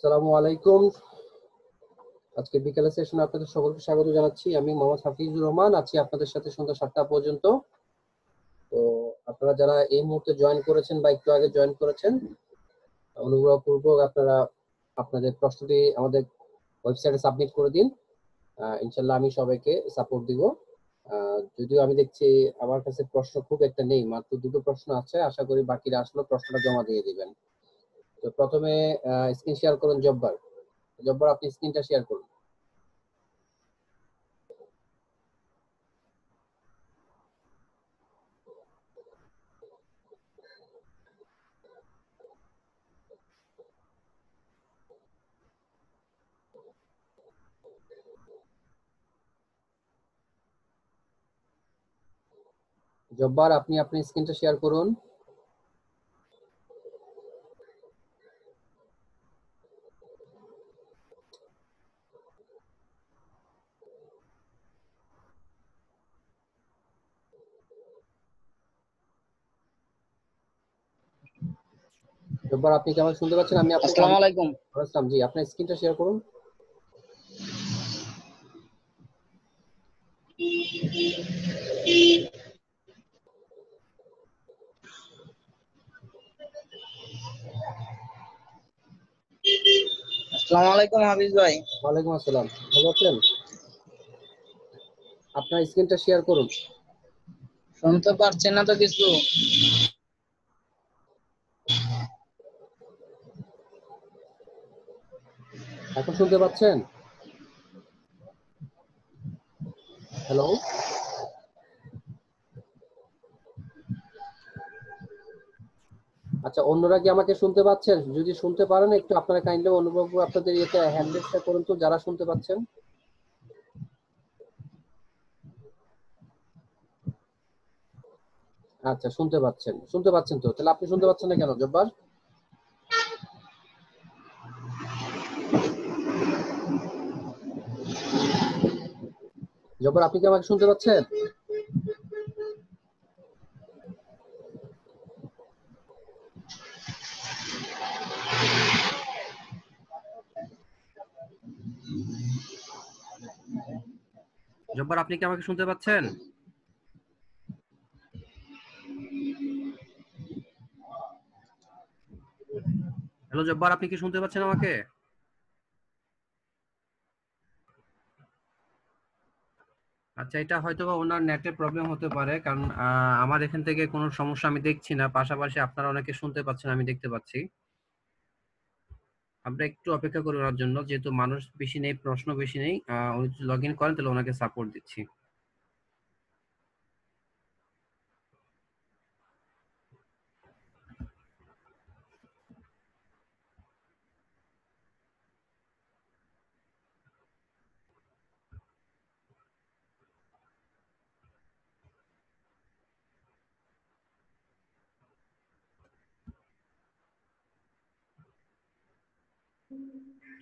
আসসালামু আলাইকুম। আজকে বিকেলের সেশনে আপনাদের সকলকে স্বাগত জানাচ্ছি। আমি মোহাম্মদ হাফিজুর রহমান আছি আপনাদের সাথে সন্ধ্যা 7টা পর্যন্ত। তো আপনারা যারা এই মুহূর্তে জয়েন করেছেন বা একটু আগে জয়েন করেছেন, অনুগ্রহপূর্বক আপনারা আপনাদের প্রশ্নটি আমাদের ওয়েবসাইটে সাবমিট করে দিন। ইনশাল্লাহ আমি সবাইকে সাপোর্ট দিব। যদিও আমি দেখছি আমার কাছে প্রশ্ন খুব একটা নেই, মাত্র দুটো প্রশ্ন আছে। আশা করি বাকিরা আসলে প্রশ্নটা জমা দিয়ে দিবেন। তো প্রথমে স্ক্রিন শেয়ার করুন জব্বার। জব্বার, আপনি স্ক্রিনটা শেয়ার করুন। জব্বার, আপনি আপনার স্ক্রিনটা শেয়ার করুন। জব্বার, আপনি কি আমাকে শুনতে পাচ্ছেন? আমি আপনাকে আসসালামু আলাইকুম। আসলাম। জি, আপনার স্ক্রিনটা শেয়ার করুন। আসসালামু আলাইকুম হাফিজ ভাই। ওয়ালাইকুম আসসালাম। ভালো আছেন? আপনার স্ক্রিনটা শেয়ার করুন। শুনতে পারছেন না তো কিছু? এখন শুনতে পাচ্ছেন? হ্যালো? আচ্ছা, অন্যরা কি আমাকে শুনতে পাচ্ছেন? যদি শুনতে পারেন একটু আপনারা কাইন্ডলি অনুভব করে আপনাদের ইয়েতে হ্যান্ড রেজটা করুন তো, যারা শুনতে পাচ্ছেন। আচ্ছা, শুনতে পাচ্ছেন। শুনতে পাচ্ছেন তো? তাহলে আপনি শুনতে পাচ্ছেন না কেন জব্বার? জব্বার, আপনি কি আমাকে শুনতে পাচ্ছেন? জব্বার, আপনি কি আমাকে শুনতে পাচ্ছেন? হ্যালো জব্বার, আপনি কি শুনতে পাচ্ছেন আমাকে? আচ্ছা, এটা হয়তো বা ওনার নেটের প্রবলেম হতে পারে, কারণ আমার এখান থেকে কোনো সমস্যা আমি দেখছি না। পাশাপাশি আপনারা অনেকে শুনতে পাচ্ছেন, আমি দেখতে পাচ্ছি। আমরা একটু অপেক্ষা করি ওনার জন্য, যেহেতু মানুষ বেশি নেই, প্রশ্ন বেশি নেই। উনি যদি লগ ইন করেন তাহলে ওনাকে সাপোর্ট দিচ্ছি।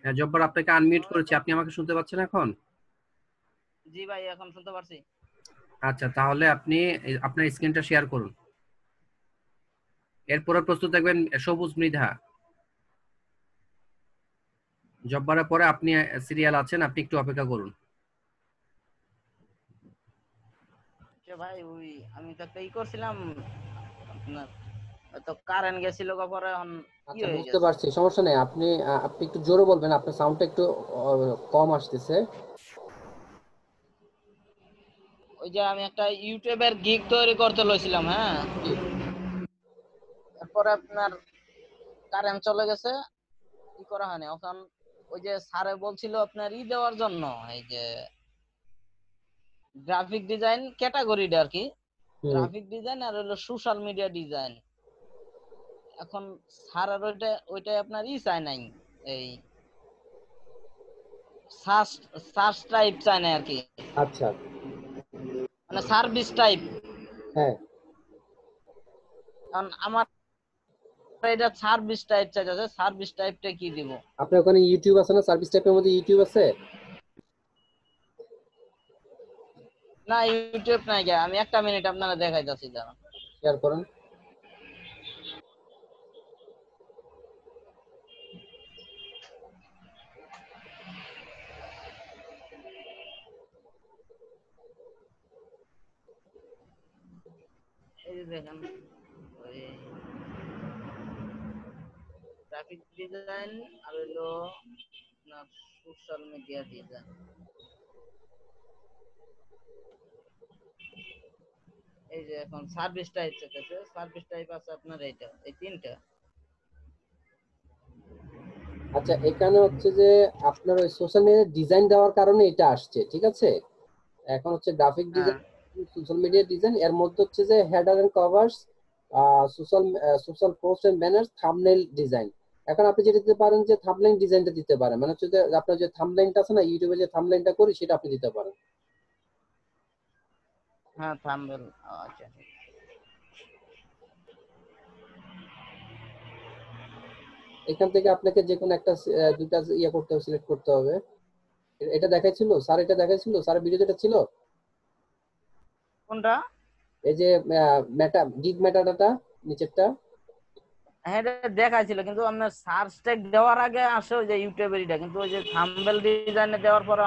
হ্যাঁ জব্বার, আপনাকে আনমিউট করেছি। আপনি আমাকে শুনতে পাচ্ছেন এখন? জি ভাই, এখন শুনতে পারছি। আচ্ছা, তাহলে আপনি আপনার স্ক্রিনটা শেয়ার করুন। এরপরে প্রস্তুত থাকবেন সবুজ মৃধা। জব্বারের পরে আপনি সিরিয়াল আছেন, আপনি একটু অপেক্ষা করুন। ভাই ওই আমি তো একটা করছিলাম, আপনার তো কারেন্ট গেছিল পরে এখন কি আচ্ছা, হয়ে বুঝতে গেছে। পারছি, সমস্যা নেই। আপনি আপনি একটু জোরে বলবেন, আপনার সাউন্ডটা একটু কম আসতেছে। ওই যে আমি একটা ইউটিউবের গিগ তৈরি করতে লইছিলাম, হ্যাঁ। জি। তারপরে আপনার কারেন্ট চলে গেছে, কি করা হয়নি। এখন ওই যে স্যারে বলছিল আপনার দেওয়ার জন্য, এই যে গ্রাফিক ডিজাইন ক্যাটাগরিটা আর কি, হুম। গ্রাফিক ডিজাইন আর হলো সোশ্যাল মিডিয়া ডিজাইন। এখন স্যার আর ওইটাই আপনার চায় নাই, এই সার্চ সার্চ টাইপ চায় না আর কি, আচ্ছা। মানে সার্ভিস টাইপ। হ্যাঁ। কারণ আমার এটা সার্ভিস টাইপ চাইছে, সার্ভিস টাইপটা কি দিব। আপনার ওখানে ইউটিউব আছে না? সার্ভিস টাইপের মধ্যে ইউটিউব আছে? না ইউটিউব নাই গে, আমি একটা মিনিট আপনারা দেখাইতাছি দাঁড়ান। শেয়ার করেন। দেখেন ওই গ্রাফিক ডিজাইন আর হলো আপনার সোশ্যাল মিডিয়া ডিজাইন। এই যে এখন সার্ভিস টাইপ চেকেছে, সার্ভিস টাইপ আছে আপনার এইটা, এই তিনটা। আচ্ছা, এখানে হচ্ছে যে আপনার ওই সোশ্যাল মিডিয়া ডিজাইন দেওয়ার কারণে এটা আসছে, ঠিক আছে। এখন হচ্ছে গ্রাফিক হ্যাঁ ডিজাইন, সোশ্যাল মিডিয়া ডিজাইন, এর মধ্যে হচ্ছে যে header and covers, social social post and banner, thumbnail design. এখন আপনি যেটা দিতে পারেন যে থাম্বনেইল ডিজাইনটা দিতে পারেন, মানে হচ্ছে যে আপনার যে থাম্বনেইলটা আছে না, ইউটিউবে যে থাম্বনেইলটা করি সেটা আপনি দিতে পারেন। হ্যাঁ থাম্বনেল, আচ্ছা ঠিক। এখান থেকে আপনাকে যে কোনো একটা দুইটা ইয়ে করতে হবে, সিলেক্ট করতে হবে। এটা দেখাইছিল স্যার, এটা দেখাইছিল স্যার, ভিডিও যেটা ছিল, কোনটা? এই যে মেটা গিগ মেটা ডাটা নিচেরটা। হ্যাঁ এটা দেখাইছিল, কিন্তু আপনার সার্চ ট্যাগ দেওয়ার আগে আসে ওই যে ইউটিউবেরইটা, কিন্তু ওই যে থাম্বনেল ডিজাইনে দেওয়ার পরে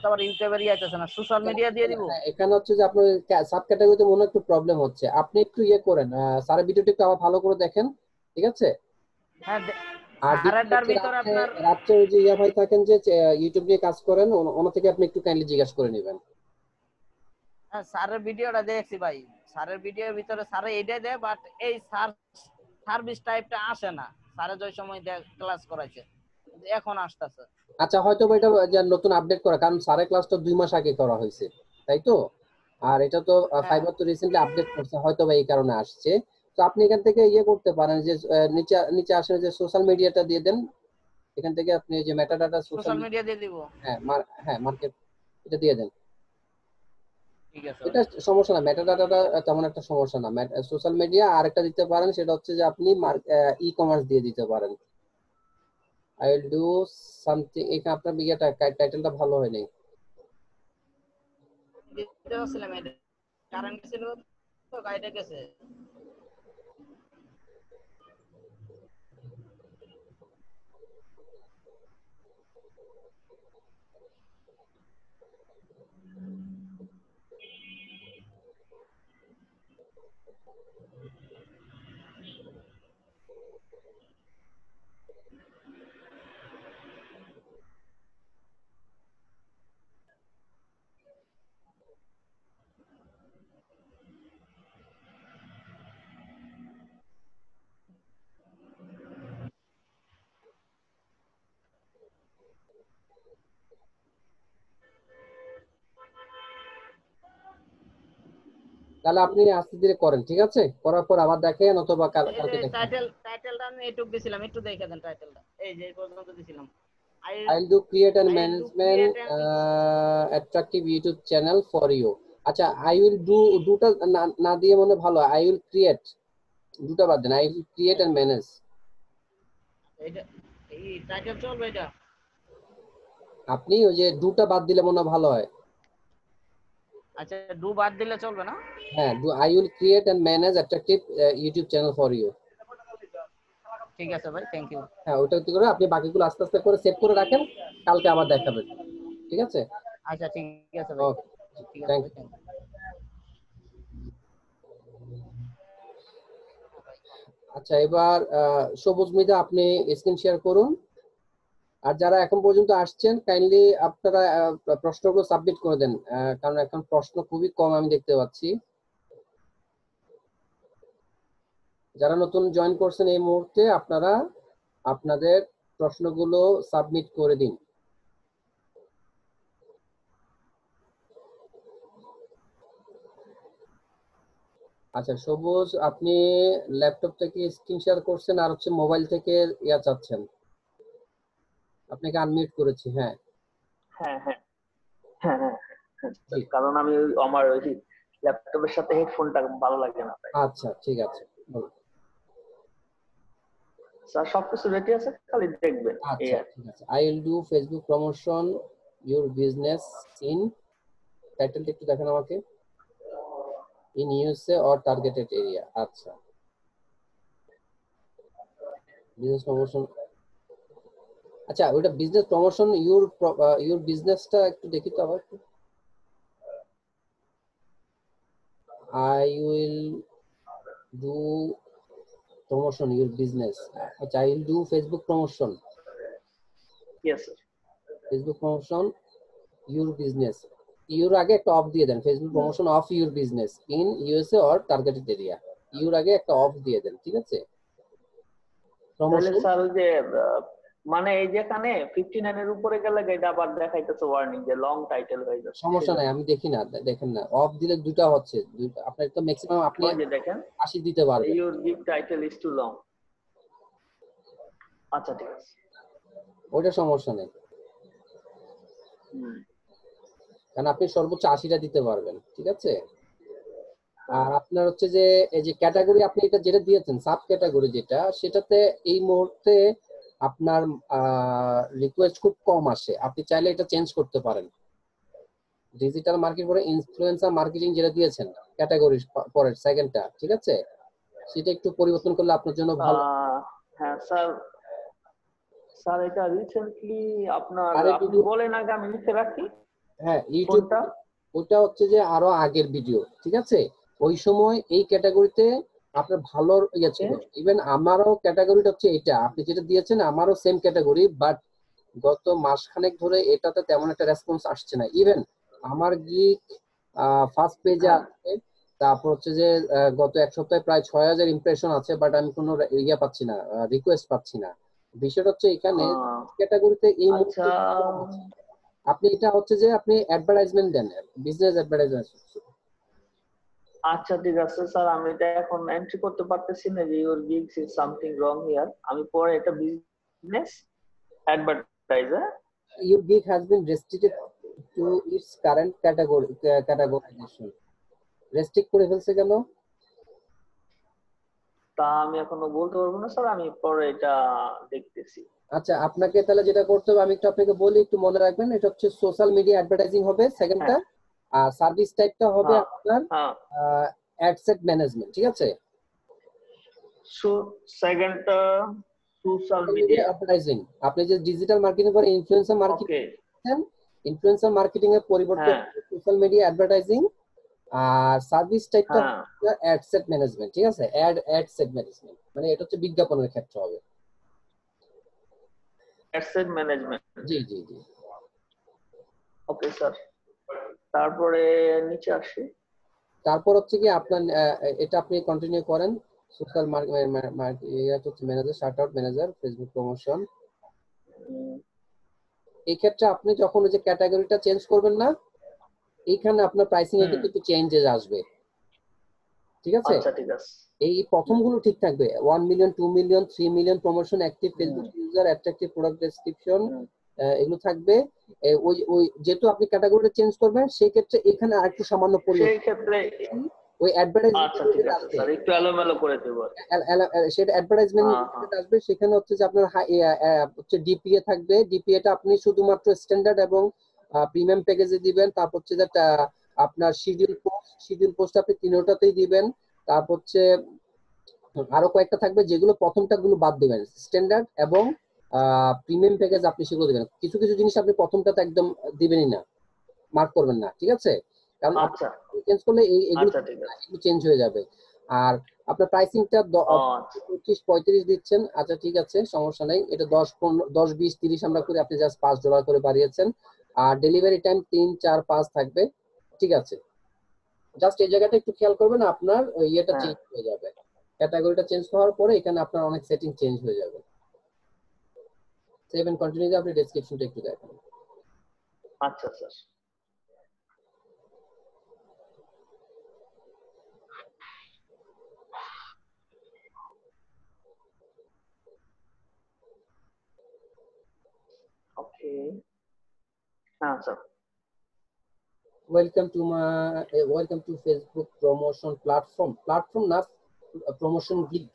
তো আবার ইউটিউবেরই আইতেছে না, সোশ্যাল মিডিয়া দিয়ে দিব। হ্যাঁ, এখানে হচ্ছে যে আপনার সাব ক্যাটাগরিতে মনে হয় একটু প্রবলেম হচ্ছে, আপনি একটু ইয়ে করেন, স্যারের ভিডিওটা একটু আবার ভালো করে দেখেন, ঠিক আছে। হ্যাঁ আর দ্বিতীয় সারেরটার হচ্ছে ভিতরে রাত্রে, আপনার, রাত্রে ওই যে ইয়া ভাই থাকেন যে ইউটিউব নিয়ে কাজ করেন, ওনা থেকে আপনি একটু কাইন্ডলি জিজ্ঞাসা করে নেবেন। হ্যাঁ স্যারের ভিডিওটা দেখছি ভাই, স্যারের ভিডিওর ভিতরে স্যারে এইটাই দেয়, বাট এই সার্ভিস টাইপটা আসে না। স্যারে যে সময় ক্লাস করাইছে কিন্তু এখন আসতেছে। আচ্ছা, হয়তো বা এটা যে নতুন আপডেট করা, কারণ স্যারের ক্লাসটা 2 মাস আগে করা হয়েছে, তাই তো। আর এটা তো হ্যাঁ ফাইবার তো রিসেন্টলি আপডেট করছে, হয়তো বা এই কারণে আসছে। তো আপনি এখান থেকে ইয়ে করতে পারেন যে নিচে নিচে আসেন যে সোশ্যাল মিডিয়াটা দিয়ে দেন, এখান থেকে আপনি যে meta data social, social media দিয়ে দিব। হ্যাঁ হ্যাঁ মার্কেট, এটা দিয়ে দেন। ঠিক আছে ভাই। এটা সমস্যা না, মেটা ডাটাটা তেমন একটা সমস্যা না। সোশ্যাল মিডিয়া আরেকটা দিতে পারেন, সেটা হচ্ছে যে আপনি ই কমার্স দিয়ে দিতে পারেন। আই উইল ডু সামথিং, এখানে আপনার ইয়েটা টাইটেলটা ভালো হয়নি। দিতে পারছিলাম, এটা কারেন্ট ছিল তো গাইডে গেছে। তাহলে আপনি আস্তে ধীরে করেন, ঠিক আছে, করার পর আবার দেখেন, অথবা এই যে কালকে দেখেন। টাইটেলটা আমি এটুক দিছিলাম, একটু দেখে দেন টাইটেলটা, এই যে এই পর্যন্ত দিছিলাম। I I will do create and I will do management create and, attractive YouTube channel for you. আচ্ছা, আই উইল ডু, দুটা না না দিয়ে মনে হয় ভালো, আই উইল ক্রিয়েট, দুটা বাদ দেন, I will create and manage. এটা এই টাইটেল চলবে এটা? আপনি ওই যে দুটা বাদ দিলে মনে হয় ভালো হয়। আচ্ছা ডু বাদ দিলে চলবে না? হ্যাঁ, I will create and manage attractive YouTube channel for you. ঠিক আছে ভাই, থ্যাংক ইউ। হ্যাঁ, ওটা কি করে আপনি বাকিগুলো আস্তে আস্তে করে সেভ করে রাখেন, কালকে আবার দেখাবেন, ঠিক আছে। আচ্ছা ঠিক আছে ভাই, ওকে, ঠিক আছে থ্যাংক ভাই, ইউ। Thank you. আচ্ছা, এবার সবুজ মৃধা, আপনি স্ক্রিন শেয়ার করুন। আর যারা এখন পর্যন্ত আসছেন, কাইন্ডলি আপনারা প্রশ্নগুলো সাবমিট করে দেন, কারণ এখন প্রশ্ন খুবই কম আমি দেখতে পাচ্ছি। যারা নতুন জয়েন করছেন এই মুহূর্তে, আপনারা আপনাদের প্রশ্নগুলো সাবমিট করে দিন। আচ্ছা সবুজ, আপনি ল্যাপটপ থেকে স্ক্রিন শেয়ার করছেন আর হচ্ছে মোবাইল থেকে ইয়া চাচ্ছেন, আপনাকে আনমিউট করেছি, হ্যাঁ। হ্যাঁ হ্যাঁ হ্যাঁ হ্যাঁ হ্যাঁ, জি, কারণ আমি আমার ওই ল্যাপটপের সাথে হেডফোনটা ভালো লাগে না তাই। আচ্ছা ঠিক আছে, বলুন। স্যার সবকিছু রেডি আছে, খালি দেখবেন এই আচ্ছা আর ঠিক আছে, I will do Facebook promotion your business in, টাইটেলটা একটু দেখেন আমাকে, in USA or targeted area. আচ্ছা, বিজনেস প্রমোশন, আচ্ছা ওটা বিজনেস প্রমোশন ইউর, ইউর বিজনেসটা একটু দেখি তো আবার একটু। I will do promotion your business. আচ্ছা, I will do Facebook promotion. Yes, sir. Facebook promotion your business. Your আগে একটা অফ দিয়ে দেন, Facebook promotion of your business in USA or targeted area. Your আগে একটা অফ দিয়ে দেন, ঠিক আছে? তাহলে প্রমোশন স্যার ওই যে মানে এই যেখানে 59 এর উপরে গেলে এটা আবার দেখাইতেছে ওয়ার্নিং যে লং টাইটেল হয়ে যাচ্ছে। সমস্যা নাই, আমি দেখি না, দেখেন না, অফ দিলে দুটো হচ্ছে, আপনার তো ম্যাক্সিমাম আপনি ওই যে দেখেন 80 দিতে পারবেন। Your give title is too long. আচ্ছা ঠিক আছে, ওইটা সমস্যা নেই, কারণ আপনি সর্বোচ্চ 80টা দিতে পারবেন, ঠিক আছে? আর আপনার হচ্ছে যে এই যে ক্যাটাগরি আপনি এটা যেটা দিয়েছেন সাব ক্যাটাগরি যেটা, সেটাতে এই মুহূর্তে আপনার রিকোয়েস্ট খুব কম আসে। আপনি চাইলে এটা চেঞ্জ করতে পারেন। ডিজিটাল মার্কেটিং পরে ইনফ্লুয়েন্সার মার্কেটিং যেটা দিয়েছেন ক্যাটাগরি পরের সেকেন্ডটা, ঠিক আছে? সেটা একটু পরিবর্তন করলে আপনার জন্য ভালো। হ্যাঁ স্যার, স্যার এটা রিসেন্টলি আপনার আরে আপনি ভিডিও, বলেন আগে আমি লিখে রাখি। হ্যাঁ ইউটিউবটা, ওটা হচ্ছে যে আরো আগের ভিডিও, ঠিক আছে? ওই সময় এই ক্যাটাগরিতে আপনার ভালো ইয়ে ছিল। ইভেন আমারও ক্যাটাগরিটা হচ্ছে এটা, আপনি যেটা দিয়েছেন আমারও সেম ক্যাটাগরি, বাট গত মাসখানেক ধরে এটাতে তেমন একটা রেসপন্স আসছে না। ইভেন আমার গিক ফার্স্ট পেজে আছে, তারপর হচ্ছে যে গত এক সপ্তাহে প্রায় 6000 ইমপ্রেশন আছে, বাট আমি কোনো ইয়ে পাচ্ছি না, রিকোয়েস্ট পাচ্ছি না। বিষয়টা হচ্ছে এখানে ক্যাটাগরিতে এই মুহূর্তে আচ্ছা আপনি এটা হচ্ছে যে আপনি অ্যাডভার্টাইজমেন্ট দেন, বিজনেস অ্যাডভার্টাইজমেন্ট। আচ্ছা ঠিক আছে স্যার, আমি এটা এখন এন্ট্রি করতে পারতেছি না যে your gigs is something wrong here. আমি পরে এটা business advertiser Your gig has been restricted to its current categorization. Restrict করে ফেলছে কেন? তা আমি এখনো বলতে পারবো না স্যার, আমি পরে এটা দেখতেছি। আচ্ছা, আপনাকে তাহলে যেটা করতে হবে আমি একটু আপনাকে বলি, একটু মনে রাখবেন, এটা হচ্ছে সোশ্যাল মিডিয়া অ্যাডভার্টাইজিং হবে সেকেন্ডটা, আর সার্ভিস টাইপটা হবে আপনার অ্যাডসেট ম্যানেজমেন্ট, ঠিক আছে? সো সেকেন্ডটা সোশ্যাল মিডিয়া অ্যাডভার্টাইজিং, আপনি যে ডিজিটাল মার্কেটিং করে ইনফ্লুয়েন্সার মার্কেটিং, ইনফ্লুয়েন্সার মার্কেটিং এর পরিবর্তে সোশ্যাল মিডিয়া অ্যাডভার্টাইজিং, আর সার্ভিস টাইপটা অ্যাডসেট ম্যানেজমেন্ট, ঠিক আছে? অ্যাডসেট ম্যানেজমেন্ট মানে এটা হচ্ছে বিজ্ঞাপনের ক্ষেত্রে হবে। অ্যাডসেট ম্যানেজমেন্ট, জি জি জি। ওকে স্যার, তারপরে নিচে আসি। তারপর হচ্ছে কি আপনার এটা আপনি কন্টিনিউ করেন, social manager, shirt out manager, Facebook promotion. এই ক্ষেত্রে আপনি যখন ওই যে ক্যাটাগরিটা চেঞ্জ করবেন না, এইখানে আপনার প্রাইসিং এ কিন্তু একটু চেঞ্জেস আসবে, ঠিক আছে? আচ্ছা ঠিক আছে, এই প্রথমগুলো ঠিক থাকবে, 1 million 2 million 3 million promotion, active Facebook user, attractive product description, এগুলো থাকবে। ওই ওই যেহেতু আপনি ক্যাটাগরিটা চেঞ্জ করবেন সেই ক্ষেত্রে এখানে আরেকটু সামান্য পরিবর্তন, সেই ক্ষেত্রে ওই অ্যাডভার্টাইজমেন্ট আচ্ছা ঠিক আছে স্যার, একটু এলোমেলো করে দেব। সেটা অ্যাডভার্টাইজমেন্ট আসবে, সেখানে হচ্ছে যে আপনার হচ্ছে ডিপিএ থাকবে। ডিপিএটা আপনি শুধুমাত্র স্ট্যান্ডার্ড এবং প্রিমিয়াম প্যাকেজে দিবেন। তারপর হচ্ছে যে আপনার শিডিউল পোস্ট আপনি তিনটাতেই দিবেন। তারপর হচ্ছে আরো কয়েকটা থাকবে যেগুলো প্রথমটা গুলো বাদ দিবেন, স্ট্যান্ডার্ড এবং প্রিমিয়াম প্যাকেজ আপনি সেগুলো দিবেন। কিছু কিছু জিনিস আপনি প্রথমটাতে একদম দিবেনই না, মার্ক করবেন না, ঠিক আছে? কারণ আচ্ছা চেঞ্জ করলে এগুলো চেঞ্জ হয়ে যাবে। আর আপনার প্রাইসিংটা 25-35 দিচ্ছেন, আচ্ছা ঠিক আছে, সমস্যা নাই। এটা 10-15-10-20-30 আমরা করে আপনি জাস্ট $5 করে বাড়িয়েছেন। আর ডেলিভারি টাইম 3-4-5 থাকবে, ঠিক আছে? জাস্ট এই জায়গাটা একটু খেয়াল করবেন, আপনার ইয়েটা চেঞ্জ হয়ে যাবে, ক্যাটাগরিটা চেঞ্জ হওয়ার পরে এখানে আপনার অনেক সেটিং চেঞ্জ হয়ে যাবে। সেভ এন্ড কন্টিনিউ, আপনি ডেসক্রিপশনটা একটু দেখেন। আচ্ছা স্যার, ওকে, হ্যাঁ sir. Welcome to Facebook promotion platform না, প্রমোশন গিগ।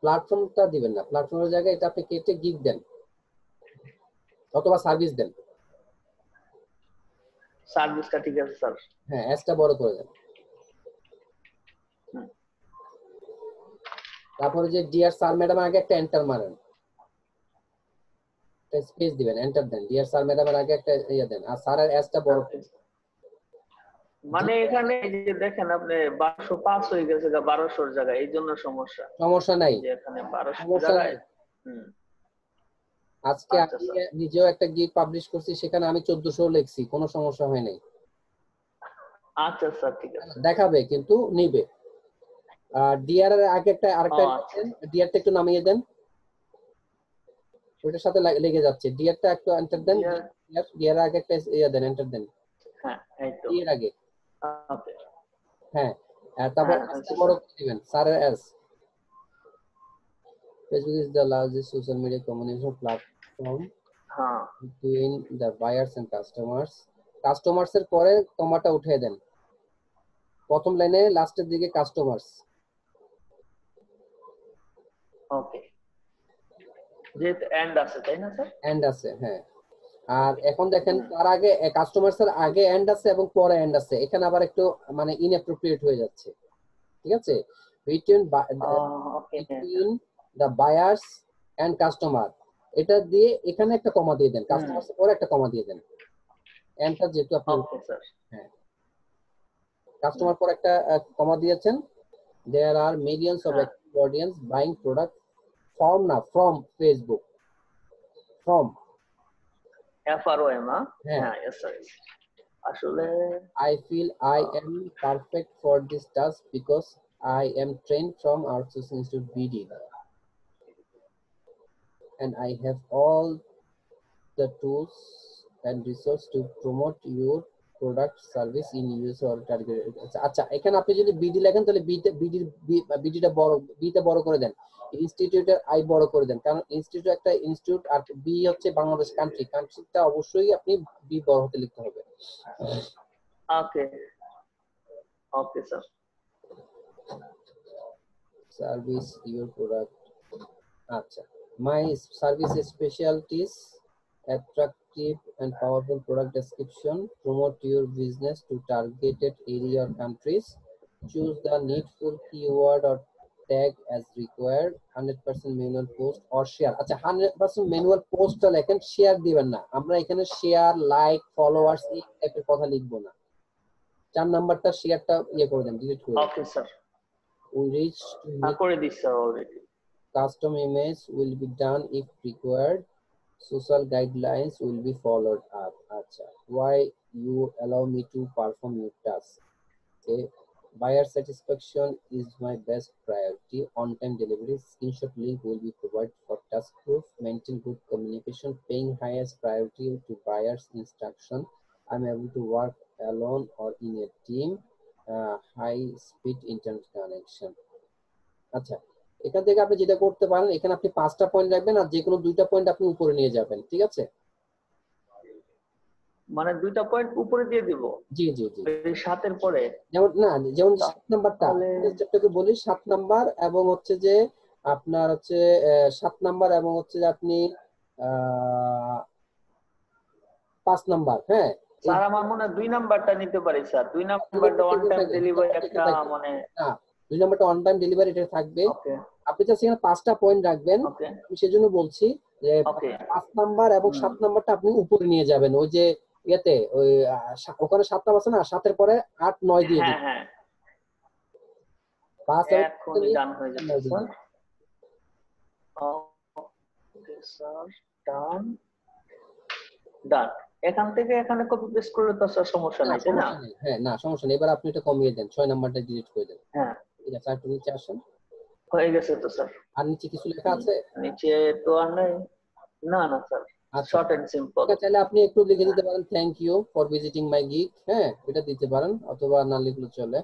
প্ল্যাটফর্মটা দিবেন না, প্ল্যাটফর্মের জায়গায় এটা আপনি কেটে গিগ দেন অথবা সার্ভিস দেন। সার্ভিসটা ঠিক আছে স্যার, হ্যাঁ, এসটা বড় করে দেন। তারপরে যে ডিয়ার স্যার ম্যাডাম আগে একটা এন্টার মারেন, স্পেস দিবেন, এন্টার দেন। ডিয়ার স্যার ম্যাডামের আগে একটা ইয়ে দেন, আর স্যারের এসটা বড়। মানে এখানে এই যে দেখেন আপনি 1205 হয়ে গেছে 1200 জায়গায়, এই জন্য সমস্যা। সমস্যা নাই, এই যে এখানে 1200 সমস্যা নাই। জায়গায়। হুম। আজকে আচ্ছা আমি স্যার। নিজেও একটা গিগ পাবলিশ করছি, সেখানে আমি 1400 লিখছি, কোনো সমস্যা হয় নাই। আচ্ছা স্যার, ঠিক আছে। দেখাবে কিন্তু নিবে। আর ডিআর এর আগে একটা ও আরেকটা আচ্ছা। ডিআরটা একটু নামিয়ে দেন, ওটার সাথে লেগে যাচ্ছে। ডিআরটা একটু এন্টার দেন, ডিআর আগে একটা ইয়া দেন, এন্টার দেন হ্যাঁ, এই তো। ডিআর আগে। ওকে। হ্যাঁ, আর তারপর হ্যাঁ, এসটা হয়েছে বড় স্যার। করে দিবেন, স্যারের S. Facebook is the largest social media communication platform হ্যাঁ, between the buyers and customers. Customers এর পরে কমাটা উঠিয়ে দেন, প্রথম লাইনে লাস্টের দিকে কাস্টমার্স। ওকে। যেহেতু এন্ড আছে তাই না স্যার? এন্ড আছে, হ্যাঁ। আর এখন দেখেন তার আগে কাস্টমার্স এর আগে এন্ড আছে এবং পরে এন্ড আছে, এখানে আবার একটু মানে ইনঅ্যাপ্রোপ্রিয়েট হয়ে যাচ্ছে। ঠিক আছে, between okay. The buyers and customer, এটা দিয়ে এখানে একটা কমা দিয়ে দেন, কাস্টমার্স এর পরে একটা কমা দিয়ে দেন। এন্ডটা যেহেতু আপনি, ওকে স্যার। হ্যাঁ, কাস্টমার পর একটা কমা দিয়েছেন। There are millions of হ্যাঁ। active audience buying product from Facebook. From, FROM, হ্যাঁ। হ্যাঁ, yes sir. আসলে I feel I am perfect for this task because I am trained from Outsourcing Institute BD and I have all the tools and resources to promote your product service in US or target। আচ্ছা, এখানে আপনি যদি BD লেখেন তাহলে বিডিটা বড়, beta বড় করে দেন, ইনস্টিটিউটের আই বড় করে দেন, কারণ ইনস্টিটিউট একটা ইনস্টিটিউট আর বি হচ্ছে বাংলাদেশ কান্ট্রি, কান্ট্রিটা অবশ্যই আপনি বি বড় হতে লিখতে হবে। Okay. Okay sir. Service your product, আচ্ছা, my service specialties, attractive and powerful product description, promote your business to targeted area or countries, choose the needful keyword or tag as required, 100% manual post or share। আচ্ছা, 100% manual পোস্টটা লেখেন, share দিবেন না। আমরা এখানে share, like, followers এই টাইপের কথা লিখবো না। 4 নাম্বারটা শেয়ারটা ইয়ে করে দেন, ডিলিট করে দেন। Okay sir. we reach to make করে দিচ্ছি sir already. custom image will be done if required, social guidelines will be followed up। acha, why you allow me to perform your task? Okay, buyer satisfaction is my best priority, on time delivery, screenshot link will be provided for task proof, maintain good communication, paying highest priority to buyers instruction, I'm able to work alone or in a team, high speed internet connection। আচ্ছা, এখান থেকে আপনি যেটা করতে পারেন, এখানে আপনি 5টা পয়েন্ট রাখবেন আর যে কোনো 2টা পয়েন্ট আপনি উপরে নিয়ে যাবেন। ঠিক আছে, মানে 2টা পয়েন্ট উপরে দিয়ে দিব? জি জি জি, এই 7 পরে? যেমন না, যেমন 7 নাম্বারটা তাহলে স্টেপটাকে বলি, 7 নাম্বার এবং হচ্ছে যে আপনার হচ্ছে 7 নাম্বার এবং হচ্ছে যে আপনি 5 নাম্বার। হ্যাঁ স্যার আমার মনে হয় 2 নাম্বারটা নিতে পারি স্যার। 2 নাম্বারটা অন টাইম ডেলিভারি একটা মানে না, 2 নাম্বারটা অন টাইম ডেলিভারি এটা থাকবে। ওকে। আপনি জাস্ট এখানে 5টা পয়েন্ট রাখবেন। ওকে। আমি সেজন্য বলছি যে ওকে। 5 নাম্বার এবং 7 নাম্বারটা আপনি উপরে নিয়ে যাবেন। ওই যে ইয়েতে ওই ওখানে 7 নাম্বার আছে না, 7 এর পরে 8 9 দিয়ে দিন। হ্যাঁ, 5 এখনই ডান হয়ে যাচ্ছে স্যার। ওকে স্যার, ডান। ডান। এখান থেকে এখানে কপি পেস্ট করলে তো স্যার সমস্যা নাই, তাই না? হ্যাঁ, না সমস্যা নেই। এবার আপনি এটা কমিয়ে দেন, 6 নাম্বারটা ডিলিট করে দেন। হ্যাঁ, ঠিক আছে, আর একটু নিচে আসেন। হয়ে গেছে তো স্যার। আর নিচে কিছু লেখা আছে? নিচে তো আর নাই। না না স্যার, আচ্ছা, শর্ট এন্ড সিম্পল। এটা চাইলে আপনি একটু লিখে দিতে পারেন, thank you for visiting my gig. হ্যাঁ, এটা দিতে পারেন, অথবা না লিখলে চলে।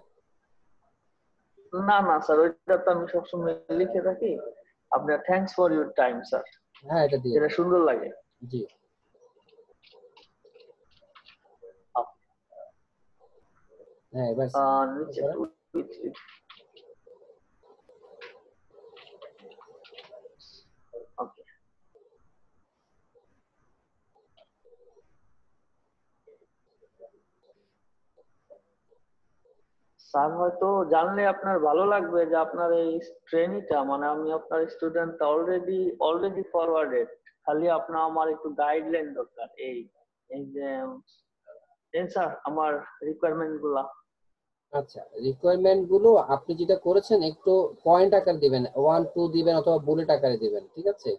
না না স্যার, ওইটা তো আমি সবসময় লিখে থাকি। আপনার thanks for your time sir, হ্যাঁ, এটা দিয়ে এটা সুন্দর লাগে। জি। হ্যাঁ, এবার নিচে ওকে। স্যার হয়তো জানলে আপনার ভালো লাগবে যে আপনার এই ট্রেনিংটা মানে আমি আপনার স্টুডেন্ট অলরেডি ফরওয়ার্ডেড, খালি আপনার আমার একটু গাইডলাইন দরকার। এই যে স্যার আমার রিকোয়ারমেন্ট গুলা। আচ্ছা, রিকোয়ারমেন্ট গুলো আপনি যেটা করেছেন একটু পয়েন্ট আকার দিবেন, 1 2 দিবেন অথবা বুলেট আকারে দিবেন, ঠিক আছে?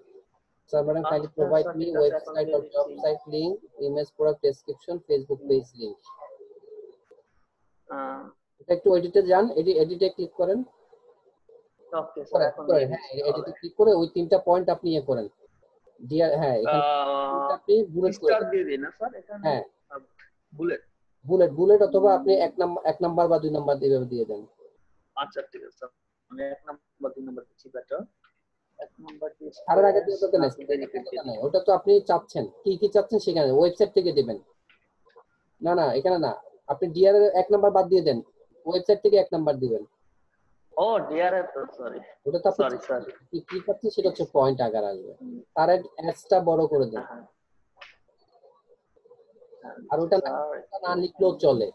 স্যার ম্যাডাম কাইন্ডলি আচ্ছা প্রোভাইড স্যার মি ঠিক আছে, এখন ওয়েবসাইট দিয়ে অর জব দিচ্ছি। Site link, image product description, Facebook page link. এটা একটু এডিটে যান, এডিটে ক্লিক করেন, ওকে স্যার এখন করেন, দিয়ে হ্যাঁ দিচ্ছি তাহলে। এডিটে ক্লিক করে ওই তিনটা পয়েন্ট আপনি ইয়ে করেন, ডিয়ার, হ্যাঁ এখানে তিনটা আপনি বুলেট করে স্টার দেন। দিয়ে দিই না স্যার এখানে? হ্যাঁ, বুলেট। বুলেট অথবা আপনি এক নাম্বার বা 2 নাম্বার এইভাবে দিয়ে দেন। আচ্ছা ঠিক আছে স্যার, আমি 1 নাম্বার 2 নাম্বার দিচ্ছি বেটার। 1 নাম্বার দিয়ে সারের আগে দিয়ে দরকার নেই, আপনি বেনিফিট দিয়ে দিন। ওটা তো আপনি চাচ্ছেন কি কি চাচ্ছেন সেখানে ওয়েবসাইট থেকে দিবেন। না না, এখানে না, আপনি ডিআর এর 1 নাম্বার বাদ দিয়ে দেন, ওয়েবসাইট থেকে 1 নাম্বার দিবেন। ও ডিআর তো সরি ওটা তো আপনি সরি স্যার। কি কি চাচ্ছেন সেটা হচ্ছে পয়েন্ট আকার আসবে, তার অ্যাডসটা বড় করে দেন। আর ওটা না লিখলেও চলে।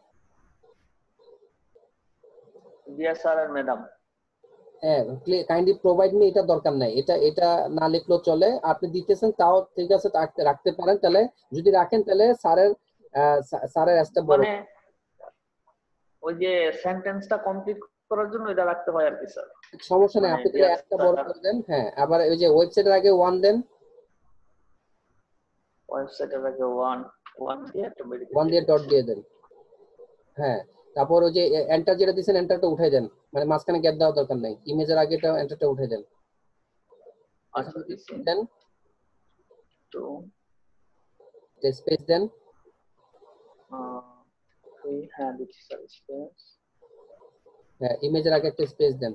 ডিআর স্যার আর ম্যাডাম। হ্যাঁ, কাইন্ডলি প্রোভাইড মি এটা দরকার নাই, এটা না লিখলেও চলে, আপনি দিতেছেন তাও ঠিক আছে, রাখতে পারেন। তাহলে যদি রাখেন তাহলে স্যারের অ্যাডসটা বড়, মানে ওই যে সেন্টেন্সটা কমপ্লিট করার জন্য এটা রাখতে হয় আর কি স্যার। সমস্যা নেই, মানে আপনি ডিআর একটা বড় করে দেন। হ্যাঁ, আবার ওই যে ওয়েবসাইটের আগে 1 দেন, ওয়েবসাইটের আগে 1 দিয়ে একটা 1 দিয়ে ডট দিয়ে দেন। হ্যাঁ, তারপর ওই যে এন্টার যেটা দিয়েছেন এন্টারটা উঠাই দেন, মানে মাঝখানে গ্যাপ দেওয়ার দরকার নাই, ইমেজের আগেটা এন্টারটা উঠাই দেন। আচ্ছা দিচ্ছি। দেন তো স্পেস দেন, হ্যাঁ দিচ্ছি স্যার স্পেস। হ্যাঁ ইমেজের আগে একটা স্পেস দেন।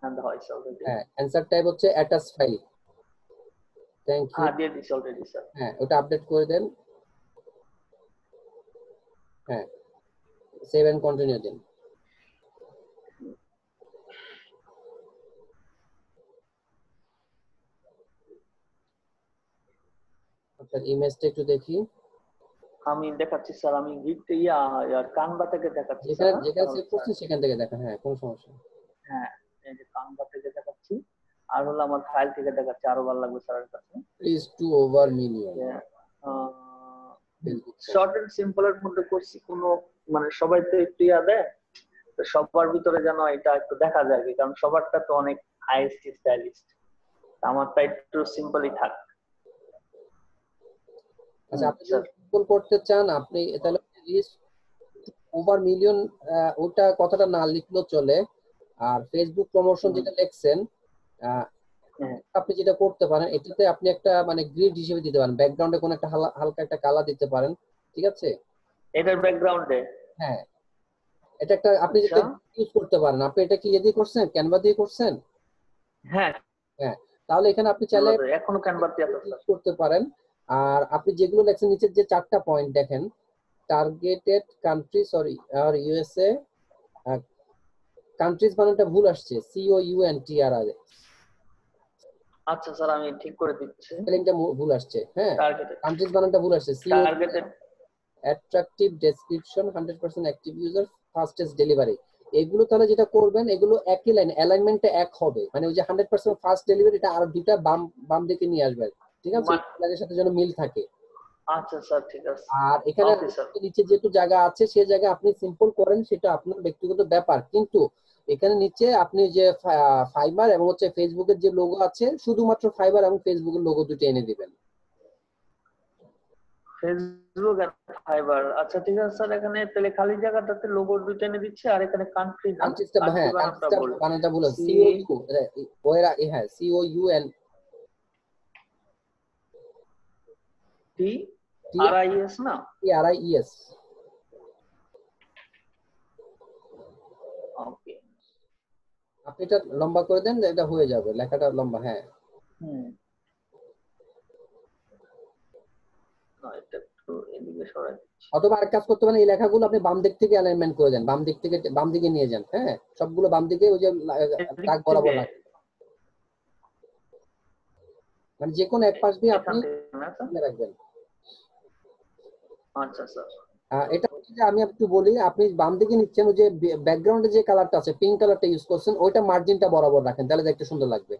হ্যাঁ হয়েছে অলরেডি। হ্যাঁ, অ্যানসার টাইপ হচ্ছে অ্যাটাচ ফাইল। Thank you. হ্যাঁ দিয়ে দিচ্ছি অলরেডি স্যার। হ্যাঁ, ওটা আপডেট করে দেন। হ্যাঁ, সেভ এন্ড কন্টিনিউ দেন। আপনার ইমেজটা একটু দেখি, আমি দেখাচ্ছি স্যার, আমি গিট আর কানভা থেকে দেখাচ্ছি যেখানে স্যার। যেখানে তাহলে সেভ করছেন সেখান থেকে দেখেন, হ্যাঁ কোনো সমস্যা নেই। হ্যাঁ এই যে কানভা থেকে দেখাচ্ছি, আর হলো আমার ফাইল থেকে দেখাচ্ছি, আরো ভালো লাগবে স্যারের কাছে। Please to over million short and simple এর মধ্যে করছি, কোনো মানে সবাই তো একটু দেয়, তো সবার ভিতরে যেন এটা একটু দেখা যায়, কারণ সবারটা তো অনেক হাইস্ট স্টাইলিস্ট, আমারটা একটু সিম্পলই থাক। আচ্ছা, আপনি যদি সিম্পল করতে চান আপনি তাহলে ওভার মিলিয়ন ওটা কথাটা না লিখলেও চলে। আর ফেসবুক প্রমোশন যেটা লিখছেন, আপনি যেটা করতে পারেন এটাতে আপনি একটা মানে গ্রিড হিসেবে দিতে পারেন, ব্যাকগ্রাউন্ডে কোনো একটা হালকা একটা কালার দিতে পারেন, ঠিক আছে? এটার ব্যাকগ্রাউন্ডে হ্যাঁ, এটা একটা আপনি যেটা ইউজ করতে পারেন। আপনি এটা কি দিয়ে করছেন, ক্যানভা দিয়ে করছেন? হ্যাঁ হ্যাঁ, তাহলে এখানে আপনি চাইলে এখনো ক্যানভাতে আছে ইউজ করতে পারেন। আর আপনি যেগুলো লেখছেন নিচের যে 4টা পয়েন্ট দেখেন, targeted countries or USA, countries বানানটা ভুল আসছে, COUNTRR, আচ্ছা স্যার আমি ঠিক করে দিচ্ছি, স্পেলিংটা ভুল আসছে। হ্যাঁ, টার্গেটেড কান্ট্রিজ বানানটা ভুল আসছে, targeted attractive description, 100% active user, fastest delivery. এগুলো তাহলে যেটা করবেন এগুলো একই লাইন, অ্যালাইনমেন্টটা এক হবে, মানে ওই যে 100% ফাস্ট ডেলিভারি এটা আর দুইটা বাম বাম দিকে নিয়ে আসবেন, ঠিক আছে? এর সাথে যেন মিল থাকে। আচ্ছা স্যার ঠিক আছে। আর এখানে নিচে যেহেতু জায়গা আছে সেই জায়গায় আপনি সিম্পল করেন সেটা আপনার ব্যক্তিগত ব্যাপার, কিন্তু এখানে নিচে আপনি যে ফাইবার এবং হচ্ছে ফেসবুকের যে লোগো আছে, শুধুমাত্র ফাইবার এবং ফেসবুকের লোগো দুটো এনে দিবেন। ফেসবুক আর ফাইবার, আচ্ছা ঠিক আছে স্যার। এখানে তাহলে খালি জায়গাটাতে লোগো দুটো এনে দিচ্ছি, আর এখানে কান্ট্রি কান্ট্রিজটা, হ্যাঁ কান্ট্রিজটা বানানটা ভুল আছে, COU, ওরা হ্যাঁ COUN TRIS না TRIES। ওকে, আপনি এটা লম্বা করে দেন, এটা হয়ে যাবে, লেখাটা লম্বা। হ্যাঁ এটা একটু এদিকে সরাই দিচ্ছি। অথবা আরেক কাজ করতে পারেন, এই লেখাগুলো আপনি বাম দিক থেকে অ্যালাইনমেন্ট করে দেন, বাম দিকে নিয়ে যান। হ্যাঁ, সবগুলো বাম দিকে ওই যে দাগ বরাবর রাখেন, মানে যে কোনো এক পাশ দিয়ে আপনি রাখবেন। আচ্ছা স্যার, এটা যে আমি একটু বলি, আপনি বাম দিকে নিচ্ছেন, ওই যে ব্যাকগ্রাউন্ডে যে কালারটা আছে পিঙ্ক কালারটা ইউজ করছেন, ওইটা মার্জিনটা বরাবর রাখেন, তাহলে দেখতে সুন্দর লাগবে।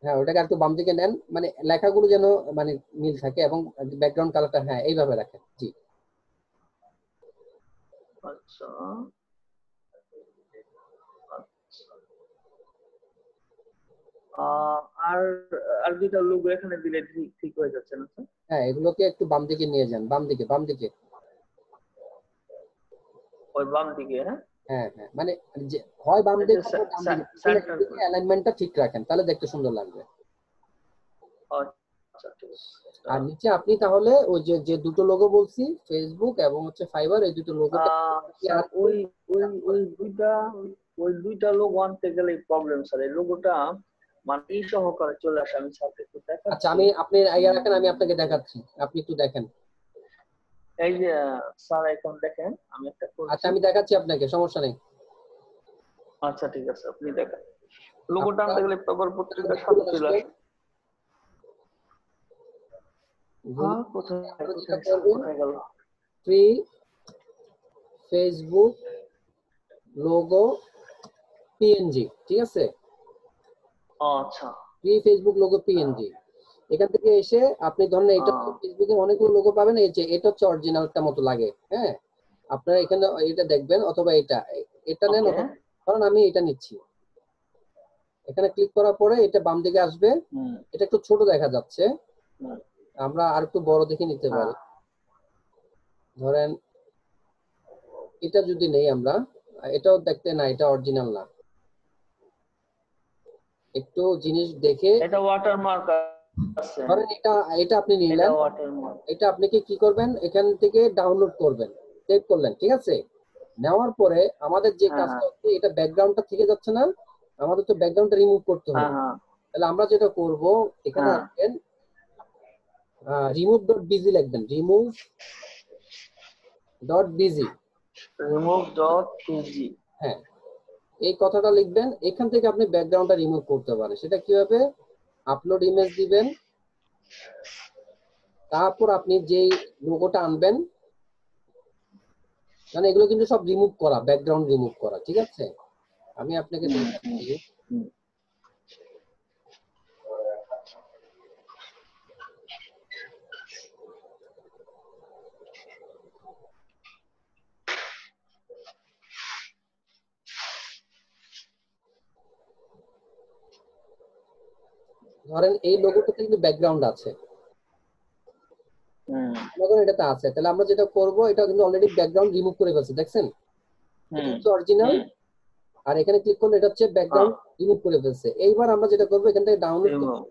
হ্যাঁ, ওটাকে একটু বাম দিকে নেন, মানে লেখাগুলো যেন মানে মিল থাকে এবং ব্যাকগ্রাউন্ড কালারটা হ্যাঁ এইভাবে রাখেন। জি আচ্ছা আর আর দুইটা লোগো এখানে দিলে ঠিক ঠিক হয়ে যাচ্ছে না স্যার? হ্যাঁ, এগুলোকে একটু বাম দিকে নিয়ে যান, বাম দিকে বাম দিকে। ওই বাম দিকে, হ্যাঁ হ্যাঁ হ্যাঁ, মানে যে হয় বাম এটা দিকে অথবা ডান দিকে, সেন্টার দিকে অ্যালাইনমেন্টটা ঠিক রাখেন, তাহলে দেখতে সুন্দর লাগবে। আচ্ছা ঠিক আছে। আর নিচে আপনি তাহলে ওই যে যে দুটো লোগো বলছি, ফেসবুক এবং হচ্ছে ফাইবার, এই দুটো লোগোটা স্যার আর ওই ওই ওই দুইটা লোগো আনতে গেলে প্রবলেম স্যার। এই লোগোটা মানে এই সহকারে চলে আসে। আমি স্যারকে একটু আচ্ছা, দেখাচ্ছি। আমি আপনি ইয়া রাখেন, আমি আপনাকে দেখাচ্ছি, আপনি একটু দেখেন। এই যে স্যার এখন দেখেন আমি একটা আচ্ছা, করছি। আমি দেখাচ্ছি আপনাকে, সমস্যা নেই। আচ্ছা ঠিক আছে, আপনি দেখেন। লোগোটা আনতে আপনার গেলে পেপার পত্রিকার সাথে চলে আসে। হ্যাঁ, কোথায় আপনারা যেটা কোথায় করবেন, কোথায় গেল? ফ্রি ফেসবুক লোগো পিএনজি, ঠিক আছে? আচ্ছা ফ্রি ফেসবুক লোগো পিএনজি, এখান থেকে এসে আপনি ধরেন এটা ফেসবুকে অনেকগুলো লোগো পাবেন, এই যে এটা হচ্ছে অরিজিনালটা মতো লাগে, হ্যাঁ আপনারা এখানে এটা দেখবেন, অথবা এটা এটা নেন, ওকে। অথবা কারণ আমি এটা নিচ্ছি। এখানে ক্লিক করার পরে এটা বাম দিকে আসবে, এটা একটু ছোট দেখা যাচ্ছে, আমরা আর একটু বড় দেখে নিতে পারি। ধরেন এটা যদি নেই আমরা, এটাও দেখতে না, এটা অরিজিনাল না, একটু জিনিস দেখে। এটা ওয়াটারমার্ক আছে। ধরেন এটা এটা আপনি এটা নিলেন, ওয়াটারমার্ক। এটা আপনি কি করবেন, এখান থেকে ডাউনলোড করবেন, সেভ করলেন, ঠিক আছে? নেওয়ার পরে আমাদের যে কাজটা হচ্ছে, এটা ব্যাকগ্রাউন্ডটা থেকে যাচ্ছে না, আমাদের তো ব্যাকগ্রাউন্ডটা রিমুভ করতে হবে। তাহলে আমরা যেটা করব, এখানে আসবেন, রিমুভ ডট বিজি লিখবেন, রিমুভ ডট বিজি, remove.pg। হ্যাঁ এই কথাটা লিখবেন, এখান থেকে আপনি ব্যাকগ্রাউন্ডটা রিমুভ করতে পারেন। সেটা কিভাবে, আপলোড ইমেজ দিবেন, তারপর আপনি যেই লোগোটা আনবেন, মানে এগুলো কিন্তু সব রিমুভ করা, ব্যাকগ্রাউন্ড রিমুভ করা, ঠিক আছে? আমি আপনাকে দেখাচ্ছি। ধরেন এই লোগোটাতে কিন্তু ব্যাকগ্রাউন্ড আছে, এটাতে আছে, তাহলে আমরা যেটা করব, এটা কিন্তু অলরেডি ব্যাকগ্রাউন্ড রিমুভ করে ফেলছে, দেখছেন? এটা হচ্ছে অরিজিনাল, আর এখানে ক্লিক করলে এটা হচ্ছে ব্যাকগ্রাউন্ড রিমুভ করে ফেলছে। এইবার আমরা যেটা করব, এখান থেকে ডাউনলোড করব,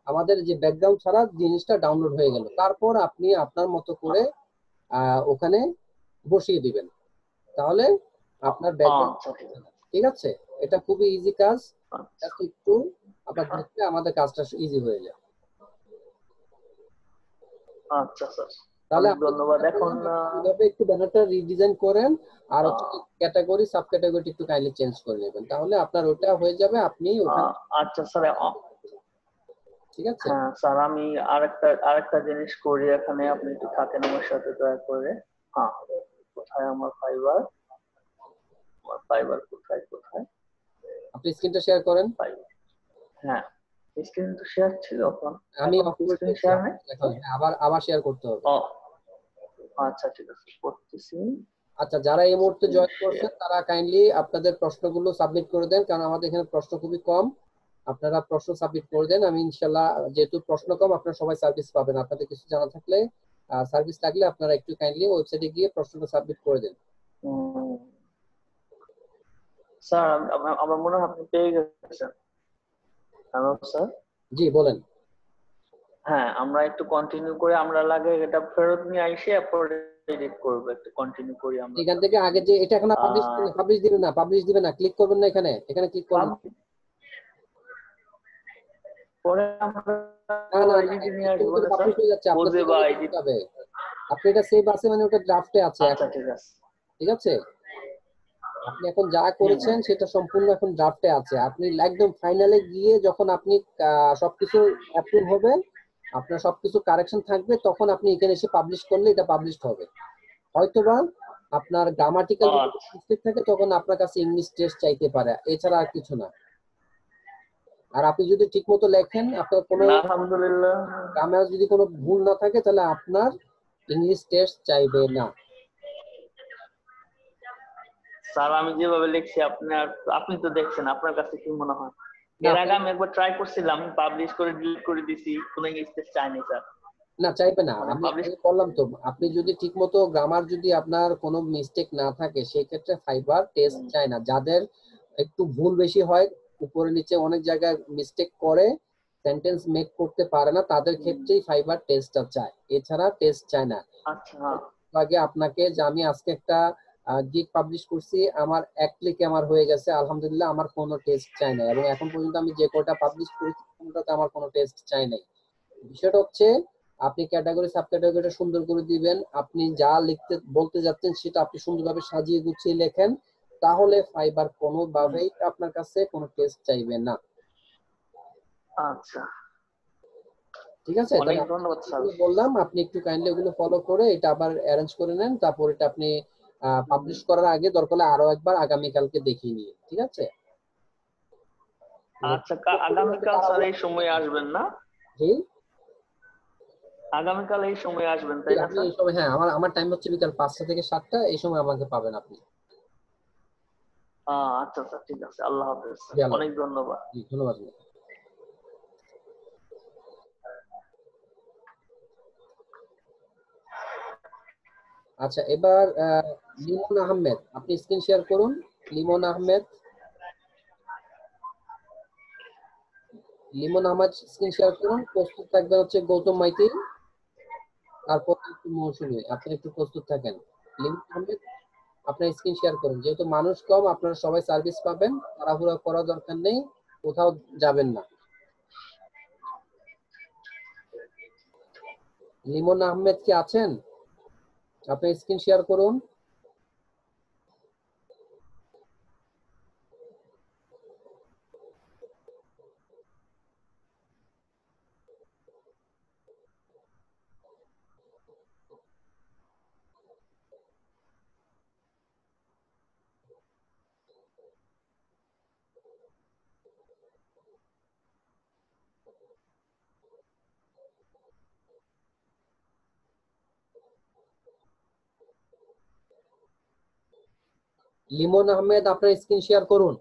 আমাদের যে ব্যাকগ্রাউন্ড ছাড়া জিনিসটা ডাউনলোড হয়ে গেল, তারপর আপনি আপনার মতো করে ওখানে বসিয়ে দিবেন, তাহলে আপনার ব্যাকগ্রাউন্ড, ঠিক আছে? এটা খুবই ইজি কাজ, একটু আপনার দেখলে আমাদের কাজটা ইজি হয়ে যায়। আচ্ছা স্যার, তাহলে ধন্যবাদ। এখন এইভাবে একটু ব্যানারটা রিডিজাইন করেন, আর হচ্ছে ক্যাটাগরি সাব ক্যাটাগরি একটু কাইন্ডলি চেঞ্জ করে নেবেন, তাহলে আপনার ওটা হয়ে যাবে, আপনি ওখানে। আচ্ছা স্যার, ঠিক আছে? হ্যাঁ স্যার, আমি আরেকটা জিনিস করি এখানে, আপনি একটু থাকেন আমার সাথে দয়া করে। হ্যাঁ, কোথায় আমার ফাইবার? আমার ফাইবার কোথায় কোথায়? আপনি স্ক্রিনটা শেয়ার করেন। হ্যাঁ, স্ক্রিন তো শেয়ার ছিল, আমি এখন অফ কি করে স্ক্রিন দিয়েছি, শেয়ার নেই? আবার আবার শেয়ার করতে হবে। আচ্ছা ঠিক আছে, করতেছি। আচ্ছা, যারা এই মুহূর্তে জয়েন করছেন তারা কাইন্ডলি আপনাদের প্রশ্নগুলো সাবমিট করে দেন, কারণ আমাদের এখানে প্রশ্ন খুবই কম, আপনারা প্রশ্ন সাবমিট করে দেন। আমি ইনশাল্লাহ, যেহেতু প্রশ্ন কম, আপনারা সবাই সার্ভিস পাবেন। আপনাদের কিছু জানা থাকলে, সার্ভিস লাগলে আপনারা একটু কাইন্ডলি ওয়েবসাইটে গিয়ে প্রশ্নটা সাবমিট করে দেন। স্যার, আমার মনে হয় আপনি পেয়ে গেছেন। Hello sir. জি বলেন। হ্যাঁ, আমরা একটু কন্টিনিউ করে, আমরা লাগে এটা ফেরত নিয়ে আইসে পরে এডিট করব, একটু কন্টিনিউ করি আমরা। এখান থেকে আগে যে এটা এখন পাবলিশ দিবেন না, পাবলিশ দিবেন না, ক্লিক করবেন না, এখানে এখানে ক্লিক করবেন। পরে আমরা এডিট নিয়ে আসবো না স্যার, পাবলিশ হয়ে যাচ্ছে, বুঝে বা এডিট হবে। আপনি এটা সেভ আছে মানে ওটা ড্রাফটে আছে। আচ্ছা ঠিক আছে, ঠিক আছে? আপনি এখন যা করেছেন সেটা সম্পূর্ণ এখন ড্রাফটে আছে, আপনি একদম ফাইনালে গিয়ে যখন আপনি সবকিছু অ্যাপ্রুভ হবে, আপনার সবকিছু কারেকশন থাকবে, তখন আপনি এখানে এসে পাবলিশ করলে এটা পাবলিশড হবে। হয়তোবা আপনার গ্রামাটিক্যাল মিস্টেক থাকে, তখন আপনার কাছে ইংলিশ টেস্ট চাইতে পারে, এছাড়া আর কিছু না। আর আপনি যদি ঠিকমতো লেখেন, আপনার কোনো আলহামদুলিল্লাহ। গ্রামার যদি কোনো ভুল না থাকে, তাহলে আপনার ইংলিশ টেস্ট চাইবে না। স্যার আমি যেভাবে লিখছি আপনি তো দেখছেন, আপনার কাছে কি মনে হয়? না, এর আগে আমি একবার ট্রাই করছিলাম, পাবলিশ করে ডিলিট করে দিছি, কোনো ইংলিশ টেস্ট চাইনি স্যার। না চাইবে না। মানে আমি পাবলিশ। আগে বললাম তো, আপনি যদি ঠিকমতো গ্রামার যদি আপনার কোনো মিস্টেক না থাকে, সেই ক্ষেত্রে ফাইবার টেস্ট চায় না। যাদের একটু ভুল বেশি হয়, উপরে নিচে অনেক জায়গায় মিস্টেক করে, সেন্টেন্স মেক করতে পারে না, তাদের ক্ষেত্রেই ফাইবার টেস্টটা চায়, এছাড়া টেস্ট চায় না। আচ্ছা। আগে আপনাকে যে আমি আজকে একটা গিগ পাবলিশ করছি, আমার এক ক্লিকে আমার হয়ে গেছে, আলহামদুলিল্লাহ, আমার কোনো টেস্ট চাই না। এবং এখন পর্যন্ত আমি যে কয়টা পাবলিশ করেছি কোনটাতে আমার কোনো টেস্ট চাই নাই। বিষয়টা হচ্ছে আপনি ক্যাটাগরি সাব ক্যাটাগরিটা সুন্দর করে দিবেন, আপনি যা লিখতে বলতে যাচ্ছেন সেটা আপনি সুন্দরভাবে সাজিয়ে গুছিয়ে লেখেন, তাহলে ফাইবার কোনোভাবেই আপনার কাছে কোনো টেস্ট চাইবে না। আচ্ছা, ঠিক আছে? অনেক তাহলে ধন্যবাদ স্যার। বললাম, আপনি একটু কাইন্ডলি ওগুলো ফলো করে এটা আবার অ্যারেঞ্জ করে নেন, তারপর এটা আপনি পাবলিশ করার আগে দরকার হলে আরো একবার আগামীকালকে দেখিয়ে নিয়ে, ঠিক আছে? আচ্ছা, আগামীকাল স্যার এই সময় আসবেন না? জি আগামীকাল এই সময় আসবেন জি, তাই না আপনি স্যার? এই সময়, হ্যাঁ, আমার আমার টাইম হচ্ছে বিকাল 5টা থেকে 7টা, এই সময় আমাকে পাবেন আপনি। আচ্ছা স্যার, ঠিক আছে, আল্লাহ হাফেজ স্যার, জি, আল্লাহ অনেক হাফেজ। ধন্যবাদ। জি, ধন্যবাদ। আচ্ছা, এবার লিমন আহমেদ, আপনি স্ক্রিন শেয়ার করুন। লিমন আহমেদ, স্ক্রিন শেয়ার করুন। প্রস্তুত থাকবেন হচ্ছে গৌতম মাইতি, তারপর একটু মৌসুমী, আপনি একটু প্রস্তুত থাকেন। লিমন আহমেদ, আপনার স্ক্রিন শেয়ার করুন। যেহেতু মানুষ কম, আপনারা সবাই সার্ভিস পাবেন, তাড়াহুড়া করার দরকার নেই, কোথাও যাবেন না। লিমন আহমেদ কি আছেন? আপনি স্ক্রিন শেয়ার করুন। লিমন আহমেদ, আপনার স্ক্রিন শেয়ার করুন।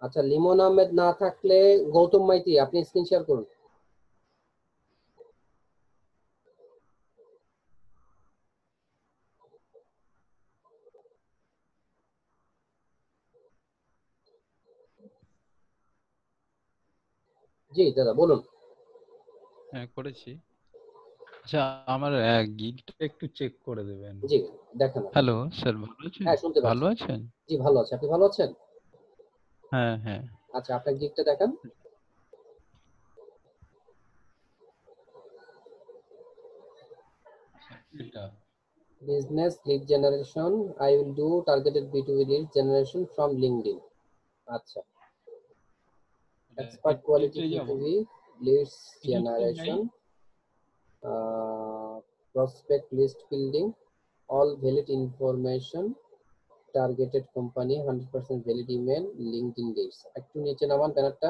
আচ্ছা, লিমন আহমেদ না থাকলে গৌতম মাইতি, আপনি স্ক্রিন শেয়ার করুন। জি দাদা, বলুন। হ্যাঁ, করেছি। আচ্ছা, আমার গিগটা একটু চেক করে দেবেন। জি, দেখেন। হ্যালো স্যার, ভালো আছেন? হ্যাঁ, শুনতে ভালো পাচ্ছি। আছেন? জি, ভালো আছে। আপনি ভালো আছেন? হ্যাঁ, হ্যাঁ। আচ্ছা, আপনার গিকটা দেখান। এটা business lead generation, I will do targeted B2B lead generation from LinkedIn. আচ্ছা, এক্সপার্ট কোয়ালিটি এডিটে যাব। B2B লিডস এডিটে যাই। Generation, prospect list building, all valid information, targeted company, 100% valid email, LinkedIn leads। একটু নিচে নামান ব্যানারটা।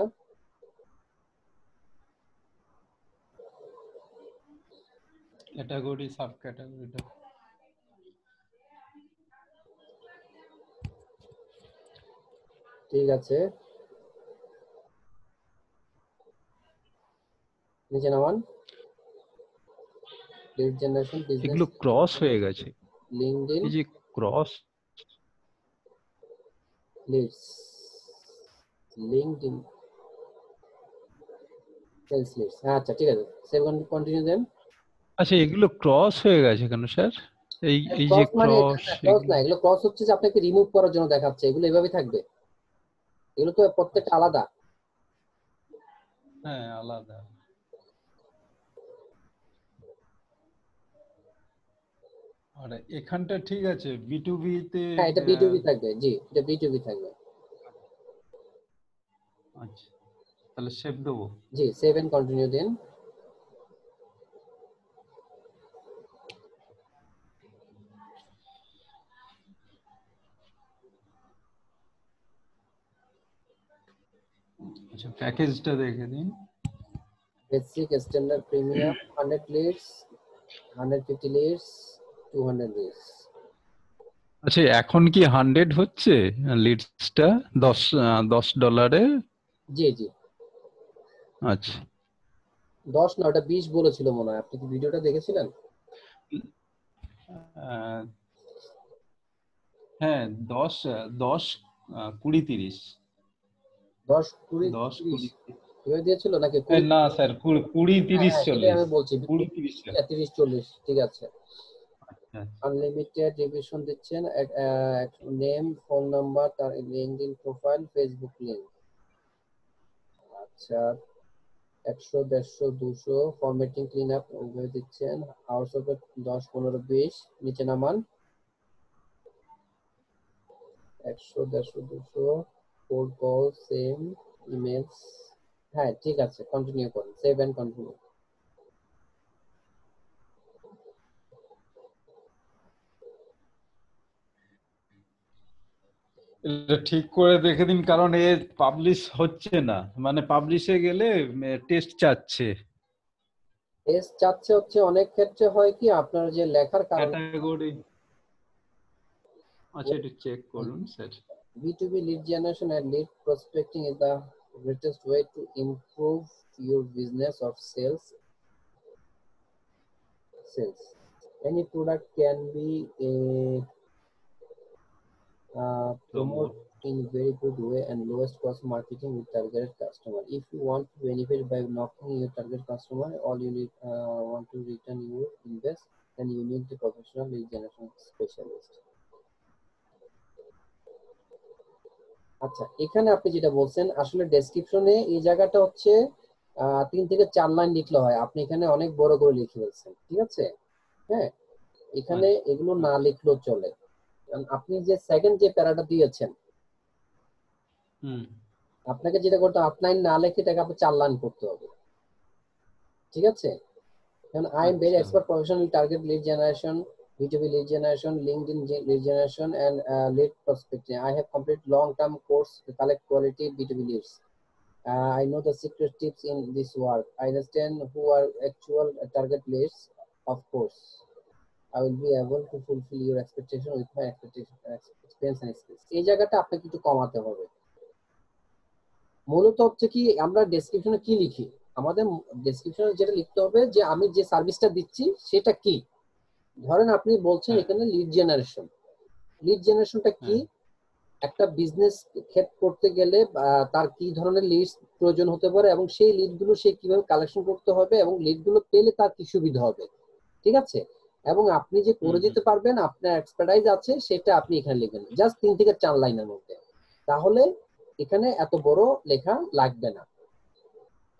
ক্যাটাগরি সাব ক্যাটাগরিটা ঠিক আছে, নিচে নামান। লিড জেনারেশন, বিজনেস, এগুলো ক্রস হয়ে গেছে। লিঙ্কডইন এই যে cross leads, LinkedIn sales leads. আচ্ছা, ঠিক আছে, সেভ কন্টিনিউ দেন। আচ্ছা, এগুলো ক্রস হয়ে গেছে কেন স্যার? এই যে ক্রস মানে ক্রস ক্রস না, এগুলো ক্রস হচ্ছে যে আপনাকে রিমুভ করার জন্য দেখাচ্ছে, এগুলো এভাবেই থাকবে, এগুলো তো প্রত্যেকটা আলাদা। হ্যাঁ, আলাদা। আর এখানটা ঠিক আছে, B2B তে। হ্যাঁ, এটা B2B থাকবে। জি, এটা B2B থাকবে। আচ্ছা, তাহলে সেভ দেবো। জি, সেভ এন্ড কন্টিনিউ দিন। আচ্ছা, প্যাকেজটা দেখে দিন। Basic, standard, premium, 100 leads, 150 leads, 200 leads. আচ্ছা, এখন কি 100 হচ্ছে লিডসটা $10? জি জি, আচ্ছা। 10 না, ওটা 20 বলেছিল মনে হয়। আপনি কি ভিডিওটা দেখেছিলেন? আহ, হ্যাঁ, 10 10 20 30। 10 20 10 30 20। এভাবে দিয়েছিল নাকি 20? না স্যার, 20 হ্যাঁ 30 হ্যাঁ, সেটাই 40। আমি বলছি। 20 30 স্যার। 30 40, ঠিক আছে। আচ্ছা। আনলিমিটেড রিভিশন দিচ্ছেন, নেম, ফোন নাম্বার, তার লিঙ্কডইন প্রোফাইল, ফেসবুক লিংক। আচ্ছা, 100 150 200 ফরম্যাটিং ক্লিন আপ ওভাবে দিচ্ছেন। আওয়ার্স অফ 10 15 20 নিচে নামান। 100 150 200 কোড কল সেম ইমেলস। হ্যাঁ ঠিক আছে, কন্টিনিউ করুন, সেভ এন্ড কন্টিনিউ। এটা ঠিক করে দেখে দিন, কারণ এ পাবলিশ হচ্ছে না, মানে পাবলিশে গেলে টেস্ট চাচ্ছে। এস চাচ্ছে হচ্ছে, অনেক ক্ষেত্রে হয় কি আপনার যে লেখার কারণ। ক্যাটাগরি। আচ্ছা, একটু চেক করুন sir. B2B lead generation and lead prospecting is the greatest way to improve your business or sales. Any product can be promote in very good way and lowest cost marketing with targeted customer. If you want to benefit by knocking your target customer, all you need want to return your invest, then you need the professional lead generation specialist. আচ্ছা, এখানে আপনি যেটা বলছেন আসলে ডেসক্রিপশনে এই জায়গাটা হচ্ছে 3 থেকে 4 লাইন লিখলে হয়। আপনি এখানে অনেক বড় করে লিখে ফেলছেন, ঠিক আছে? হ্যাঁ, এখানে এগুলো না লিখলেও চলে। কারণ আপনি যে সেকেন্ড যে প্যারাটা দিয়েছেন, আপনাকে যেটা করতে হবে, 8 লাইন না লিখে এটাকে আপনি 4 লাইন করতে হবে, ঠিক আছে? কারণ I am very expert professional in target lead generation, B2B lead generation, LinkedIn lead generation, and lead prospecting. I have completed long-term course to collect quality B2B leads. I know the secret tips in this work. I understand who are actual target leads. Of course, I will be able to fulfill your expectation with my experience and skills. এই জায়গাটা আপনাকে একটু কমাতে হবে। মূলত হচ্ছে কি, আমরা ডেসক্রিপশনে কি লিখি, আমাদের ডেসক্রিপশনে যেটা লিখতে হবে যে আমি যে সার্ভিসটা দিচ্ছি সেটা কি। ধরেন আপনি বলছেন এখানে লিড জেনারেশন। লিড জেনারেশনটা কি? একটা বিজনেস করতে গেলে তার কি ধরনের লিডস প্রয়োজন হতে পারে এবং সেই লিডগুলো সে কিভাবে কালেকশন করতে হবে এবং লিডগুলো পেলে তার কি সুবিধা হবে, ঠিক আছে? এবং আপনি যে করে দিতে পারবেন, আপনার এক্সপার্টাইজ আছে, সেটা আপনি এখানে লিখবেন জাস্ট 3 থেকে 4 লাইনের মধ্যে। তাহলে এখানে এত বড় লেখা লাগবে না।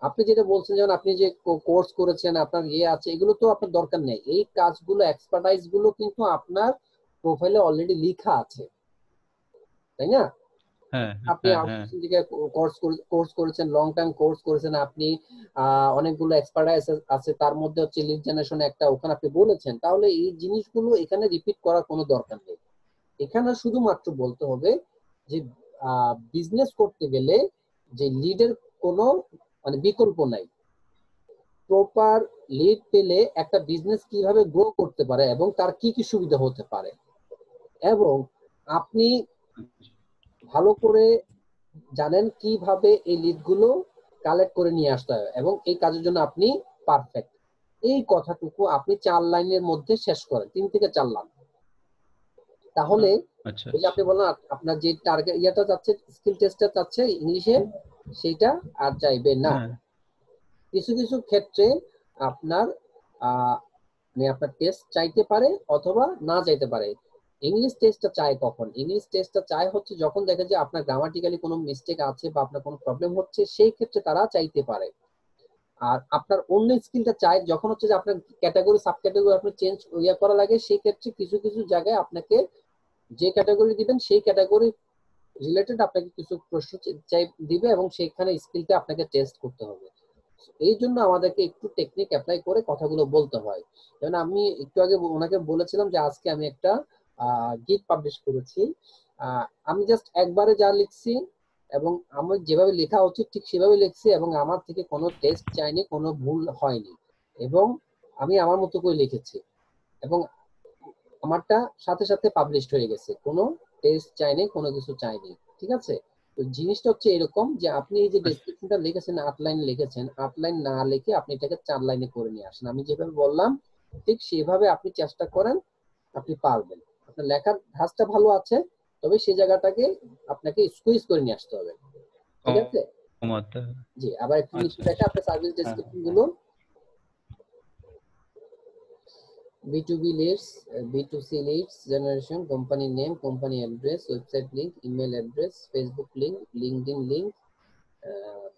আপনি যেটা বলছেন, যেমন আপনি যে কোর্স করেছেন, আপনার ইয়ে আছে, এগুলো তো আপনার দরকার নেই। এই কাজগুলো, এক্সপার্টাইজ গুলো কিন্তু আপনার প্রোফাইলে অলরেডি লেখা আছে, তাই না? আপনি আউটসোর্সিং থেকে কোর্স করেছেন, লং টার্ম কোর্স করেছেন, আপনি অনেকগুলো এক্সপার্টাইজ আছে, তার মধ্যে হচ্ছে লিড জেনারেশন একটা, ওখানে আপনি বলেছেন। তাহলে এই জিনিসগুলো এখানে রিপিট করার কোনো দরকার নেই। এখানে শুধুমাত্র বলতে হবে যে বিজনেস করতে গেলে যে লিডের কোনো মানে বিকল্প নাই। প্রপার লিড পেলে একটা বিজনেস কিভাবে গ্রো করতে পারে এবং তার কি কি সুবিধা হতে পারে, এবং আপনি ভালো করে জানেন কিভাবে এই লিডগুলো কালেক্ট করে নিয়ে আসতে হবে এবং এই কাজের জন্য আপনি পারফেক্ট। এই কথাটুকু আপনি 4 লাইনের মধ্যে শেষ করেন, 3 থেকে 4 লাইন। তাহলে ওই যে আপনি বললেন আপনার যে টার্গেট ইয়াটা যাচ্ছে, স্কিল টেস্টটা যাচ্ছে ইংলিশে, সেইটা আর চাইবে না। কিছু কিছু ক্ষেত্রে আপনার মানে আপনার টেস্ট চাইতে পারে অথবা না চাইতে পারে। ইংলিশ টেস্টটা চায় কখন? ইংলিশ টেস্টটা চায় হচ্ছে যখন দেখে যে আপনার গ্রামাটিক্যালি কোনো মিস্টেক আছে বা আপনার কোনো প্রবলেম হচ্ছে, সেই ক্ষেত্রে তারা চাইতে পারে। আর আপনার অন্য স্কিলটা চায় যখন হচ্ছে যে আপনার ক্যাটাগরি সাব ক্যাটাগরি আপনি চেঞ্জ করা লাগে, সেই ক্ষেত্রে কিছু কিছু জায়গায় আপনাকে যে ক্যাটাগরি দিবেন সেই ক্যাটাগরি রিলেটেড আপনাকে কিছু প্রশ্ন চাই দিবে এবং সেখানে স্কিলটা আপনাকে টেস্ট করতে হবে। এই জন্য আমাদেরকে একটু টেকনিক অ্যাপ্লাই করে কথাগুলো বলতে হয়। যেমন আমি একটু আগে ওনাকে বলেছিলাম যে আজকে আমি একটা গিট পাবলিশ করেছি। আমি জাস্ট একবারে যা লিখছি এবং আমার যেভাবে লেখা উচিত ঠিক সেভাবে লিখছি এবং আমার থেকে কোনো টেস্ট চাইনি, কোনো ভুল হয়নি এবং আমি আমার মতো করে লিখেছি এবং আমারটা সাথে সাথে পাবলিশড হয়ে গেছে, কোনো টেস্ট চাইনি, কোনো কিছু চাইনি। ঠিক আছে? তো জিনিসটা হচ্ছে এরকম যে আপনি এই যে ডেসক্রিপশনটা লিখেছেন 8 লাইন লিখেছেন, 8 লাইন না লিখে আপনি এটাকে 4 লাইনে করে নিয়ে আসেন। আমি যেভাবে বললাম ঠিক সেভাবে আপনি চেষ্টা করেন, আপনি পারবেন। আপনার লেখার ধাঁচটা ভালো আছে, তবে সেই জায়গাটাকে আপনাকে স্কুইজ করে নিয়ে আসতে হবে। ঠিক আছে? কমাতে। জি, আবার একটু নিচে আচ্ছা, দেখা আপনার সার্ভিস হ্যাঁ। ডেসক্রিপশন গুলো। B2B leads, B2C leads generation, company name, company address, website link, email address, Facebook link, LinkedIn link,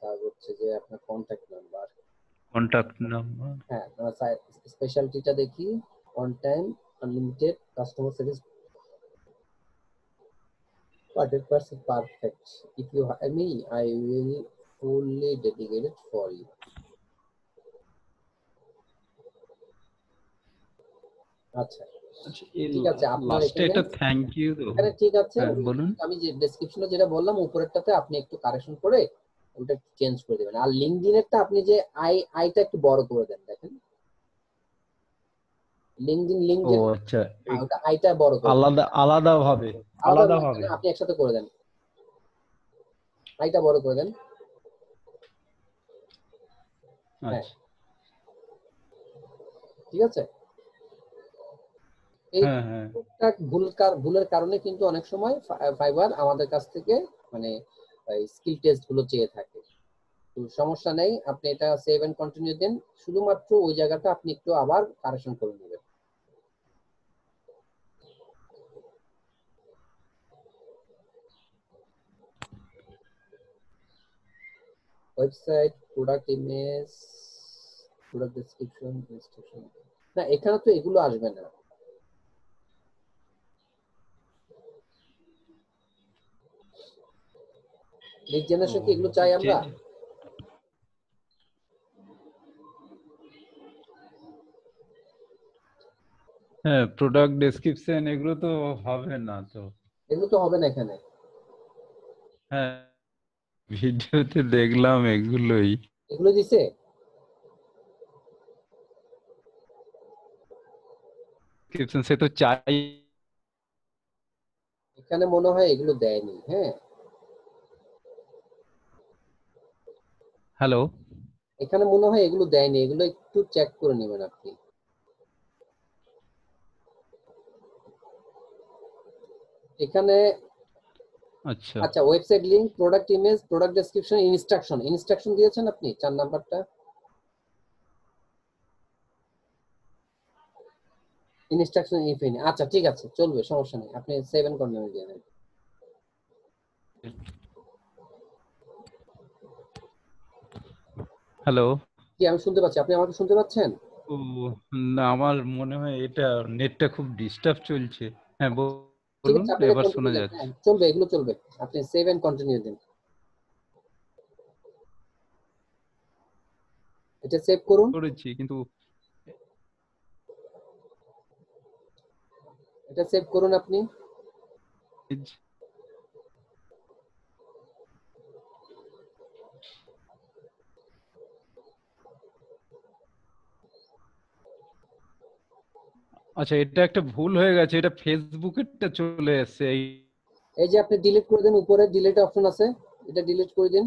তারপর হচ্ছে যে আপনার কন্ট্যাক্ট নাম্বার। Contact number. হ্যাঁ, স্পেশালিটিটা দেখি, on time, unlimited, customer service 100% perfect. If you hire me, I will fully dedicated for you. আচ্ছা, আচ্ছা, এই ঠিক আছে, আপনার লাস্টে এখানে একটা থ্যাংক ইউ তো। এখানে ঠিক আছে। হ্যাঁ, বলুন। আমি যে ডেসক্রিপশনে যেটা বললাম উপরেরটাতে আপনি একটু কারেকশন করে ওটা একটু চেঞ্জ করে দিবেন। আর লিংকডইনেরটা আপনি যে আইটা একটু বড় করে দেন, দেখেন লিংকডইন লিংক ও যে আচ্ছা, ওটা আইটা বড় করে দেন। আলাদা আলাদাভাবে আলাদাভাবে। না, আপনি একসাথে করে দেন, আইটা বড় করে দেন। হ্যাঁ, আচ্ছা, ঠিক আছে। এই হ্যাঁ হ্যাঁ। টুকটাক ভুলের কারণে কিন্তু অনেক সময় ফাইবার আমাদের কাছ থেকে মানে স্কিল টেস্ট গুলো চেয়ে থাকে। তো সমস্যা নেই, আপনি এটা সেভ এন্ড কন্টিনিউ দেন, শুধুমাত্র ওই জায়গাটা আপনি একটু আবার কারেকশন করে নেবেন। Website, product image, product description, instruction, না এখানে তো এগুলো আসবে না। লিড জেনারেশন কি এগুলো চাই আমরা? হ্যাঁ, প্রোডাক্ট ডেসক্রিপশন এগুলো তো হবে না তো। এগুলো তো হবে না এখানে। হ্যাঁ, ভিডিওতে দেখলাম এগুলোই। এগুলো দিছে? ডেসক্রিপশন সে তো চাই। এখানে মনে হয় এগুলো দেয়নি। হ্যাঁ, হ্যালো। এখানে মনে হয় এগুলো দেয়নি, এগুলো একটু চেক করে নেবেন আপনি। এখানে আচ্ছা, আচ্ছা, website link, product image, product description, instruction দিয়েছেন আপনি 4 নাম্বারটা। ইনস্ট্রাকশন ইফিন, আচ্ছা ঠিক আছে, চলবে, সমস্যা নেই, আপনি 7 কন্টিনিউ দিয়ে দেন। হ্যালো। কি আমি শুনতে পাচ্ছি, আপনি আমাকে শুনতে পাচ্ছেন? ও না, আমার মনে হয় এটা নেটটা খুব ডিস্টার্ব চলছে। হ্যাঁ, ঠিক বলুন, আছে, আপনি এবার কন্টিনিউ শোনা দেন। যাচ্ছে। হ্যাঁ, চলবে, এগুলো চলবে, আপনি 7 কন্টিনিউ দেন। এটা সেভ করুন, করেছি কিন্তু এটা সেভ করুন আপনি। আচ্ছা, এটা একটা ভুল হয়ে গেছে, এটা ফেসবুকেরটা চলে এসেছে। এই যে আপনি ডিলিট করে দেন, উপরে ডিলিট অপশন আছে, এটা ডিলিট করে দিন।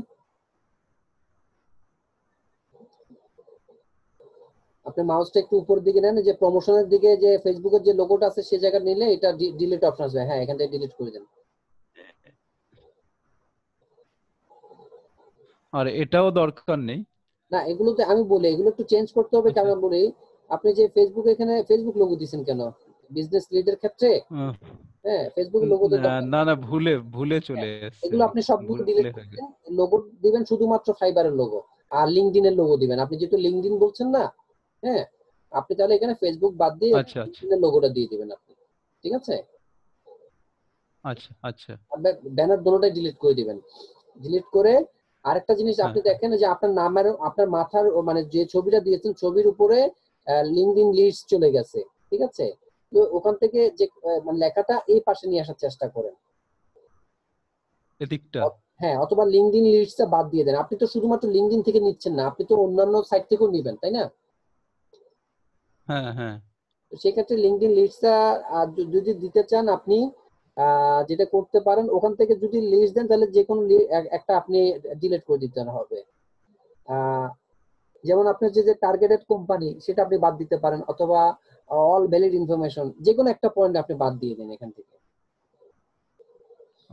আপনি মাউসটা একটু উপরের দিকে নেন, যে প্রমোশনের দিকে যে ফেসবুকের যে লোগোটা আছে সে জায়গা নিলে এটা ডিলিট অপশন আসবে। হ্যাঁ, এখান থেকে ডিলিট করে দেন। আর এটাও দরকার নেই। না, এগুলোতে আমি বলি এগুলো একটু চেঞ্জ করতে হবে, আচ্ছা, কারণ বলি আপনি যে ফেসবুক এখানে ফেসবুক লোগো দিবেন কেন বিজনেস লিডের ক্ষেত্রে? আহ, হ্যাঁ, ফেসবুক লোগো তো দরকার না নেই। না, ভুলে চলে হ্যাঁ, এসেছে। এগুলো আপনি সবগুলো ডিলিট ভুলে করে হয়ে দেন, গেছে। লোগো দিবেন শুধুমাত্র ফাইবারের লোগো আর লিংকডইনের লোগো দিবেন। আপনি যেহেতু লিংকডইন বলছেন না, হ্যাঁ, আপনি তাহলে এখানে ফেসবুক বাদ দিয়ে আচ্ছা আচ্ছা, লিংকডইনের লোগোটা দিয়ে দিবেন আপনি। ঠিক আছে? আচ্ছা আচ্ছা ব্যানার দুটোটাই ডিলিট করে দিবেন। ডিলিট করে আরেকটা জিনিস হ্যাঁ আপনি দেখেন যে আপনার নামের আপনার মাথার মানে যে ছবিটা দিয়েছেন ছবির উপরে লিঙ্কডইন লিস্ট চলে গেছে, ঠিক আছে? তো ওখান থেকে যে মানে লেখাটা এই পাশে নিয়ে আসার চেষ্টা করেন। এদিকটা। হ্যাঁ, অথবা লিঙ্কডইন লিস্টটা বাদ দিয়ে দেন। আপনি তো শুধুমাত্র লিঙ্কডইন থেকে নিচ্ছেন না, আপনি তো অন্যান্য সাইট থেকেও নিবেন, তাই না? হ্যাঁ হ্যাঁ তো সেক্ষেত্রে লিঙ্কডইন লিস্টটা যদি দিতে চান আপনি যেটা করতে পারেন, ওখান থেকে যদি লিস্ট দেন তাহলে যে কোনো একটা আপনি ডিলিট করে দিতে হবে। আহ, যেমন আপনার যে যে টার্গেটেড কোম্পানি সেটা আপনি বাদ দিতে পারেন, অথবা অল ভ্যালিড ইনফরমেশন, যে কোনো একটা পয়েন্ট আপনি বাদ দিয়ে দিন এখান থেকে।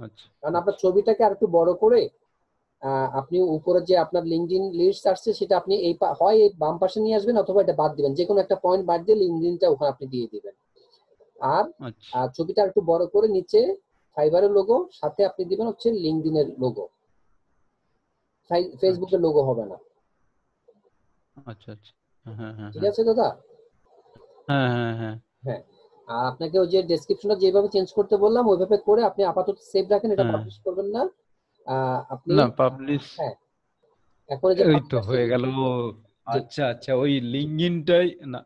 আচ্ছা কারণ আপনার আচ্ছা ছবিটাকে আর একটু বড় করে আপনি উপরে যে আপনার লিঙ্কডইন লিস্ট আসছে সেটা আপনি হয় এই বাম পাশে নিয়ে আসবেন, অথবা এটা বাদ দিবেন, যে কোনো একটা পয়েন্ট বাদ দিয়ে লিঙ্কডইনটা ওখানে আপনি দিয়ে দিবেন। আর আচ্ছা ছবিটা একটু বড় করে নিচে ফাইবারের লোগো, সাথে আপনি দিবেন হচ্ছে লিঙ্কডইনের লোগো, আচ্ছা ফেসবুকের লোগো হবে না। আচ্ছা আচ্ছা হ্যাঁ হ্যাঁ ঠিক হ্যাঁ আছে দাদা? হ্যাঁ হ্যাঁ হ্যাঁ হ্যাঁ। আর আপনাকে ওই যে ডেসক্রিপশনটা যেভাবে চেঞ্জ করতে বললাম ওইভাবে করে আপনি আপাতত সেভ রাখেন, এটা হ্যাঁ পাবলিশ করবেন না। আপনি না পাবলিশ হ্যাঁ, এখন এই যে ওই তো পাবলিশ হয়ে গেল। জি, আচ্ছা আচ্ছা ওই লিঙ্কডইনটাই না।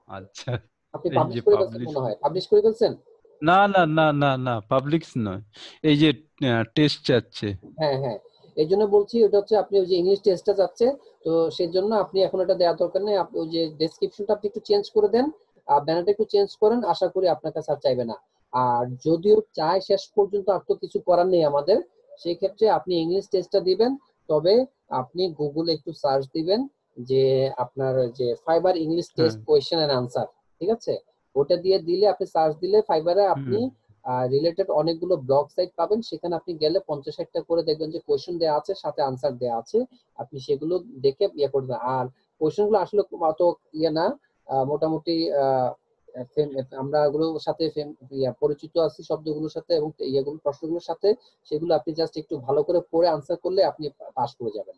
আচ্ছা আপনি এই পাবলিশ যে করে ফেলছেন পাবলিশ, মনে হয়, পাবলিশ করে ফেলছেন। না না না না না পাবলিক্স নয়, এই যে টেস্ট চাচ্ছে। হ্যাঁ হ্যাঁ, এই জন্য বলছি ওটা হচ্ছে আপনি ওই যে ইংলিশ টেস্টটা যাচ্ছে, তো সেই জন্য আপনি এখন এটা দেওয়ার দরকার নেই। আপনি ওই যে ডেসক্রিপশনটা আপনি একটু চেঞ্জ করে দেন, আর ব্যানারটা একটু চেঞ্জ করেন, আশা করি আপনার কাছে আর চাইবে না। আর যদিও চাই শেষ পর্যন্ত আর তো কিছু করার নেই আমাদের, সেই ক্ষেত্রে আপনি ইংলিশ টেস্টটা দিবেন। তবে আপনি গুগলে একটু সার্চ দিবেন যে আপনার যে ফাইবার ইংলিশ হ্যাঁ টেস্ট কোয়েশ্চেন এন্ড আনসার, ঠিক আছে? ওটা দিয়ে দিলে আপনি সার্চ দিলে ফাইবারে আপনি হুম রিলেটেড অনেকগুলো ব্লগ সাইট পাবেন। সেখানে আপনি গেলে 50-60টা করে দেখবেন যে কোয়েশ্চেন দেওয়া আছে, সাথে আনসার দেওয়া আছে। আপনি সেগুলো দেখে ইয়ে করবেন। আর কোয়েশ্চেন গুলো আসলে খুব অত ইয়ে না, মোটামুটি আমরা ওগুলোর সাথে পরিচিত আছি শব্দগুলোর সাথে এবং ইয়েগুলো প্রশ্নগুলোর সাথে। সেগুলো আপনি জাস্ট একটু ভালো করে পড়ে আনসার করলে আপনি পাস করে যাবেন,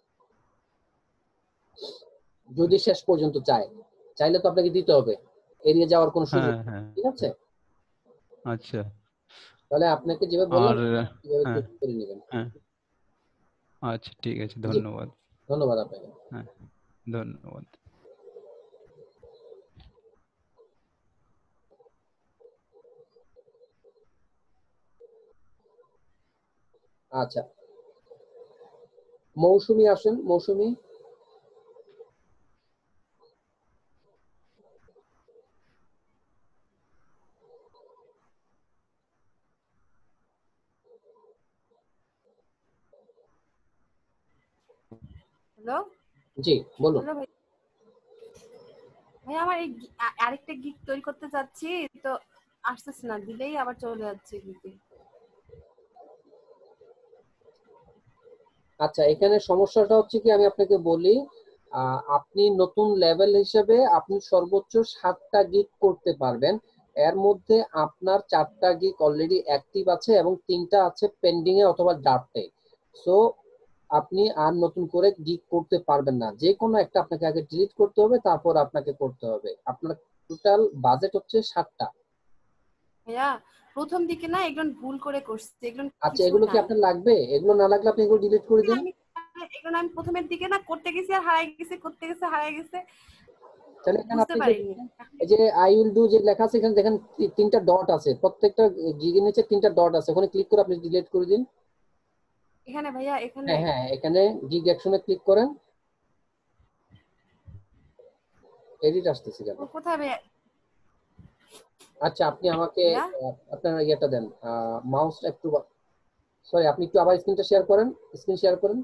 যদি আচ্ছা শেষ পর্যন্ত চাইলে তো আপনাকে দিতে হবে, এড়িয়ে যাওয়ার কোনো সুযোগ হ্যাঁ নেই। হ্যাঁ ঠিক আছে? আচ্ছা তাহলে আপনাকে যেভাবে বললাম আর সেভাবে হ্যাঁ করে নেবেন। হ্যাঁ আচ্ছা ঠিক আছে জি, ধন্যবাদ। ধন্যবাদ আপনাকে। হ্যাঁ ধন্যবাদ। আচ্ছা, মৌসুমী আসেন, মৌসুমী। হ্যালো। জি, বলুন। হ্যালো ভাই। ভাই আমার এই আরেকটা গিগ তৈরি করতে চাচ্ছি, তো আসতেছে না, দিলেই আবার চলে যাচ্ছে গিগে। আচ্ছা, এখানে সমস্যাটা হচ্ছে কি, আমি আপনাকে বলি, আপনি নতুন লেভেল হিসেবে আপনি সর্বোচ্চ 7টা গিগ করতে পারবেন। এর মধ্যে আপনার 4টা গিগ অলরেডি অ্যাক্টিভ আছে এবং 3টা আছে পেন্ডিং এ অথবা ড্রাফটে। সো আপনি আর নতুন করে গিগ করতে পারবেন না, যে কোনো একটা আপনাকে আগে ডিলিট করতে হবে, তারপর আপনাকে করতে হবে। আপনার টোটাল বাজেট হচ্ছে 7টা। ভাইয়া প্রথম দিকে না এগুলো ভুল করে করছি, এগুলো আচ্ছা, কিছু এগুলো কি নাই। আপনার লাগবে? এগুলো না লাগলে আপনি এগুলো ডিলিট করে না, দিন। আমি প্রথমের দিকে না করতে গেছি আর হারাই গেছে, করতে গেছে হারাই গেছে, তাহলে এখানে বুঝতে আপনি যে পারিনি। এই যে আই উইল ডু যে লেখা আছে, এখানে দেখেন 3টা ডট আছে, প্রত্যেকটা গিগের নিচে 3টা ডট আছে, ওখানে ক্লিক করে আপনি ডিলিট করে দিন। এখানে ভাইয়া এখানে হ্যাঁ হ্যাঁ, এখানে গিগ অ্যাকশনে ক্লিক করেন। এডিট আসতেছে কেন? কোথায় ভাইয়া? আচ্ছা, আপনি আমাকে ভাইয়া আপনার ইয়েটা দেন, মাউস একটু, সরি, আপনি একটু আবার স্ক্রিনটা শেয়ার করেন, স্ক্রিন শেয়ার করেন।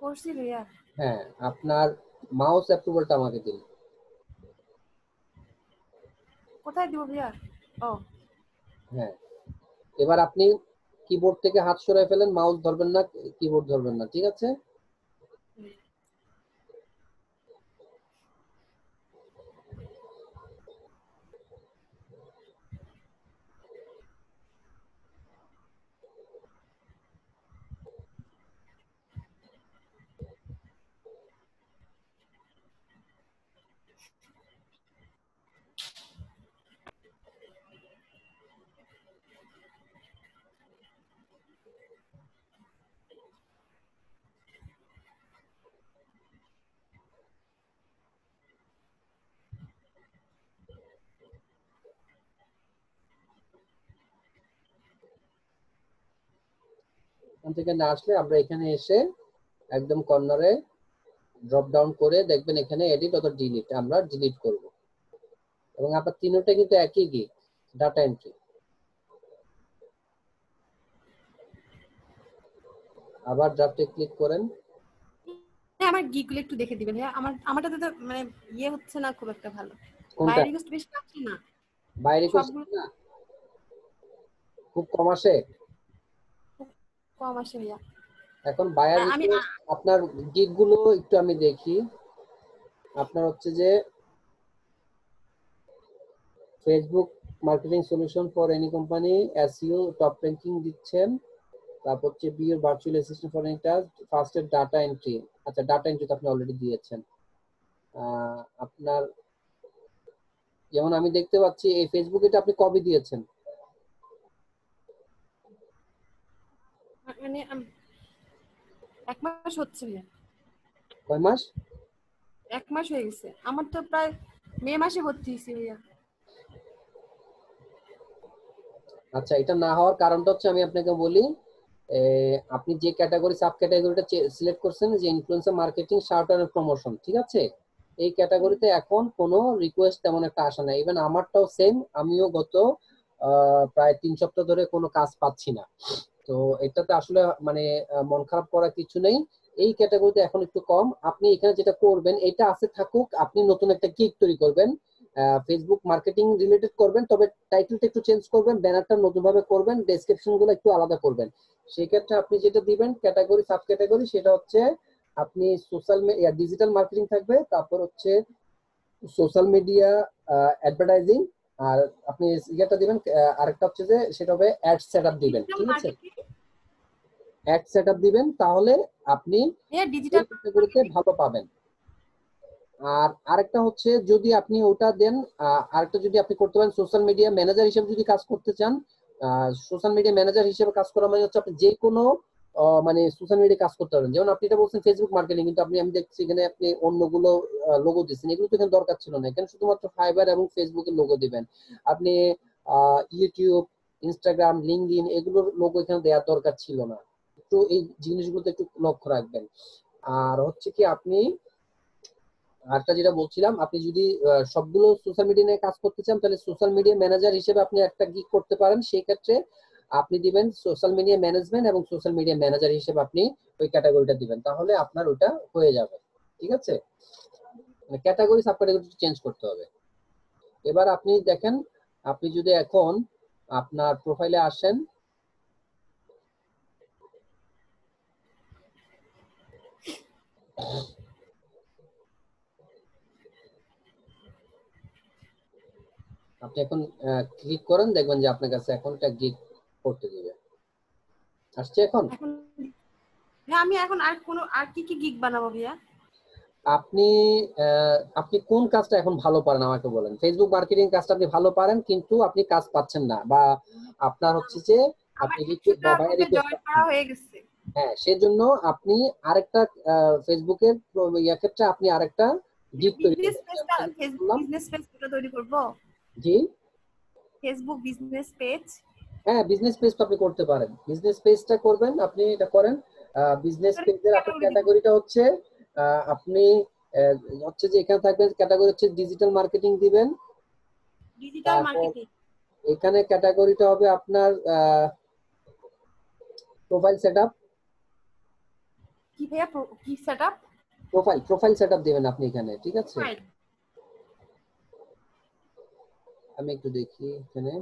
করছি ভাইয়া। হ্যাঁ, আপনার মাউস অ্যাপ্রুভালটা আমাকে দিন। কোথায় দিব ভাইয়া? ও হ্যাঁ, এবার আপনি কিবোর্ড থেকে হাত সরাই ফেলেন, মাউস ধরবেন না, কিবোর্ড ধরবেন না, ঠিক আছে? এখান থেকে না আসলে আমরা এখানে এসে একদম কর্নারে ড্রপ ডাউন করে দেখবেন এখানে এডিট অথবা ডিলিট, আমরা ডিলিট করব। এবং আপনার তিনটা কিন্তু একই গিগ, ডাটা এন্ট্রি। আবার ড্রাফটে ক্লিক করেন। হ্যাঁ, আমার গিগুলো একটু দেখে দিবেন। হ্যাঁ, আমারটাতে তো মানে ইয়ে হচ্ছে না খুব একটা ভালো। কোনটা? বাইরে রিকোয়েস্ট বেশি আসছে না বাইরে সবগুলো, না, খুব কম আসে। কম আসে ভাইয়া। এখন বায়ার আমি রিকোয়েস্ট আপনার গিগ গুলো একটু আমি দেখি। আপনার হচ্ছে যে Facebook marketing solution for any company, SEO top ranking দিচ্ছেন। তারপর হচ্ছে be your virtual assistant for any task, ফার্স্টের ডাটা এন্ট্রি। আচ্ছা, ডাটা এন্ট্রি তো আপনি অলরেডি দিয়েছেন। আপনার যেমন আমি দেখতে পাচ্ছি এই ফেসবুক, এটা আপনি কবে দিয়েছেন? মানে 1 মাস হচ্ছে ভাইয়া। কয় মাস? 1 মাস হয়ে গেছে। আমার তো প্রায় মে মাসে ভর্তি হয়েছি ভাইয়া। আচ্ছা, এটা না হওয়ার কারণটা হচ্ছে আমি আপনাকে বলি, আপনি যে ক্যাটাগরি সাব ক্যাটাগরিটা সিলেক্ট করছেন, যে ইনফ্লুয়েন্সার মার্কেটিং শার্ট আর প্রমোশন, ঠিক আছে, এই ক্যাটাগরিতে এখন কোনো রিকোয়েস্ট তেমন একটা আসে না। ইভেন আমারটাও সেম, আমিও গত প্রায় 3 সপ্তাহ ধরে কোনো কাজ পাচ্ছি না। তো এটাতে আসলে মানে মন খারাপ করার কিছু নেই। এই ক্যাটাগরিতে এখন একটু কম। আপনি এখানে যেটা করবেন, এটা আছে থাকুক, আপনি নতুন একটা গিগ তৈরি করবেন, ফেসবুক মার্কেটিং রিলেটেড করবেন, তবে টাইটেলটা একটু চেঞ্জ করবেন, ব্যানারটা নতুন ভাবে করবেন, ডেসক্রিপশন গুলো একটু আলাদা করবেন। সেই ক্ষেত্রে আপনি যেটা দিবেন ক্যাটাগরি সাব ক্যাটাগরি, সেটা হচ্ছে আপনি সোশ্যাল মিডিয়া ডিজিটাল মার্কেটিং থাকবে, তারপর হচ্ছে সোশ্যাল মিডিয়া অ্যাডভার্টাইজিং, আর আপনি ইয়েটা দিবেন আরেকটা হচ্ছে যে সেটা হবে অ্যাড সেটআপ দিবেন, ডিজিটাল ঠিক আছে? মার্কেটিং, অ্যাড সেটআপ দিবেন, তাহলে আপনি ভাইয়া এই ডিজিটাল ক্যাটাগরিতে ভালো পাবেন। আর আরেকটা হচ্ছে যদি আপনি ওটা দেন, আরেকটা যদি আপনি করতে পারেন সোশ্যাল মিডিয়া ম্যানেজার হিসেবে যদি কাজ করতে চান, সোশ্যাল মিডিয়া ম্যানেজার হিসেবে কাজ করা মানে হচ্ছে আপনি যে কোনো মানে সোশ্যাল মিডিয়া কাজ করতে পারবেন। যেমন আপনি এটা বলছেন ফেসবুক মার্কেটিং, কিন্তু আমি দেখছি এখানে আপনি অন্যগুলো লোগো দিচ্ছেন, এগুলো তো এখানে দরকার ছিল না। এখানে শুধুমাত্র ফাইবার এবং ফেসবুকের লোগো দিবেন। আপনি ইউটিউব, ইনস্টাগ্রাম, লিঙ্কডইন এগুলোর লোগো এখানে দেওয়ার দরকার ছিল না। একটু এই জিনিসগুলোতে একটু লক্ষ্য রাখবেন। আর হচ্ছে কি আপনি আরেকটা যেটা বলছিলাম, আপনি যদি সবগুলো সোশ্যাল মিডিয়া নিয়ে কাজ করতে চান, তাহলে সোশ্যাল মিডিয়া ম্যানেজার হিসেবে আপনি একটা গিগ করতে পারেন। সেই ক্ষেত্রে আপনি দিবেন সোশ্যাল মিডিয়া ম্যানেজমেন্ট, এবং সোশ্যাল মিডিয়া ম্যানেজার হিসেবে আপনি ওই ক্যাটাগরিটা দিবেন, তাহলে আপনার ওটা হয়ে যাবে। ঠিক আছে, মানে ক্যাটাগরি সাব ক্যাটাগরি চেঞ্জ করতে হবে। এবার আপনি দেখেন, আপনি যদি এখন আপনার প্রোফাইলে আসেন, আপনি এখন ক্লিক করেন, দেখবেন যে আপনার কাছে এখন একটা গিগ করতে দিবে। আসছে এখন? এখন হ্যাঁ, আমি এখন আর কি কি গিগ বানাবো ভাইয়া? আপনি আপনি কোন কাজটা এখন ভালো পারেন আমাকে বলেন। ফেসবুক মার্কেটিং কাজটা আপনি ভালো পারেন, কিন্তু আপনি কাজ পাচ্ছেন না, বা আপনার হচ্ছে যে আমার আপনি রিকোয়েস্ট 100টা বা বাইরে গ্রুপে রিকোয়েস্ট জয়েন পাচ্ছেন করা না। হয়ে গেছে। হ্যাঁ, সেজন্য আপনি আরেকটা ফেসবুকের ইয়া ক্ষেত্রে আপনি আরেকটা গিগ তৈরি বিজনেস করবেন। পেজটা, আমি যেটা ফেসবুক বললাম। বিজনেস পেজ তৈরি করব। জি, ফেসবুক বিজনেস পেজ। হ্যাঁ, বিজনেস পেজ তো আপনি করতে পারেন। বিজনেস পেজটা করবেন, আপনি এটা করেন। বিজনেস পেজের আপনার ক্যাটাগরি দিব, ক্যাটাগরিটা হচ্ছে আপনি আহ, হচ্ছে যে এখানে থাকবেন ক্যাটাগরি হচ্ছে ডিজিটাল মার্কেটিং দিবেন। ডিজিটাল তারপর মার্কেটিং। এখানে ক্যাটাগরিটা হবে আপনার প্রোফাইল সেটআপ। কি ভাইয়া? কি সেটআপ? প্রোফাইল সেটআপ দিবেন আপনি এখানে, ঠিক আছে? প্রোফাইল। আমি একটু দেখি এখানে।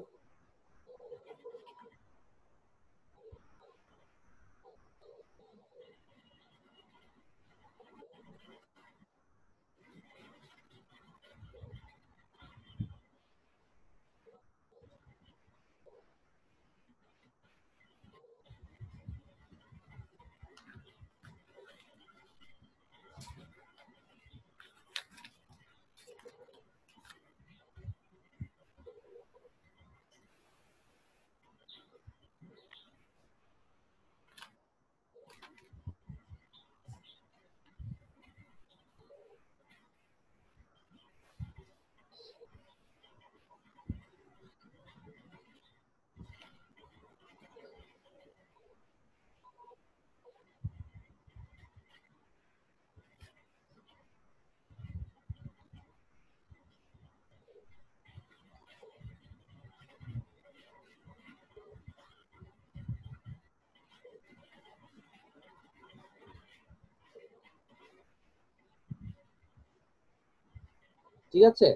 ঠিক আছে?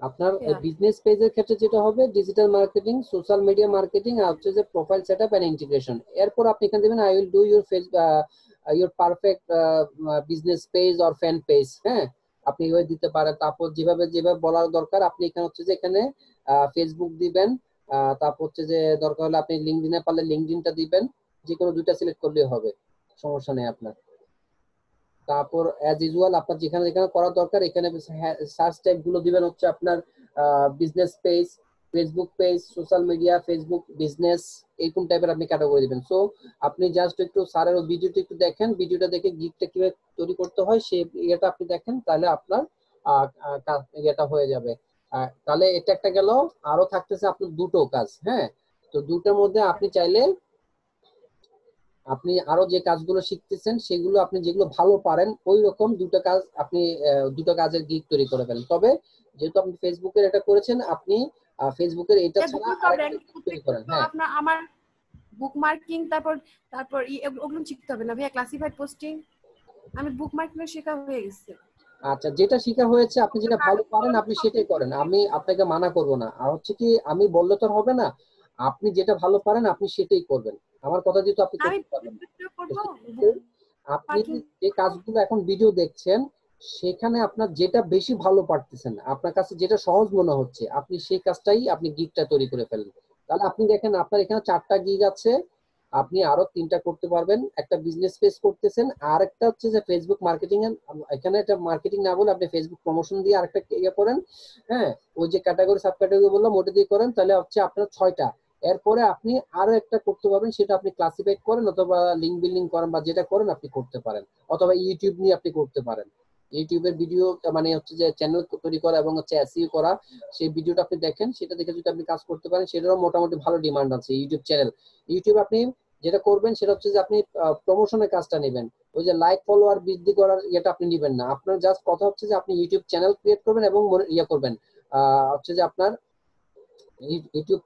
আপনার Yeah. বিজনেস পেজের ক্ষেত্রে যেটা হবে digital marketing, social media marketing, আর হচ্ছে যে প্রোফাইল সেটআপ এন্ড ইন্টিগ্রেশন। এরপর আপনি এখানে দিবেন I will do your face your perfect business page or fan page. হ্যাঁ, আপনি এইভাবে দিতে পারেন। তারপর যেভাবে যেভাবে বলার দরকার আপনি এখানে হচ্ছে যে এখানে ফেসবুক দিবেন, তারপর হচ্ছে যে দরকার হলে আপনি লিঙ্কডইনে পারলে লিঙ্কডইনটা দিবেন, যে কোনো দুইটা সিলেক্ট করলেই হবে, সমস্যা নেই আপনার। তারপর অ্যাজ ইউজুয়াল আপনার যেখানে যেখানে করা দরকার এখানে সার্চ ট্যাগ গুলো দিবেন হচ্ছে আপনার business page, Facebook page, social media, Facebook business, এইরকম টাইপের আপনি ক্যাটাগরি দিবেন। সো আপনি জাস্ট একটু স্যারের ভিডিওটা একটু দেখেন, ভিডিওটা দেখে গিগটা কিভাবে তৈরি করতে হয় সেই ইয়েটা আপনি দেখেন, তাহলে আপনার ইয়েটা হয়ে যাবে। তাহলে এটা একটা গেল। আরো থাকতেছে আপনার দুটো কাজ। হ্যাঁ, তো দুটোর মধ্যে আপনি চাইলে আপনি আরো যে কাজগুলো শিখতেছেন সেগুলো আপনি যেগুলো ভালো পারেন ওই রকম দুটো কাজ আপনি দুটো কাজের গিগ তৈরি করে ফেলেন। তবে যেহেতু আপনি ফেসবুকের এটা করেছেন, আপনি ফেসবুকের এটা ছাড়া আরেকটা গিগ তৈরি করেন। হ্যাঁ, আপনার আমার বুকমার্কিং তারপর তারপর ওগুলো শিখতে হবে না ভাইয়া? ক্লাসিফাইড পোস্টিং আমি বুকমার্কিং শেখা হয়ে গেছে। আচ্ছা, যেটা শেখা হয়েছে আপনি যেটা ভালো পারেন আপনি সেটাই করেন, আমি আপনাকে মানা করব না। আর হচ্ছে কি আমি বললে তো আর হবে না, আপনি যেটা ভালো পারেন আপনি সেটাই করবেন। আমার কথা যেহেতু আপনি আমি করতে পারবেন, করবো আপনি বুকমার্কিং। যে কাজগুলো এখন ভিডিও দেখছেন সেখানে আপনার যেটা বেশি ভালো পারতেছেন, আপনার কাছে যেটা সহজ মনে হচ্ছে আপনি সেই কাজটাই আপনি গিগটা তৈরি করে ফেলেন। তাহলে আপনি দেখেন আপনার এখানে 4টা গিগ আছে, আপনি আরো 3টা করতে পারবেন। একটা বিজনেস পেজ করতেছেন, আর একটা হচ্ছে যে ফেসবুক মার্কেটিং এর, এখানে একটা মার্কেটিং না বলে আপনি ফেসবুক প্রমোশন দিয়ে আরেকটা ইয়ে করেন। হ্যাঁ, ওই যে ক্যাটাগরি সাব ক্যাটাগরি বললাম ওটা দিয়ে করেন, তাহলে হচ্ছে আপনার 6টা। এরপরে আপনি আরো একটা করতে পারবেন, সেটা আপনি ক্লাসিফাইড করেন অথবা লিঙ্ক বিল্ডিং করেন বা যেটা করেন আপনি করতে পারেন, অথবা ইউটিউব নিয়ে আপনি করতে পারেন। ইউটিউবের ভিডিও মানে হচ্ছে যে চ্যানেল তৈরি করা এবং হচ্ছে এসইও করা, সেই ভিডিওটা আপনি দেখেন, সেটা দেখে যদি আপনি কাজ করতে পারেন সেটারও মোটামুটি ভালো ডিমান্ড আছে ইউটিউব চ্যানেল। ইউটিউব আপনি যেটা করবেন সেটা হচ্ছে যে আপনি প্রমোশনের কাজটা নেবেন, ওই যে লাইক ফলোয়ার বৃদ্ধি করার ইয়েটা আপনি নেবেন না। আপনার জাস্ট কথা হচ্ছে যে আপনি ইউটিউব চ্যানেল ক্রিয়েট করবেন এবং ইয়ে করবেন হচ্ছে যে আপনার ইউটিউব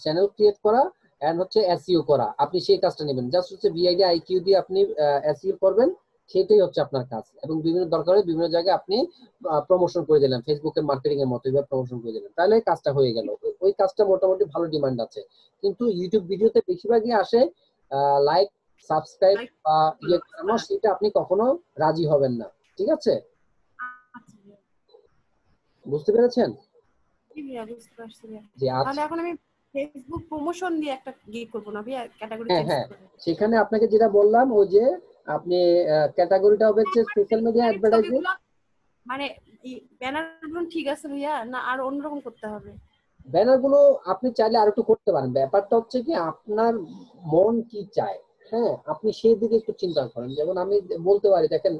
চ্যানেল ক্রিয়েট করা এন্ড হচ্ছে এসইও করা, আপনি সেই কাজটা নেবেন। জাস্ট হচ্ছে ভিআইডি আইকিউ দিয়ে আপনি এসইও করবেন, সেটাই হচ্ছে আপনার কাজ। এবং বিভিন্ন দরকারে বিভিন্ন জায়গায় আপনি প্রমোশন করে দিলেন, ফেসবুকের মার্কেটিং এর মতো এভাবে প্রমোশন করে দিলেন, তাহলে কাজটা হয়ে গেল। ওই কাজটা মোটামুটি ভালো ডিমান্ড আছে। কিন্তু ইউটিউব ভিডিওতে বেশিরভাগই আসে লাইক, সাবস্ক্রাইব বা ইয়ে করানো, সেটা আপনি কখনো রাজি হবেন না। ঠিক আছে, বুঝতে পেরেছেন? বুঝতে পারছি ভাইয়া। যে তাহলে এখন আমি ফেসবুক প্রমোশন দিয়ে একটা গিগ করবো না ভাইয়া, ক্যাটাগরি হ্যাঁ চেঞ্জ হ্যাঁ, করে? সেখানে আপনাকে যেটা বললাম ওই যে আপনি ক্যাটাগরিটা হচ্ছে সোশ্যাল মিডিয়া অ্যাডভার্টাইজিং। ছবিগুলো মানে ব্যানার গুলো ঠিক আছে ভাইয়া, না আর অন্যরকম করতে হবে? ব্যানার গুলো আপনি চাইলে আর একটু করতে পারেন, ব্যাপারটা হচ্ছে কি আপনার মন কি চায়। হ্যাঁ, আপনি সেই দিকে একটু চিন্তা করেন। যেমন আমি বলতে পারি দেখেন,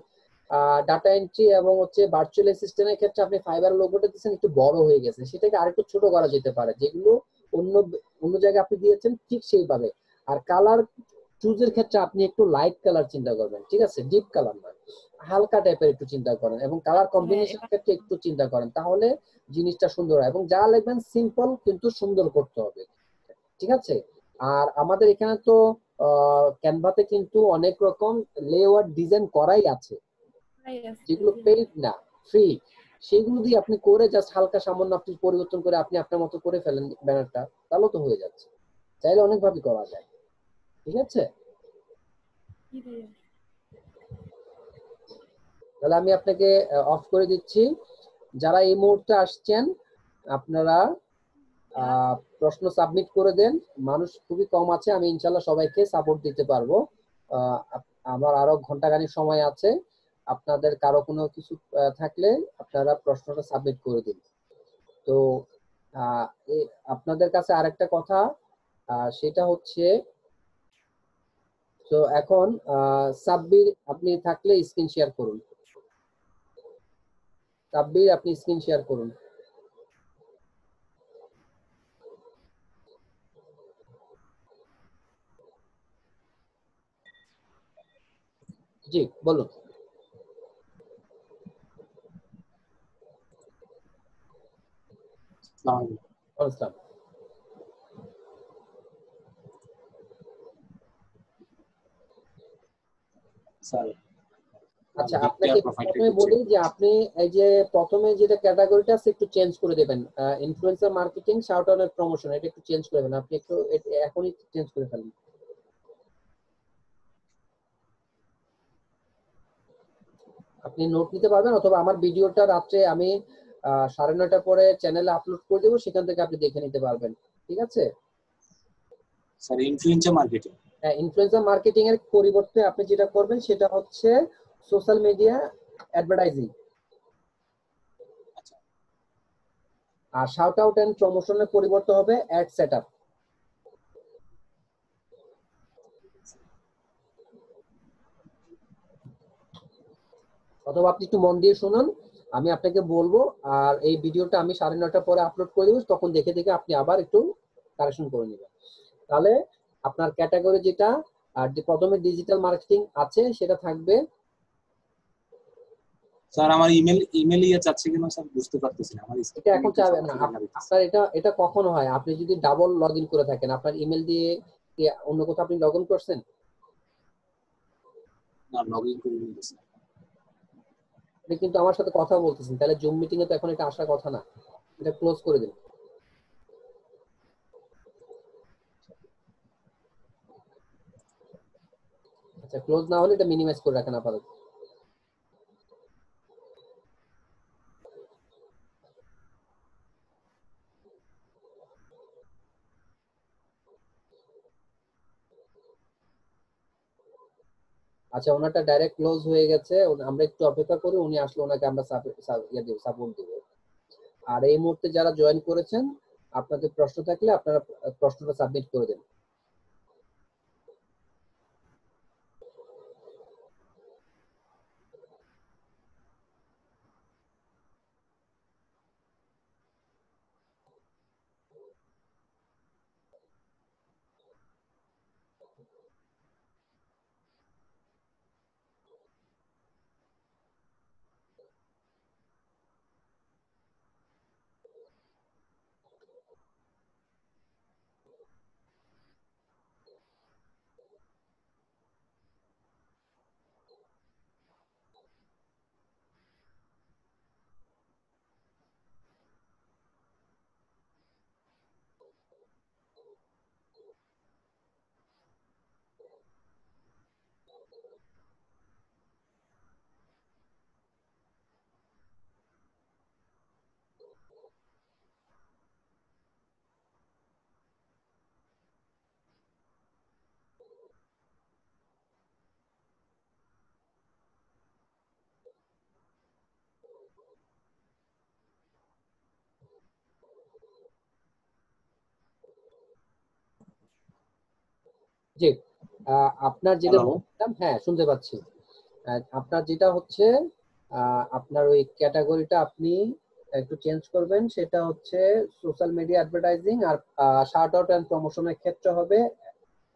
ডাটা এন্ট্রি এবং হচ্ছে ভার্চুয়াল অ্যাসিস্ট্যান্টের ক্ষেত্রে আপনি ফাইবার লোগোটা দিচ্ছেন একটু বড় হয়ে গেছে, সেটাকে আরেকটু ছোট করা যেতে পারে, যেগুলো অন্য অন্য জায়গায় আপনি দিয়েছেন ঠিক সেইভাবে। আর কালার চুজের ক্ষেত্রে আপনি একটু লাইট কালার চিন্তা করবেন, ঠিক আছে, ডিপ কালার না, হালকা টাইপের একটু চিন্তা করেন, এবং কালার কম্বিনেশন ক্ষেত্রে একটু চিন্তা করেন, তাহলে জিনিসটা সুন্দর হয়। এবং যা লিখবেন সিম্পল কিন্তু সুন্দর করতে হবে, ঠিক আছে? আর আমাদের এখানে তো ক্যানভাতে কিন্তু অনেক রকম লেআউট ডিজাইন করাই আছে, যেগুলো পেইড না, ফ্রি। সেগুলো দিয়ে আপনি করে জাস্ট হালকা সামান্য আপনি পরিবর্তন করে আপনি আপনার মতো করে ফেলেন ব্যানারটা, তাহলে তো হয়ে যাচ্ছে। চাইলে অনেক ভাবে করা যায়, ঠিক আছে? তাহলে আমি আপনাকে অফ করে দিচ্ছি। যারা এই মুহূর্তে আসছেন আপনারা প্রশ্ন সাবমিট করে দেন। মানুষ খুবই কম আছে, আমি ইনশাল্লাহ সবাইকে সাপোর্ট দিতে পারবো। আমার আরো ঘন্টাখানিক সময় আছে, আপনাদের কারো কোনো কিছু থাকলে আপনারা প্রশ্নটা সাবমিট করে দিন। তো আপনাদের কাছে আরেকটা কথা, সেটা হচ্ছে, তো এখন সাব্বির আপনি থাকলে স্ক্রিন শেয়ার করুন। সাব্বির আপনি স্ক্রিন শেয়ার করুন। জি বলুন। আসসালাম। স্যার আচ্ছা পিকচার আপনাকে প্রোফাইলটা প্রথমে একটু বলি চেক যে আপনি এই যে প্রথমে যেটা ক্যাটাগরিটা আছে একটু চেঞ্জ করে দেবেন, influencer marketing shout out and promotion, এটা একটু চেঞ্জ করে দেবেন, আপনি একটু এখনই চেঞ্জ করে ফেলুন। আপনি নোট নিতে পারবেন অথবা আমার ভিডিওটা রাত্রে আমি 9:30টার পরে চ্যানেলে আপলোড করে দেবো, সেখান থেকে আপনি দেখে নিতে পারবেন, ঠিক আছে? Sir influencer marketing. হ্যাঁ, ইনফ্লুয়েন্সার মার্কেটিং এর পরিবর্তে আপনি যেটা করবেন সেটা হচ্ছে সোশ্যাল মিডিয়া অ্যাডভার্টাইজিং। আর শাউট আউট এন্ড প্রমোশনের পরিবর্তে হবে অ্যাড সেটআপ। অথবা আপনি একটু মন দিয়ে শুনুন, আমি আপনাকে বলবো, আর এই ভিডিওটা আমি 9:30টার পরে আপলোড করে দেবো, তখন দেখে দেখে আপনি আবার একটু কারেকশন করে নেবেন। তাহলে আপনার ক্যাটাগরি যেটা, আর যে প্রথমে ডিজিটাল মার্কেটিং আছে সেটা থাকবে। স্যার আমার ইমেল চাচ্ছে কিনা স্যার বুঝতে পারতেছি না, আমার এটা এখন চাবে না আপনার, এটা কখনো হয় আপনি যদি ডাবল লগ ইন করে থাকেন, আপনার ইমেল দিয়ে কি অন্য কোথাও আপনি লগ ইন করছেন? না, লগ ইন করে নিয়েছি। আপনি কিন্তু আমার সাথে কথা বলতেছেন, তাহলে জুম মিটিং এ তো এখন এটা আসার কথা না, এটা ক্লোজ করে দিন। আচ্ছা, ক্লোজ না হলে এটা মিনিমাইজ করে রাখেন আপাতত। আচ্ছা, ওনারটা ডাইরেক্ট ক্লোজ হয়ে গেছে, আমরা একটু অপেক্ষা করি, উনি আসলে ওনাকে আমরা সাপোর্ট দেব। আর এই মুহূর্তে যারা জয়েন করেছেন, আপনাদের প্রশ্ন থাকলে আপনারা প্রশ্নটা সাবমিট করে দেন। জি, আপনার যেটা হ্যালো। বলছিলাম, হ্যাঁ শুনতে পাচ্ছি। আপনার যেটা হচ্ছে আপনার ওই ক্যাটাগরিটা আপনি একটু চেঞ্জ করবেন, সেটা হচ্ছে সোশ্যাল মিডিয়া অ্যাডভার্টাইজিং, আর শাউট আউট এন্ড প্রমোশনের ক্ষেত্রে হবে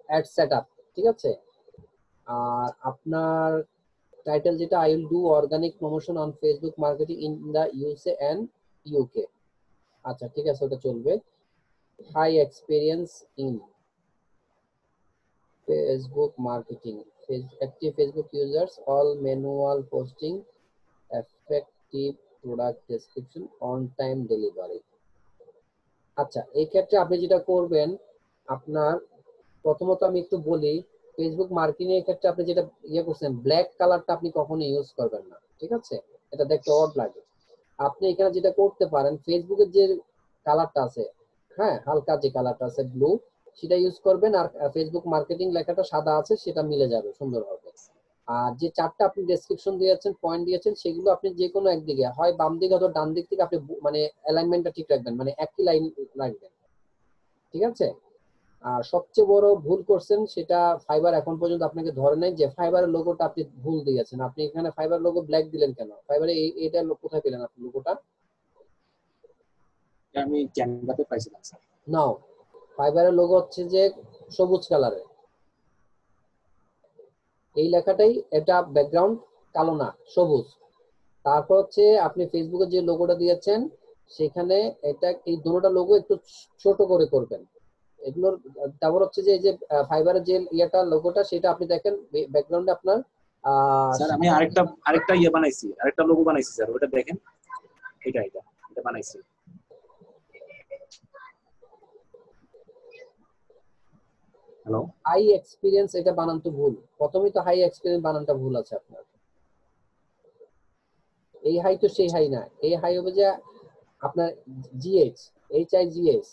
অ্যাড সেটআপ, ঠিক আছে? আর আপনার টাইটেল যেটা, I will do organic promotion on Facebook marketing in the USA and UK. আচ্ছা ঠিক আছে, ওটা চলবে। High experience in Facebook marketing, active Facebook users, all manual posting, effective product description, on time delivery. আচ্ছা, এই ক্ষেত্রে আপনি যেটা করবেন, আপনার প্রথমত আমি একটু বলি, ফেসবুক মার্কেটিং এর ক্ষেত্রে আপনি যেটা করছেন, ব্ল্যাক কালারটা আপনি কখনো ইউজ করবেন না, ঠিক আছে? এটা দেখতে অড লাগে। আপনি এখানে যেটা করতে পারেন, ফেসবুকের যে কালারটা আছে, হ্যাঁ হালকা যে কালারটা আছে ব্লু, সেটা ইউজ করবেন, আর ফেসবুক মার্কেটিং লেখাটা সাদা আছে, সেটা মিলে যাবে সুন্দর হবে। আর যে চারটা আপনি ডেসক্রিপশন দিয়েছেন, পয়েন্ট দিয়েছেন, সেগুলো আপনি যে কোনো একদিকে, হয় বাম দিকে অথবা ডান দিক থেকে আপনি মানে অ্যালাইনমেন্টটা ঠিক রাখবেন, মানে একই লাইন রাখবেন, ঠিক আছে? আর সবচেয়ে বড় ভুল করছেন সেটা, ফাইবার এখন পর্যন্ত আপনাকে ধরে নাই, যে ফাইবারের লোগোটা আপনি ভুল দিয়েছেন। আপনি এখানে ফাইবার লোগো ব্ল্যাক দিলেন কেন? ফাইবারে এটা কোথায় পেলেন আপনি লোগোটা? আমি ক্যানভাতে পাইছিলাম স্যার। নাও, ফাইবারের লোগো হচ্ছে যে সবুজ কালারের, এই লেখাটাই, এটা ব্যাকগ্রাউন্ড কালো না, সবুজ। তারপর হচ্ছে আপনি ফেসবুকে যে লোগোটা দিয়েছেন, সেখানে এটা, এই দুটোটা লোগো একটু ছোট করে করবেন এগুলোর। তারপর হচ্ছে যে এই যে ফাইবারের যে ইয়েটা লোগোটা, সেটা আপনি দেখেন ব্যাকগ্রাউন্ডে আপনার স্যার আমি আরেকটা ইয়ে বানাইছি, আরেকটা লোগো বানাইছি স্যার, ওটা দেখেন, এটা বানাইছি। হ্যালো, হাই এক্সপিরিয়েন্স, এটা বানান তো ভুল। প্রথমেই তো হাই এক্সপিরিয়েন্স বানানটা ভুল আছে আপনার। এই হাই তো সেই হাই না, এই হাই হবে যে আপনার জিএইচ, HIGS।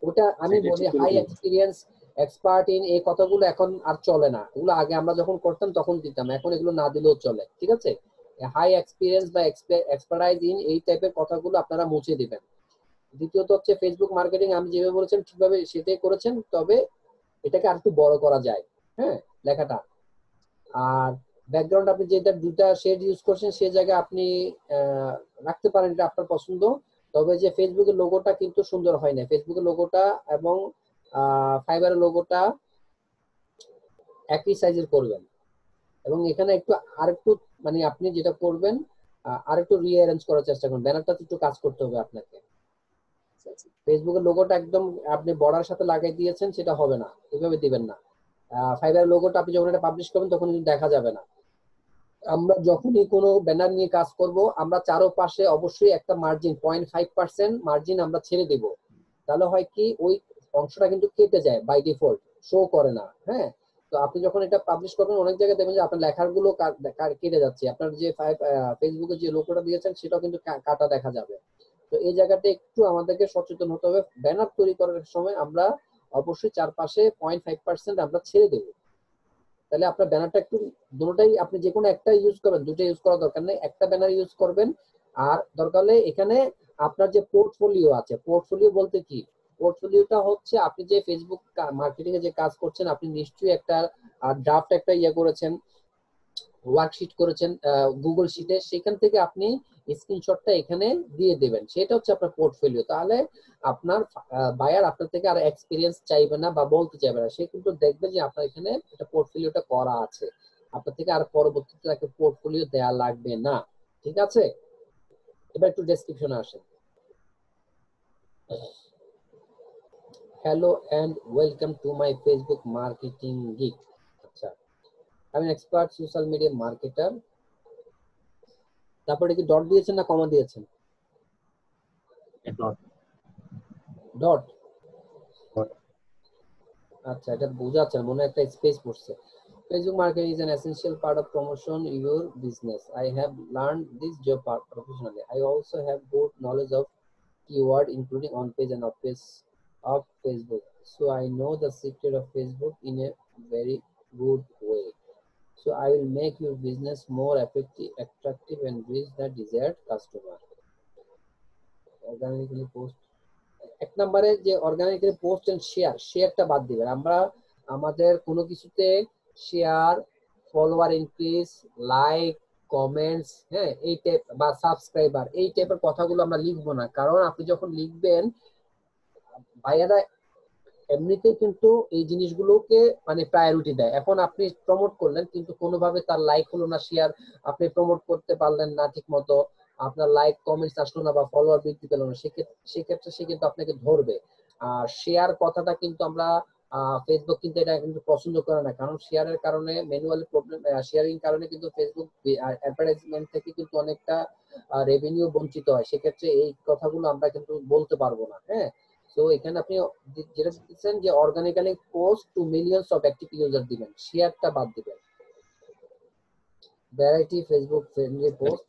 ওটা আমি সেটা বলি ঠিক করে হাই দিন। এক্সপিরিয়েন্স, এক্সপার্ট ইন, এই কথাগুলো এখন আর চলে না। এগুলো আগে আমরা যখন করতাম তখন দিতাম, এখন এগুলো না দিলেও চলে, ঠিক আছে? হাই এক্সপিরিয়েন্স বা এক্সপার্টাইজ ইন, এই টাইপের কথাগুলো আপনারা মুছে দিবেন। দ্বিতীয়ত হচ্ছে ফেসবুক মার্কেটিং, আমি যেভাবে বলেছেন ঠিকভাবে সেটাই করেছেন, তবে এটাকে আর একটু বড় করা যায়, হ্যাঁ, লেখাটা। আর ব্যাকগ্রাউন্ড আপনি যেটা দুটা শেড ইউজ করছেন সেই জায়গায় আপনি রাখতে পারেন, এটা আপনার পছন্দ। তবে যে ফেসবুকের লোগোটা কিন্তু সুন্দর হয় না, ফেসবুকের লোগোটা এবং ফাইবারের লোগোটা একই সাইজের করবেন। এবং এখানে একটু আরেকটু মানে আপনি যেটা করবেন আরেকটু রিঅ্যারেঞ্জ করার চেষ্টা করুন, ব্যানারটাতে একটু কাজ করতে হবে আপনাকে। ফেসবুকের লোগোটা একদম আপনি বর্ডার সাথে লাগাই দিয়েছেন, সেটা হবে না, এভাবে দিবেন না। ফাইবারের লোগোটা আপনি যখন এটা পাবলিশ করবেন তখন কিন্তু দেখা যাবে না। আমরা যখনই কোনো ব্যানার নিয়ে কাজ করব, আমরা চারপাশে অবশ্যই একটা মার্জিন 0.5% মার্জিন আমরা ছেড়ে দেব। তাহলে হয় কি, ওই অংশটা কিন্তু কেটে যায়, বাই ডিফল্ট শো করে না। হ্যাঁ, তো আপনি যখন এটা পাবলিশ করবেন অনেক জায়গায় দেখবেন যে আপনার লেখাগুলো কেটে যাচ্ছে, আপনার যে ফেসবুকে যে লোগোটা দিয়েছেন সেটাও কিন্তু কাটা দেখা যাবে। তো এই জায়গাটা একটু আমাদেরকে সচেতন হতে হবে। ব্যানার তৈরি করার সময় আমরা অবশ্যই চারপাশে 0.5% আমরা ছেড়ে দেবো। তাহলে আপনার ব্যানারটা একটু, দুটোটাই আপনি যে কোনো একটা ইউজ করবেন, দুটো ইউজ করার দরকার নেই, একটা ব্যানার ইউজ করবেন। আর দরকার হলে এখানে আপনার যে পোর্টফোলিও আছে, পোর্টফোলিও বলতে কি, পোর্টফোলিওটা হচ্ছে আপনি যে ফেসবুক মার্কেটিং এ যে কাজ করছেন, আপনি নিশ্চয়ই একটা ড্রাফট একটা ইয়ে করেছেন, ওয়ার্কশিট করেছেন গুগল শিটে, সেখান থেকে আপনি স্ক্রিনশটটা এখানে দিয়ে দেবেন, সেটা হচ্ছে আপনার পোর্টফোলিও। তাহলে আপনার বায়ার আপনার থেকে আর এক্সপিরিয়েন্স চাইবে না বা বলতে চাইবে না, সে কিন্তু দেখবে যে আপনার এখানে একটা পোর্টফোলিওটা করা আছে, আপনার থেকে আর পরবর্তীতে তাকে পোর্টফোলিও দেয়া লাগবে না। ঠিক আছে, এবার একটু ডেসক্রিপশনে আসেন। Hello and welcome to my Facebook marketing gig. আচ্ছা, আমি এক্সপার্ট সোশ্যাল মিডিয়া মার্কেটার। তারপরে কি ডট দিয়েছেন না কমা দিয়েছেন? ডট। আচ্ছা, এটা বোঝাচ্ছে মনে হয় একটা স্পেস পড়ছে। Facebook marketing is an essential part of promotion your business. I have learned this job professionally. I also have good knowledge of keyword including on page and off page of Facebook. So I know the secret of Facebook in a very good way. So I will make your business more effective, attractive and reach the desired customer. Organically post, এক নম্বরে যে organically post and শেয়ারটা বাদ দিবেন। আমরা আমাদের কোনো কিছুতে share, follower increase, like, comments, হ্যাঁ, এই টাইপ বা সাবস্ক্রাইবার, এই টাইপের কথাগুলো আমরা লিখবো না। কারণ আপনি যখন লিখবেন, ভাইয়ারা এমনিতেই কিন্তু এই জিনিসগুলোকে মানে প্রায়োরিটি দেয়। এখন আপনি প্রমোট করলেন কিন্তু কোনোভাবে তার লাইক হলো না, শেয়ার আপনি প্রমোট করতে পারলেন না ঠিক মতো, আপনার লাইক কমেন্টস আসলো না বা ফলোয়ার বৃদ্ধি পেল না, সেক্ষেত্রে সে কিন্তু আপনাকে ধরবে। আর শেয়ার কথাটা কিন্তু আমরা ফেসবুক কিন্তু এটা কিন্তু পছন্দ করে না, কারণ শেয়ারের কারণে ম্যানুয়ালি প্রবলেম, শেয়ারিং কারণে কিন্তু ফেসবুক অ্যাডভার্টাইজমেন্ট থেকে কিন্তু অনেকটা রেভিনিউ বঞ্চিত হয়। সেক্ষেত্রে এই কথাগুলো আমরা কিন্তু বলতে পারবো না। হ্যাঁ, তো এখানে আপনি যেটা দিচ্ছেন যে organically post to millions of active user দিবেন, শেয়ারটা বাদ দিবেন। Variety Facebook friendly post,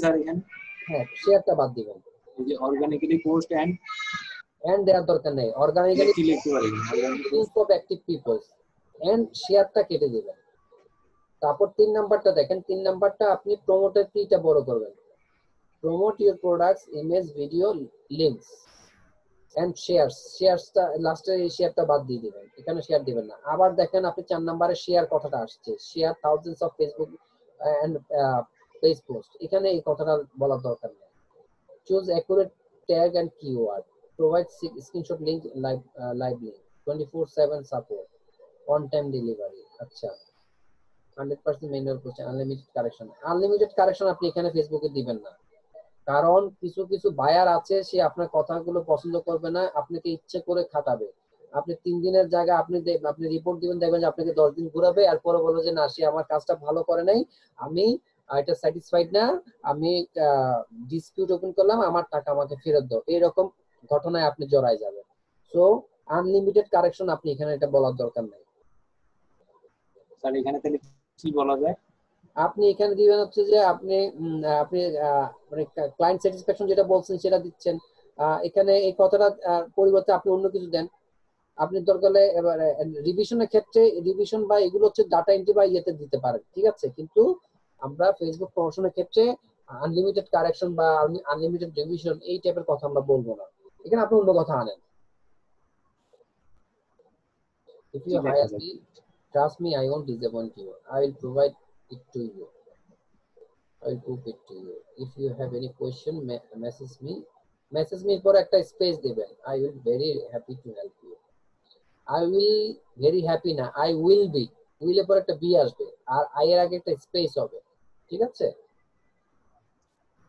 sir এখানে হ্যাঁ, শেয়ারটা বাদ দিবেন। এই যে অর্গানিক্যালি পোস্ট এন্ড দেওয়ার দরকার নেই, organically millions of active peoples, and শেয়ারটা কেটে দিবেন। তারপর 3 নাম্বারটা দেখেন, 3 নাম্বারটা আপনি প্রমোটের টিটা বড় করবেন। Promote your products, image, video, links and শেয়ারটা লাস্টে, এই শেয়ারটা বাদ দিয়ে দিবেন, এখানে শেয়ার দিবেন না। আবার দেখেন আপনি 4 নম্বরে শেয়ার কথাটা আসছে, share thousands of Facebook and page post, এখানে এই কথাটা বলার দরকার নেই। Choose accurate tag and keyword, provide screenshot link, live link, 24/7 support, on time delivery. আচ্ছা, 100% ম্যানুয়াল পোস্ট, আনলিমিটেড কারেকশন আপনি এখানে ফেসবুকে দিবেন না, কারণ কিছু কিছু বায়ার আছে সে আপনার কথাগুলো পছন্দ করবে না, আপনাকে ইচ্ছে করে খাটাবে। আপনি 3 দিনের জায়গায় আপনি রিপোর্ট দিবেন, দেখবেন যে আপনাকে 10 দিন ঘুরাবে, আর পরে বলবো যে না, সে আমার কাজটা ভালো করে নাই, আমি এটা স্যাটিসফাইড না, আমি ডিসপিউট ওপেন করলাম, আমার টাকা আমাকে ফেরত দাও, এরকম ঘটনায় আপনি জড়ায় যাবেন। সো আনলিমিটেড কারেকশন আপনি এখানে এটা বলার দরকার নাই। স্যার এখানে তাহলে কি বলা যায়? আপনি এখানে দিবেন হচ্ছে যে আপনি মানে ক্লায়েন্ট স্যাটিসফ্যাকশন যেটা বলছেন সেটা দিচ্ছেন। এখানে এই কথাটা পরিবর্তে আপনি অন্য কিছু দেন। আপনি দরকার হলে এবার রিভিশনের ক্ষেত্রে রিভিশন বা এগুলো হচ্ছে ডাটা এন্ট্রি বা ইয়েতে দিতে পারেন, ঠিক আছে, কিন্তু আমরা ফেসবুক প্রমোশনের ক্ষেত্রে আনলিমিটেড কারেকশন বা আনলিমিটেড রিভিশন এই টাইপের কথা আমরা বলবো না। এখানে আপনি অন্য কথা আনেন। If you hire me, trust me, I won't disappoint you. I will provide it to you. I will prove it to you. If you have any question, message me. Message me for একটা space দিবেন। I will very happy to help you. I will very happy না, I will be, will এর পর একটা B আসবে, আর I এর আগে একটা স্পেস হবে, ঠিক আছে?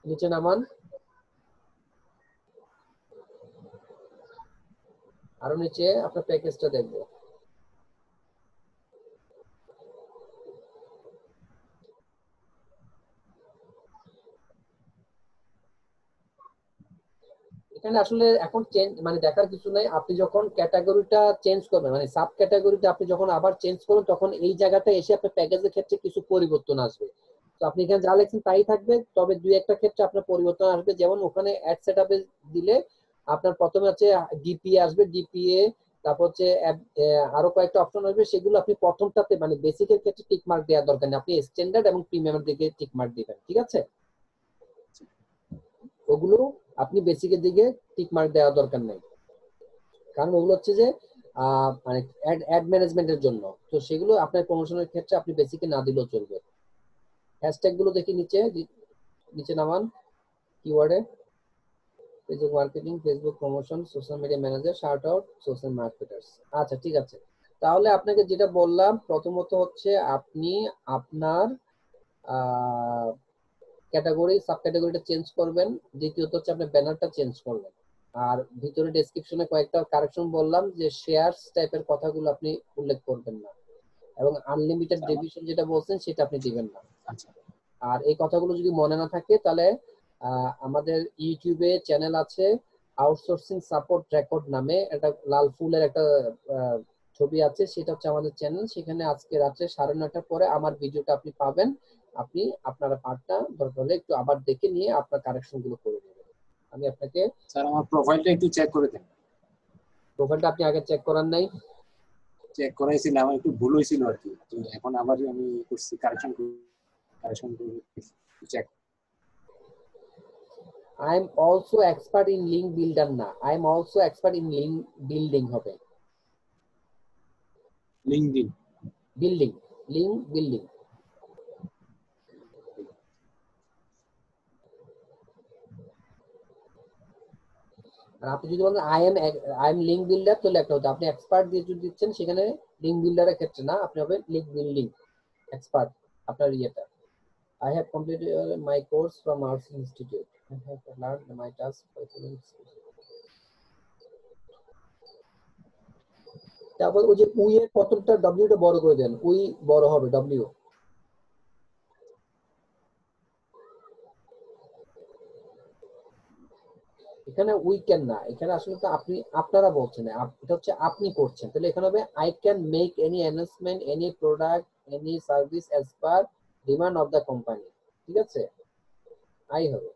নিচে নামান, আরো নিচে আপনার প্যাকেজটা দেখবো। এখানে আসলে এখন চেঞ্জ মানে দেখার কিছু নাই। আপনি যখন ক্যাটাগরিটা চেঞ্জ করবেন, মানে সাব ক্যাটাগরিটা আপনি যখন আবার চেঞ্জ করবেন, তখন এই জায়গাটা এসে আপনার প্যাকেজের ক্ষেত্রে কিছু পরিবর্তন আসবে। তো আপনি এখানে যা লিখছেন তাই থাকবে, তবে দুই একটা ক্ষেত্রে আপনার পরিবর্তন আসবে। যেমন ওখানে অ্যাড সেটআপে দিলে আপনার প্রথমে হচ্ছে ডিপিএ আসবে, ডিপিএ, তারপর হচ্ছে আরো কয়েকটা অপশন আসবে, সেগুলো আপনি প্রথমটাতে মানে বেসিকের ক্ষেত্রে টিক মার্ক দেওয়ার দরকার নেই, আপনি স্ট্যান্ডার্ড এবং প্রিমিয়ামের দিকে টিক মার্ক দিবেন, ঠিক আছে? ওগুলো আপনি বেসিকের দিকে টিক মার্ক দেওয়ার দরকার নেই, কারণ ওগুলো হচ্ছে যে মানে অ্যাড ম্যানেজমেন্টের জন্য। তো সেগুলো আপনার প্রমোশনের ক্ষেত্রে আপনি বেসিকে না দিলেও চলবে। হ্যাশট্যাগ গুলো দেখি নিচে নামান, কিওয়ার্ডে Facebook marketing, Facebook promotion, social media manager, shout out, social marketers. আচ্ছা ঠিক আছে, তাহলে আপনাকে যেটা বললাম প্রথমত হচ্ছে আপনি আপনার ক্যাটাগরি সাব ক্যাটাগরিটা চেঞ্জ করবেন, দ্বিতীয়ত হচ্ছে আপনি ব্যানারটা চেঞ্জ করবেন, আর ভিতরে ডেসক্রিপশনে কয়েকটা কারেকশন বললাম যে শেয়ারস টাইপের কথাগুলো আপনি উল্লেখ করবেন না, এবং আনলিমিটেড ডিভিশন যেটা বলছেন সেটা আপনি দিবেন না। আর এই কথাগুলো যদি মনে না থাকে তাহলে আমাদের ইউটিউবে চ্যানেল আছে আউটসোর্সিং সাপোর্ট রেকর্ড নামে, একটা লাল ফুলের একটা ছবি আছে, সেটা হচ্ছে আমাদের চ্যানেল। সেখানে আজকে রাত্রে 9:30টার পরে আমার ভিডিওটা আপনি পাবেন। আপনি আপনার পার্টটা দরকার হলে একটু আবার দেখে নিয়ে আপনার কারেকশন গুলো করে নেবেন। আমি আপনাকে স্যার আমার প্রোফাইলটা একটু চেক করে দেন। প্রোফাইলটা আপনি আগে চেক করার নাই? চেক করাইছিলাম, আমার একটু ভুল হয়েছিল আর কি, তো এখন আবার আমি করছি কারেকশন করে check. I am also expert in link builder না, I am also expert in link building হবে, লিংকডইন বিল্ডিং, লিঙ্ক বিল্ডিং। আর আপনি যদি বলেন আই এম লিঙ্ক বিল্ডার, তাহলে একটা হতো আপনি এক্সপার্ট দিয়ে যদি দিচ্ছেন, সেখানে লিঙ্ক বিল্ডারের ক্ষেত্রে না, আপনি হবে লিঙ্ক বিল্ডিং এক্সপার্ট আপনার ইয়েটা। I have completed my course from our institute. I have learned my task by following. তারপর ওই যে উই এর প্রথমটা ডব্লিউটা বড় করে দেন, উই বড় হবে ডব্লিউ। এখানে উই ক্যান না, এখানে আসলে তো আপনারা বলছেন, এটা হচ্ছে আপনি করছেন, তাহলে এখানে হবে I can make any announcement, any product, any service as per demand of the company, ঠিক আছে? আই হবে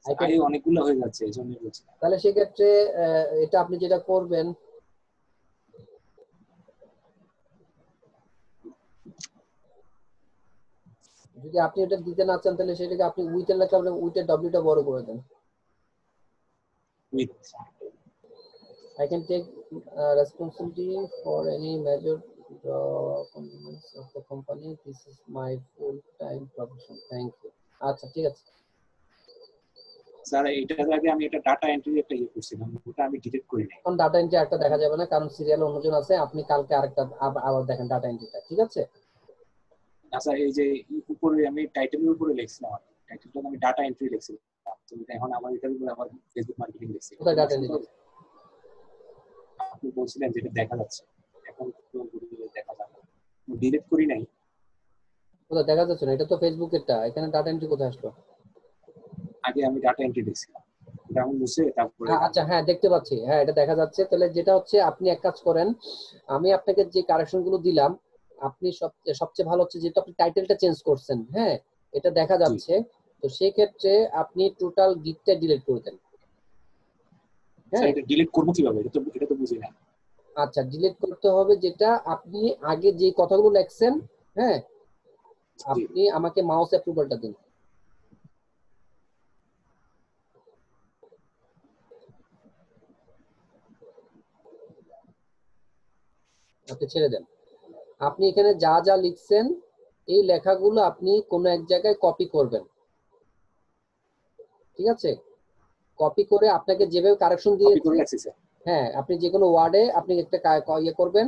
আই অনেকগুলো হয়ে যাচ্ছে এইজন্যই বলছি। তাহলে সেক্ষেত্রে এটা আপনি যেটা করবেন, যদি আপনি এটা দিতে না চান তাহলে সেটাকে আপনি উইথের লেখা আপনি উইথের ডব্লিউটা বড় করে দেন। With I can take responsibility for any major documents of the company. This is my full-time profession. Thank you. আচ্ছা ঠিক আছে স্যার, এটার আগে আমি একটা ডাটা এন্ট্রি একটা ইয়ে করছিলাম, ওটা আমি ডিলিট করি নাই। এখন ডাটা এন্ট্রি একটা দেখা যাবে না, কারণ সিরিয়ালে অন্যজন আছে। আপনি কালকে আরেকটা আবার দেখেন ডাটা এন্ট্রিটা, ঠিক আছে? আচ্ছা, এই যে উপরে আমি টাইটেলের উপরে লিখছিলাম, টাইটেলটা আমি ডাটা এন্ট্রি লিখছিলাম, তো এখন আমার এটার উপরে আবার ফেসবুক মার্কেটিং লিখছি। কোথায় ডাটা এন্ট্রি? আপনি বলছিলেন যেটা দেখা যাচ্ছে, এখন তো দেখা যাবে না, ডিলিট করি নাই। কোথায় দেখা যাচ্ছে না? এটা তো ফেসবুকেরটা, এখানে ডাটা এন্ট্রি কোথায় আসলো? আগে আমি ডাটা এন্ট্রি দিয়েছিলাম, এটা আমি মুছে তারপরে আচ্ছা, হ্যাঁ দেখতে পাচ্ছি, হ্যাঁ এটা দেখা যাচ্ছে। তাহলে যেটা হচ্ছে আপনি এক কাজ করেন, আমি আপনাকে যে কারেকশন গুলো দিলাম, আপনি সবচেয়ে ভালো হচ্ছে যেহেতু আপনি টাইটেলটা চেঞ্জ করছেন, হ্যাঁ এটা দেখা জি। যাচ্ছে, তো সেই ক্ষেত্রে আপনি টোটাল গিগটা ডিলিট করে দেন। স্যার হ্যাঁ এটা ডিলিট করবো কিভাবে, এটা তো বুঝি না। আচ্ছা, ডিলিট করতে হবে যেটা আপনি আগে যে কথাগুলো লেখছেন, হ্যাঁ জি। আপনি আমাকে মাউস অ্যাপ্রুভালটা দিন। আপনি ছেড়ে দেন। আপনি এখানে যা যা লিখছেন এই লেখাগুলো আপনি কোনো এক জায়গায় কপি করবেন, ঠিক আছে? কপি করে আপনাকে যেভাবে কারেকশন কপি করে দিয়েছি, রাখছি স্যার। হ্যাঁ আপনি যে কোনো ওয়ার্ডে আপনি একটা ইয়ে করবেন,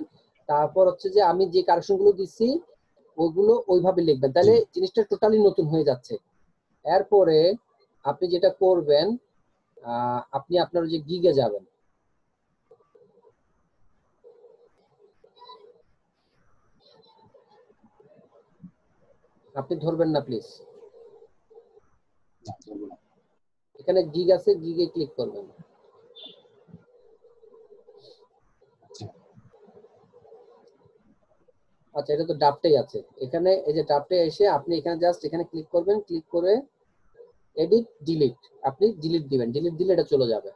তারপর হচ্ছে যে আমি যে কারেকশন গুলো দিচ্ছি ওইগুলো ওইভাবে লিখবেন, তাহলে জিনিসটা টোটালি নতুন হয়ে যাচ্ছে। এরপরে আপনি যেটা করবেন, আপনি আপনার যে গিগে যাবেন, আপনি ধরবেন না প্লিজ, না, ধরবো না। এখানে গিগ আছে, গিগে ক্লিক করবেন। আচ্ছা, আচ্ছা এটা তো ডাবটাই আছে এখানে, এই যে ডাবটে এসে আপনি এখানে জাস্ট এখানে ক্লিক করবেন, ক্লিক করে এডিট ডিলিট, আপনি ডিলিট দিবেন, ডিলিট দিলে এটা চলে যাবে,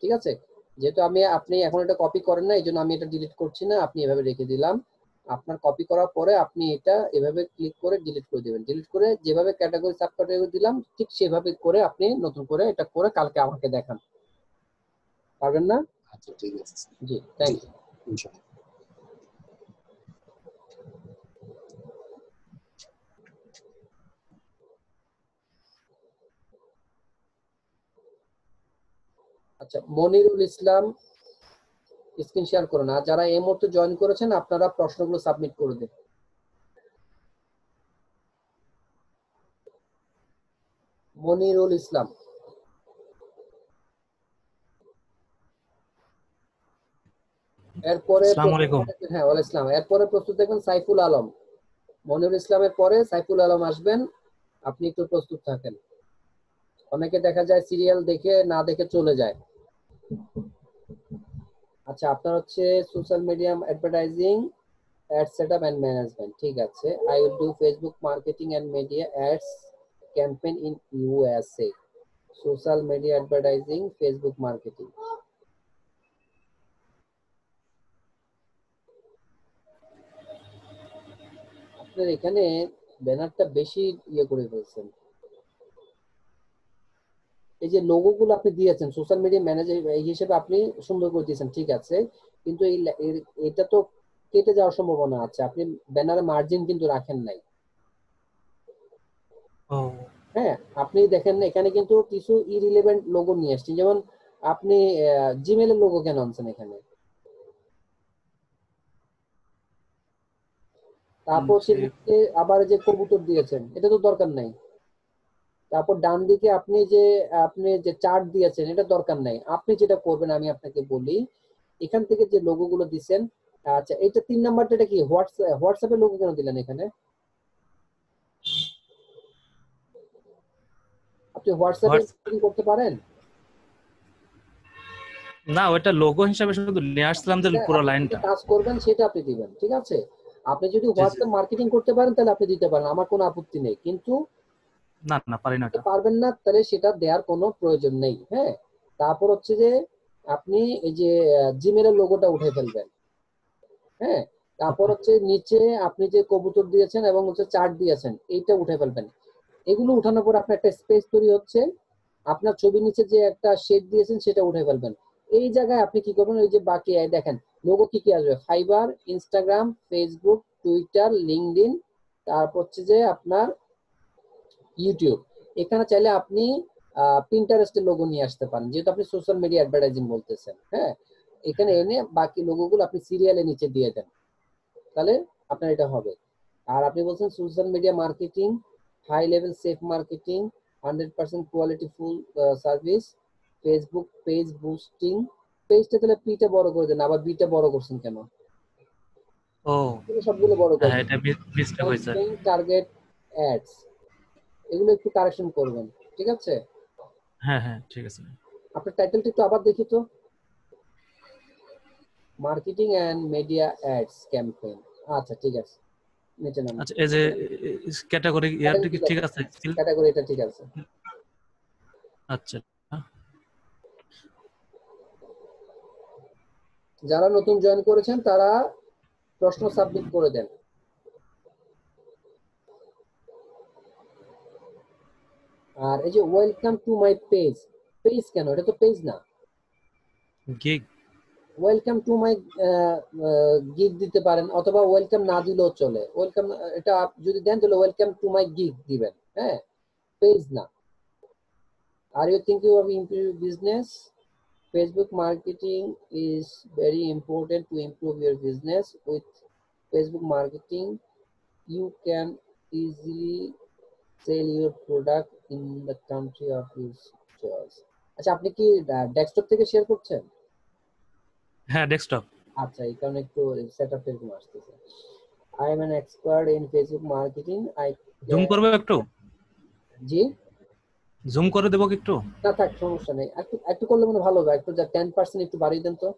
ঠিক আছে? যেহেতু আপনি এখন এটা কপি করেন না, এই জন্য আমি এটা ডিলিট করছি না, আপনি এভাবে রেখে দিলাম। আপনার কপি করার পরে আপনি এটা এভাবে ক্লিক করে ডিলিট করে দিবেন, ডিলিট করে যেভাবে ক্যাটাগরি সাব ক্যাটাগরি দিলাম ঠিক সেভাবে করে আপনি নতুন করে এটা করে কালকে আমাকে দেখান, পারবেন না? আচ্ছা ঠিক আছে স্যার। জি জি, থ্যাংক ইউ। ইনশাআল্লাহ। আচ্ছা মনিরুল ইসলাম স্ক্রিন শেয়ার করুন, আর যারা এই মুহূর্তে জয়েন করেছেন আপনারা প্রশ্নগুলো সাবমিট করে দিন। মনিরুল ইসলাম, এরপরে আসসালামু আলাইকুম। হ্যাঁ ওয়ালাইকুম আসসালাম। এরপরে প্রস্তুত দেখবেন সাইফুল আলম, মনিরুল ইসলামের পরে সাইফুল আলম আসবেন, আপনি একটু প্রস্তুত থাকেন। অনেকে দেখা যায় সিরিয়াল দেখে না দেখে চলে যায়। আচ্ছা আপনার হচ্ছে social media advertising ad setup and management, ঠিক আছে। I will do Facebook marketing and media ads campaign in USA, social media advertising Facebook marketing. আপনার এখানে ব্যানারটা বেশি ইয়ে করে ফেলছেন, এই যে লোগো গুলো আপনি দিয়েছেন সোশ্যাল মিডিয়া ম্যানেজার এই হিসেবে আপনি সুন্দর করে দিয়েছেন, ঠিক আছে, কিন্তু এটা তো কেটে যাওয়ার সম্ভাবনা আছে, আপনি ব্যানারে মার্জিন কিন্তু রাখেন নাই। ও হ্যাঁ আপনি দেখেন না এখানে কিন্তু কিছু ইরিলেভেন্ট লোগো নিয়ে আসছেন, যেমন আপনি জিমেল এর লোগো কেন আনছেন এখানে? তারপর হচ্ছে জি। নিচে আবার যে কবুতর দিয়েছেন এটা তো দরকার নাই। তারপর ডান দিকে আপনি যে চার্ট দিয়েছেন এটা দরকার নাই। আপনি যেটা করবেন আমি আপনাকে বলি, এখান থেকে যে লোগো গুলো দিচ্ছেন, আচ্ছা এটা 3 নাম্বারটা এটা কি হোয়াটসঅ্যাপের লোগো কেন দিলেন এখানে? আপনি হোয়াটসঅ্যাপে হোয়াটস- করতে পারেন? না, ওটা লোগো হিসাবে শুধু নিয়ে আসলাম যে পুরো আপনি যেটা লাইনটা। কাজ করবেন সেটা আপনি দিবেন, ঠিক আছে? আপনি যদি জি জি। হোয়াটসঅ্যাপ মার্কেটিং করতে পারেন তাহলে আপনি দিতে পারেন, আমার কোনো আপত্তি নেই, কিন্তু না না, পারি না যদি এটা। পারবেন না তাহলে সেটা দেওয়ার কোনো প্রয়োজন নেই। হ্যাঁ তারপর হচ্ছে যে আপনি এই যে জিমেলের লোগোটা উঠে ফেলবেন। হ্যাঁ তারপর ওকে। হচ্ছে নিচে আপনি যে কবুতর দিয়েছেন এবং হচ্ছে চার্ট দিয়েছেন এইটা উঠে ফেলবেন। এগুলো উঠানোর পর আপনার একটা স্পেস তৈরি হচ্ছে, আপনার ছবির নিচে যে একটা শেড দিয়েছেন সেটা উঠে ফেলবেন। এই জায়গায় আপনি কি করবেন, ওই যে বাকি দেখেন লোগো কি কি আসবে, fibre, Instagram, Facebook, Twitter, LinkedIn, তারপর হচ্ছে যে আপনার ইউটিউব। এখানে চাইলে আপনি পিন্টারেস্টের লোগো নিয়ে আসতে পারেন, যেহেতু আপনি সোশ্যাল মিডিয়া অ্যাডভার্টাইজিং বলতেছেন। হ্যাঁ এখানে এনে বাকি লোগোগুলো আপনি সিরিয়ালের নিচে দিয়ে দেন, তাহলে আপনার এটা হবে। আর আপনি বলছেন social media marketing, high level safe marketing, 100% quality full service, Facebook page boosting, পেজটা তাহলে পিটা বড় করে দেন, আবার বিটা বড় করছেন কেন? ও সবগুলো বড় করে হ্যাঁ, দেন। এটা মিস্টেক হয়েছে। টার্গেট অ্যাডস এগুলো একটু কারেকশন করবেন, ঠিক আছে? হ্যাঁ হ্যাঁ ঠিক আছে। আপনার টাইটেলটা একটু আবার দেখি তো, marketing and media ads campaign. আচ্ছা ঠিক আছে, নিচে নাম। আচ্ছা, এই যে ক্যাটাগরি ইয়ারটা কি ঠিক আছে? ক্যাটাগরি এটা ঠিক আছে। আচ্ছা যারা নতুন জয়েন করেছেন তারা প্রশ্ন সাবমিট করে দেন। আর এই যে welcome to my page, page কেন? এটা তো পেজ না। Gig. Welcome to my gig দিতে পারেন, অথবা ওয়েলকাম না দিলেও চলে। ওয়েলকাম এটা যদি দেন তাহলে ওয়েলকাম টু মাই গিগ দিবেন, হ্যাঁ, পেজ না। Are you thinking of improve business? Facebook marketing is very important to improve your business. With Facebook marketing, you can easily sell your product in the country of your choice. আচ্ছা, আপনি কি desktop থেকে share করছেন? হ্যাঁ, desktop. আচ্ছা, এই কারণে একটু সেটআপ এরকম আসতেছে। I am an expert in Facebook marketing. Zoom করবে একটু? জি, জুম করে দেবো কি একটু? না থাক, সমস্যা নেই। একটু একটু করলে মনে ভালো হবে। একটু 10% একটু বাড়িয়ে দেন তো।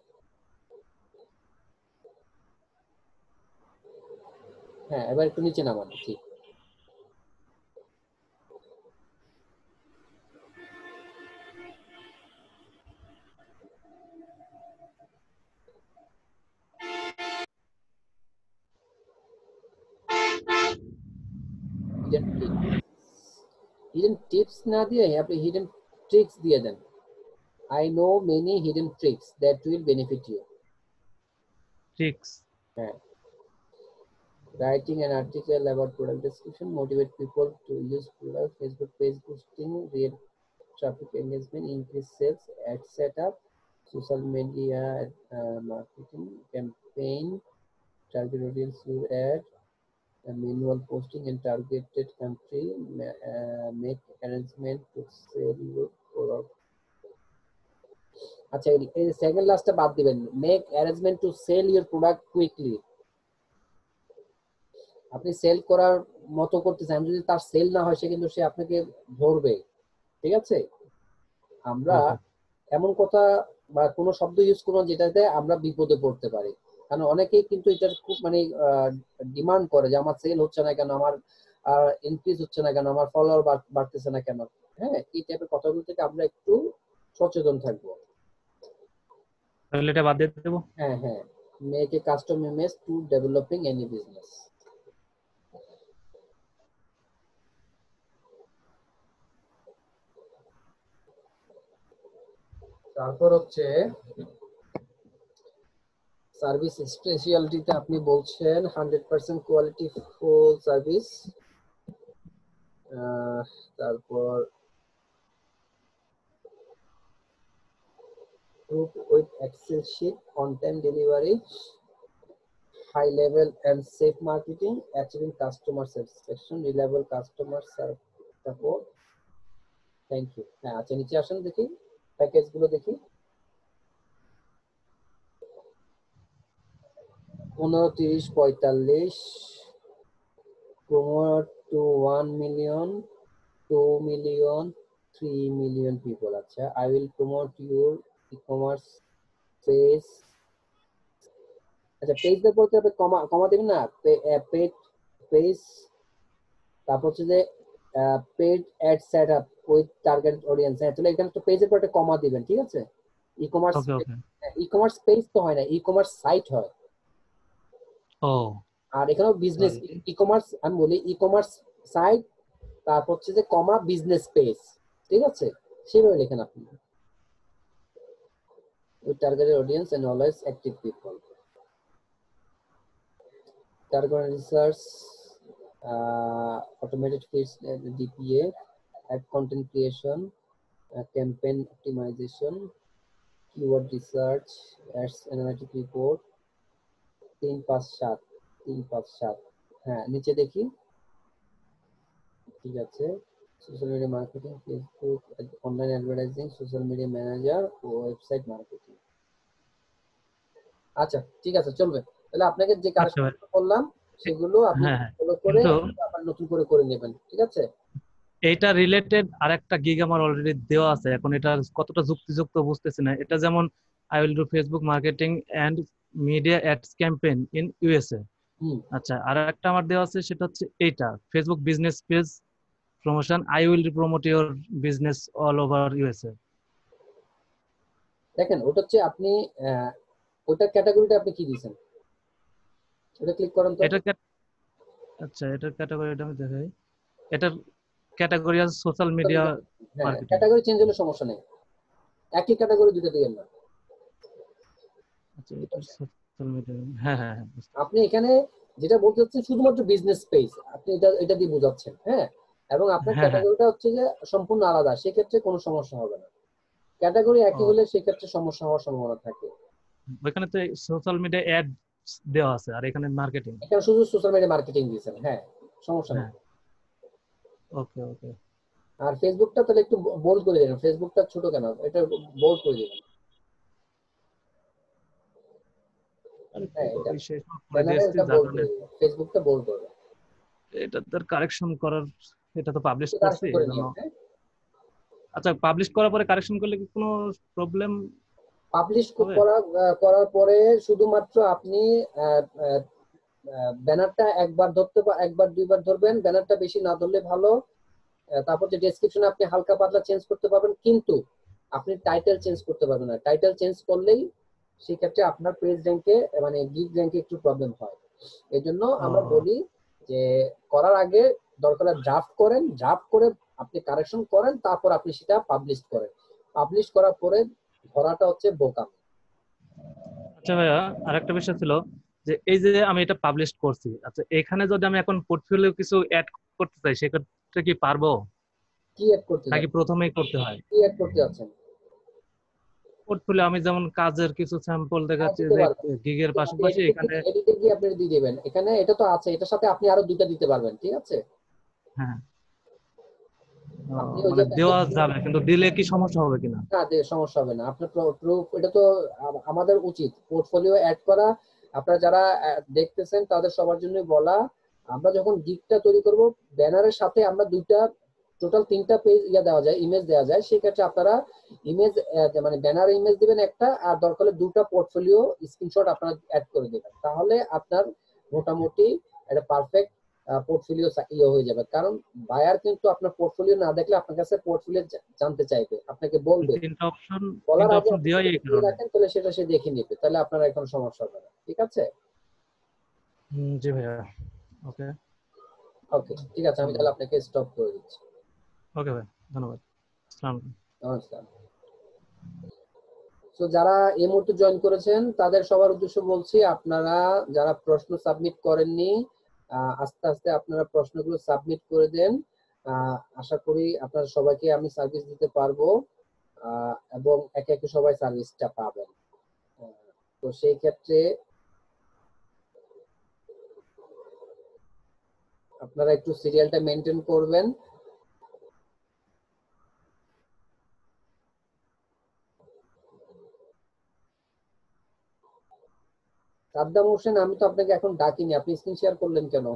হ্যাঁ, এবার একটু নিচে নামান। ঠিক, হিডেন টিপস না দিয়ে আপনি হিডেন ট্রিক্স দিয়ে দেন। I know many hidden tricks that will benefit you. Tricks. হ্যাঁ, writing an article about product description, motivate people to use product, Facebook page boosting, real traffic engagement, increase sales, ad setup, social media marketing campaign, target audience you add, manual posting in targeted country, make arrangement to sell your product. আচ্ছা, এই second লাস্টটা বাদ দিবেন, make arrangement to sell your product quickly. আপনি sell করার মতো করতে চান, যদি তার সেল না হয় সে কিন্তু সে আপনাকে ধরবে, ঠিক আছে? আমরা এমন কথা বা কোনো শব্দ ইউজ করব যেটাতে আমরা বিপদে পড়তে পারি, কারণ অনেকেই কিন্তু এটার খুব মানে ডিমান্ড করে যে আমার সেল হচ্ছে না কেন, আমার ইনক্রিজ হচ্ছে না কেন, আমার ফলোয়ার বাড়তেছে না কেন। হ্যাঁ, এই টাইপের কথাগুলো থেকে আমরা একটু সচেতন থাকবো। তাহলে এটা বাদ দিয়ে দেবো। হ্যাঁ হ্যাঁ, make a custom image to developing any business. তারপর হচ্ছে সার্ভিস স্পেশালিটিতে আপনি বলছেন 100% কোয়ালিটি ফুল সার্ভিস। তারপর proof with Excel sheet, on-time delivery, high level and safe marketing, achieving customer satisfaction, reliable customer support. Thank you. হ্যাঁ, আচ্ছা নিচে আসেন, দেখি প্যাকেজ গুলো দেখি। 15, 30, 45, promote to 1 million, 2 million, 3 million people. আচ্ছা, I will promote your e-commerce page. আচ্ছা, page এর পরে আপনি কমা কমা দিবেন না, পেজ পেজ, তারপর হচ্ছে যে paid ad setup with target audience. হ্যাঁ, তাহলে এখানে তো পেজের পরে একটা কমা দিবেন, ঠিক আছে? ই-কমার্স, ওকে ওকে। ই-কমার্স পেজ তো হয় না, ই-কমার্স সাইট হয়। ও আর এখানেও বিজনেস ই-কমার্স, আমি বলি ই-কমার্স সাইট, তারপর হচ্ছে যে কমা বিজনেস পেজ, ঠিক আছে? সেভাবে লেখেন আপনি, with targeted audience and always active people. Target research, automated feeds, DPA, ad content creation, campaign optimization, keyword research, ads analytic report, 3-5-7, 3-5-7। হ্যাঁ, নিচে দেখি, ঠিক আছে। Social media marketing, Facebook, online advertising, social media manager ও website marketing. আচ্ছা ঠিক আছে, চলবে। তাহলে আপনাকে যে আচ্ছা ভাই। কারেকশন বললাম সেগুলো আপনি হ্যাঁ হ্যাঁ, ফলো করে কিন্তু আবার নতুন করে নেবেন, ঠিক আছে? এইটা রিলেটেড আরেকটা গিগ আমার অলরেডি দেওয়া আছে, এখন এটা কতটা যুক্তিযুক্ত বুঝতেছি না। এটা যেমন I will do Facebook marketing and media ads campaign in USA. হুম। আচ্ছা, আর একটা আমার দেওয়া আছে, সেটা হচ্ছে এইটা Facebook business page promotion, I will promote your business all over USA. দেখেন ওটা হচ্ছে আপনি ওটার ক্যাটাগরিটা আপনি কি দিয়েছেন, ওটা ক্লিক করেন তো। এটা আচ্ছা, এটার ক্যাটাগরিটা আমি দেখাই। এটার ক্যাটাগরি আছে সোশ্যাল মিডিয়া হ্যাঁ, মার্কেটিং। ক্যাটাগরি চেঞ্জ হলে সমস্যা নেই, একই ক্যাটাগরি দুটো দিবেন না। আচ্ছা, এটা সোশ্যাল মিডিয়া, হ্যাঁ হ্যাঁ হ্যাঁ, বুঝতে আপনি এখানে যেটা বলতে চাচ্ছেন শুধুমাত্র বিজনেস পেজ, আপনি এটা দিয়ে বোঝাচ্ছেন, হ্যাঁ। এবং আপনার হ্যাঁ হ্যাঁ। ক্যাটাগরিটা হচ্ছে যে সম্পূর্ণ আলাদা, সেক্ষেত্রে কোনো সমস্যা হবে না। ক্যাটাগরি একই ও, হলে সেক্ষেত্রে সমস্যা হওয়ার সম্ভাবনা থাকে। ওইখানে তো সোশ্যাল মিডিয়া অ্যাড দেওয়া আছে, আর এখানে মার্কেটিং। এখানে শুধু সোশ্যাল মিডিয়া মার্কেটিং দিয়েছেন, হ্যাঁ, সমস্যা নেই। হ্যাঁ, ওকে ওকে। আর ফেসবুকটা তাহলে একটু বোল্ড করে দেবেন, ফেসবুকটা ছোট কেন, এটা বোল্ড করে দেবেন। আরে কি হ্যাঁ, এটা করবি, শেষ করে ব্যানারে দিয়েছি এটা যার বোল্ড কারণে করে দেবেন, ফেসবুকটা বোল্ড করবেন। এটা তার কারেকশন করার, এটা তো পাবলিশ এটা করছি কারেকশন করে এই জন্য। নিন, হ্যাঁ। আচ্ছা, পাবলিশ করার পরে কারেকশন করলে কি কোনো প্রবলেম পাবলিশ হবে? করার পরে শুধুমাত্র আপনি ব্যানারটা একবার দুইবার ধরবেন, ব্যানারটা বেশি না ধরলে ভালো। তারপর যে ডেসক্রিপশনে আপনি হালকা পাতলা চেঞ্জ করতে পারবেন, কিন্তু আপনি টাইটেল চেঞ্জ করতে পারবেন না। টাইটেল চেঞ্জ করলেই সেক্ষেত্রে আপনার পেজ র্যাঙ্কে মানে গিগ র্যাঙ্কে একটু প্রবলেম হয়। এই জন্য আমরা ও, বলি যে করার আগে দরকার ড্রাফট করেন, ড্রাফট করে আপনি কারেকশন করেন, তারপর আপনি সেটা পাবলিশ করেন। পাবলিশ করার পরে ধরাটা হচ্ছে বোকা। আচ্ছা ভাইয়া, আরেকটা বিষয় ছিল যে এই যে আমি এটা পাবলিশ করছি, আচ্ছা এখানে যদি আমি এখন পোর্টফোলিও কিছু অ্যাড করতে চাই, সেক্ষেত্রে কি পারবো কি অ্যাড করতে নাকি যাচ্ছেন? প্রথমেই করতে হয়? কি অ্যাড করতে যাচ্ছেন? পোর্টফোলিও আমি যেমন কাজের কিছু স্যাম্পল হ্যাঁ, দেখাচ্ছি দিতে যে পারবেন। গিগের পাশাপাশি এখানে। এডিটে গিয়ে আপনি দিয়ে দিবেন, এখানে এটা তো আছে, এটার সাথে আপনি আরো দুইটা দিতে পারবেন, ঠিক আছে? হ্যাঁ, আপনি ওই মানে জায়গায় দেওয়া যাবে, কিন্তু দিলে কি সমস্যা হবে কিনা? না দিয়ে সমস্যা হবে না। আপনার প্রুফ এটা তো আমাদের উচিত পোর্টফোলিও অ্যাড করা। আপনারা যারা দেখতেছেন তাদের সবার জন্য বলা, আমরা যখন গিগটা তৈরি করব ব্যানারের সাথে আমরা দুইটা টোটাল তিনটা পেজ দেওয়া যায়, ইমেজ দেওয়া যায়। সেক্ষেত্রে আপনারা ইমেজ মানে ব্যানার ইমেজ দিবেন একটা, আর দরকার হলে দুটো পোর্টফোলিও স্ক্রিনশট আপনারা অ্যাড করে দেবেন, তাহলে আপনার মোটামুটি একটা পারফেক্ট পোর্টফোলিও হয়ে যাবে। কারণ বায়ার কিন্তু আপনার পোর্টফোলিও না দেখলে আপনার কাছে পোর্টফোলিও জানতে চাইবে, আপনাকে বলবে। তিনটা অপশন, বলার তিনটা আগে অপশন আপনি দেওয়াই যদি এই দিয়ে কারণে। রাখেন তাহলে সেটা সে দেখে নেবে, তাহলে আপনার এখন সমস্যা হবে না, ঠিক আছে? জি ভাইয়া, ওকে। ওকে, ঠিক আছে, আমি তাহলে আপনাকে স্টপ করে দিচ্ছি। ওকে ভাই, ধন্যবাদ। আসসালামু আলাইকুম। নমস্কার। তো যারা এই মুহূর্তে জয়েন করেছেন তাদের সবার উদ্দেশ্যে বলছি, আপনারা যারা প্রশ্ন সাবমিট করেননি আস্তে আস্তে আপনারা প্রশ্নগুলো সাবমিট করে দেন। আশা করি আপনারা সবাইকে আমি সার্ভিস দিতে পারবো, এবং একে একে সবাই সার্ভিসটা পাবেন। তো সেই ক্ষেত্রে আপনারা একটু সিরিয়ালটা মেনটেন করবেন। সাদ্দাম হোসেন, আমি তো আপনাকে এখন ডাকিনি, আপনি স্ক্রিন শেয়ার করলেন কেন?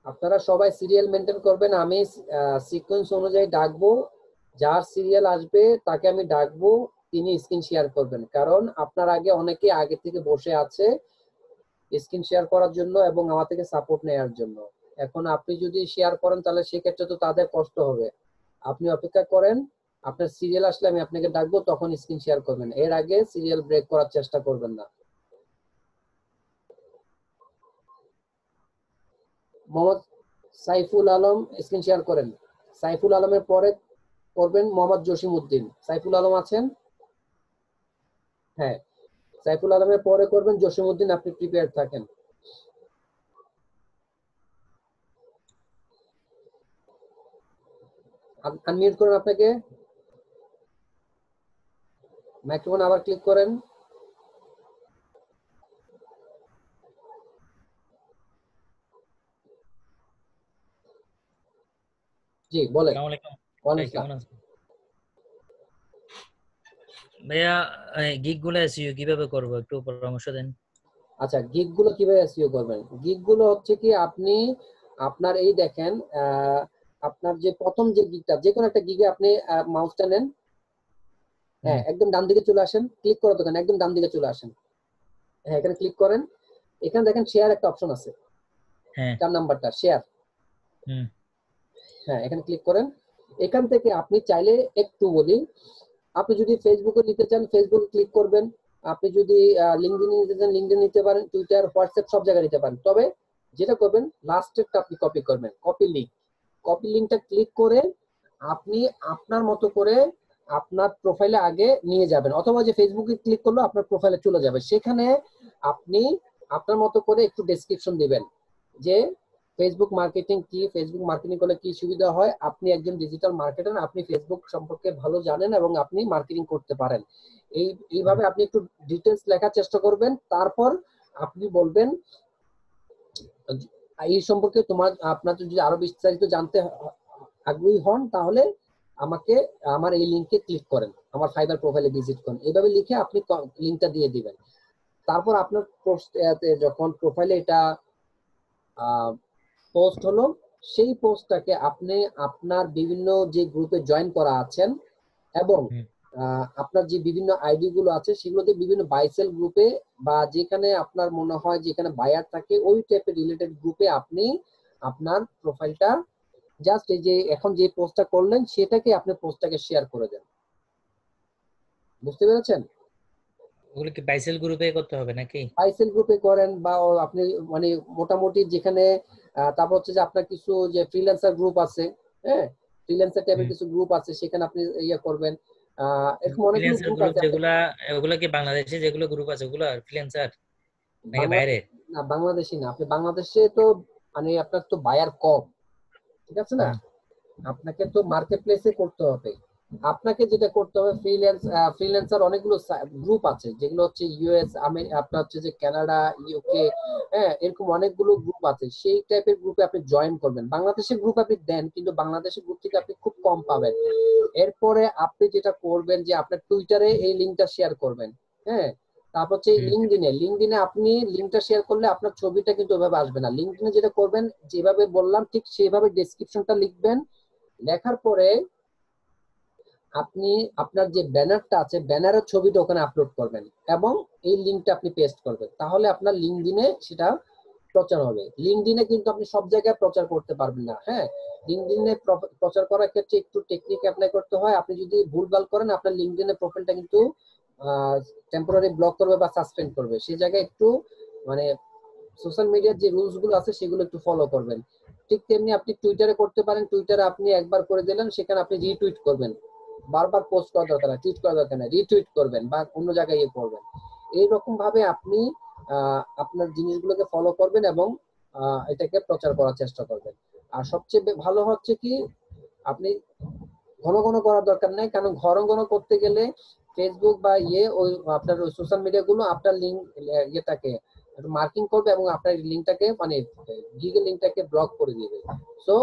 আপনারা সবাই সিরিয়াল মেনটেন করবেন, আমি সিকোয়েন্স অনুযায়ী ডাকবো, যার সিরিয়াল আসবে তাকে আমি ডাকবো, তিনি স্ক্রিন শেয়ার করবেন। কারণ আপনার আগে অনেকে আগে থেকে বসে আছে স্ক্রিন শেয়ার করার জন্য এবং আমার থেকে সাপোর্ট নেওয়ার জন্য। এখন আপনি যদি শেয়ার করেন তাহলে সেক্ষেত্রে তো তাদের কষ্ট হবে। আপনি অপেক্ষা করেন, আপনার সিরিয়াল আসলে আমি আপনাকে ডাকবো, তখন স্ক্রিন শেয়ার করবেন, এর আগে সিরিয়াল ব্রেক করার চেষ্টা করবেন না। মোহাম্মদ সাইফুল আলম, স্ক্রিন শেয়ার করেন। সাইফুল আলমের পরে করবেন মোহাম্মদ জসিম উদ্দিন। সাইফুল আলম আছেন? হ্যাঁ, সাইফুল আলমের পরে করবেন জসিম উদ্দিন, আপনি প্রিপেয়ার থাকেন। আনমিউট করেন আপনাকে, মাইক্রোফোন আবার ক্লিক করেন। জি বলেন। আসসালামু আলাইকুম। ওয়ালাইকুম কেমন আসসালাম। আছেন ভাইয়া? গিগ গুলো এসইও কিভাবে করবো একটু পরামর্শ দেন। আচ্ছা, গিগ গুলো কিভাবে এসইও করবেন? গিগ গুলো হচ্ছে কি, আপনি আপনার এই দেখেন, আপনার যে প্রথম যে গিগটা, যে কোনো একটা গিগে আপনি মাউসটা নেন, হ্যাঁ একদম ডান দিকে চলে আসেন, ক্লিক করে দোকান একদম ডান দিকে চলে আসেন, হ্যাঁ এখানে ক্লিক করেন, এখানে দেখেন শেয়ার একটা অপশন আছে, হ্যাঁ 4 নাম্বারটা শেয়ার, হুম হ্যাঁ এখানে ক্লিক করেন। এখান থেকে আপনি চাইলে একটু বলি, আপনি যদি ফেসবুকে নিতে চান ফেসবুকে ক্লিক করবেন, আপনি যদি লিঙ্কডইনে নিতে চান লিঙ্কডইন নিতে পারেন, টুইটার হোয়াটসঅ্যাপ সব জায়গায় নিতে পারেন। তবে যেটা করবেন লাস্টেরটা আপনি কপি করবেন, কপি লিঙ্কটা ক্লিক করে আপনি আপনার মতো করে আপনার প্রোফাইলে আগে নিয়ে যাবেন, অথবা যে ফেসবুকে ক্লিক করলে আপনার প্রোফাইলে চলে যাবে, সেখানে আপনি আপনার মতো করে একটু ডেসক্রিপশন দিবেন যে ফেসবুক মার্কেটিং কি, ফেসবুক মার্কেটিং করলে কি সুবিধা হয়, আপনি একজন ডিজিটাল মার্কেটার, আপনি ফেসবুক সম্পর্কে ভালো জানেন এবং আপনি মার্কেটিং করতে পারেন, এইভাবে আপনি একটু ডিটেলস লেখার চেষ্টা করবেন। তারপর আপনি বলবেন এই সম্পর্কে আপনার যদি আরো বিস্তারিত জানতে আগ্রহী হন তাহলে আমাকে আমার এই লিংকে ক্লিক করেন, আমার ফাইবার প্রোফাইলে ভিজিট করেন, এইভাবে লিখে আপনি লিংকটা দিয়ে দিবেন। তারপর আপনার পোস্ট যখন প্রোফাইলে এটা পোস্ট হলো, সেই পোস্টটাকে আপনি আপনার বিভিন্ন যে গ্রুপে জয়েন করা আছেন এবং আপনার যে বিভিন্ন আইডি গুলো আছে সেগুলোতে বিভিন্ন বাইসেল গ্রুপে বা যেখানে আপনার মনে হয় যেখানে বায়ার থাকে ওই টাইপের রিলেটেড গ্রুপে আপনি আপনার প্রোফাইলটা জাস্ট এই যে এখন যে পোস্টটা করলেন সেটাকে আপনি পোস্টটাকে শেয়ার করে দেন। বুঝতে পেরেছেন? ওগুলো কি বাইসেল গ্রুপে করতে হবে নাকি? বাইসেল গ্রুপে করেন বা আপনি মানে মোটামুটি যেখানে তারপর হচ্ছে যে আপনার কিছু যে ফ্রিল্যান্সার গ্রুপ আছে, হ্যাঁ ফ্রিল্যান্সার টাইপের কিছু গ্রুপ আছে সেখানে আপনি ইয়ে করবেন, এরকম অনেকগুলো ফ্রিল্যান্সার গ্রুপ গ্রুপ আছে। যেগুলা, ওগুলা কি বাংলাদেশে যেগুলো গ্রুপ আছে ওগুলো ফ্রিল্যান্সার নাকি বাইরে? না বাংলাদেশি না, আপনি বাংলাদেশে তো মানে আপনার তো বায়ার কম, ঠিক আছে না, আপনাকে তো মার্কেট প্লেসে করতে হবে। আপনাকে যেটা করতে হবে ফ্রিল্যান্সার অনেকগুলো গ্রুপ আছে যেগুলো হচ্ছে ইউএস, আপনার হচ্ছে যে কানাডা, ইউকে, হ্যাঁ এরকম অনেকগুলো গ্রুপ আছে, সেই টাইপের গ্রুপে আপনি জয়েন করবেন। বাংলাদেশের গ্রুপ আপনি দেন কিন্তু বাংলাদেশের গ্রুপ থেকে আপনি খুব কম পাবেন। এরপরে আপনি যেটা করবেন যে আপনার টুইটারে এই লিঙ্কটা শেয়ার করবেন, হ্যাঁ তারপর হচ্ছে লিঙ্কডিনে আপনি লিঙ্কটা শেয়ার করলে আপনার ছবিটা কিন্তু ওইভাবে আসবে না। লিঙ্কডিনে যেটা করবেন যেভাবে বললাম ঠিক সেভাবে ডেসক্রিপশনটা লিখবেন, লেখার পরে আপনি আপনার যে ব্যানারটা আছে ব্যানারের ছবিটা ওখানে আপলোড করবেন এবং এই লিঙ্কটা আপনি পেস্ট করবেন, তাহলে আপনার লিঙ্কডিনে সেটা প্রচার হবে। লিঙ্কডিনে কিন্তু আপনি সব জায়গায় প্রচার করতে পারবেন না, হ্যাঁ লিঙ্কডিনে প্রচার করার ক্ষেত্রে একটু টেকনিক অ্যাপ্লাই করতে হয়। আপনি যদি ভুলভাল করেন আপনার লিঙ্কডিনে প্রোফাইলটা কিন্তু টেম্পোরারি ব্লক করবে বা সাসপেন্ড করবে, সেই জায়গায় একটু মানে সোশ্যাল মিডিয়ার যে রুলস গুলো আছে সেগুলো একটু ফলো করবেন। ঠিক তেমনি আপনি টুইটারে করতে পারেন, টুইটারে আপনি একবার করে দিলেন সেখানে আপনি রিটুইট করবেন, বারবার পোস্ট করা দরকার না, টুইট করা দরকার না, রিটুইট করবেন বা অন্য জায়গায় ইয়ে করবেন। এইরকম ভাবে আপনি আপনার জিনিসগুলোকে ফলো করবেন এবং এটাকে প্রচার করার চেষ্টা করবেন। আর সবচেয়ে ভালো হচ্ছে কি আপনি ঘন ঘন করার দরকার নাই, কারণ ঘন ঘন করতে গেলে ফেসবুক বা ওই আপনার সোশ্যাল মিডিয়া গুলো আপনার লিঙ্ক ইয়েটাকে মার্কিং করবে এবং আপনার লিঙ্কটাকে মানে গিগের লিঙ্কটাকে ব্লক করে দিবে। সো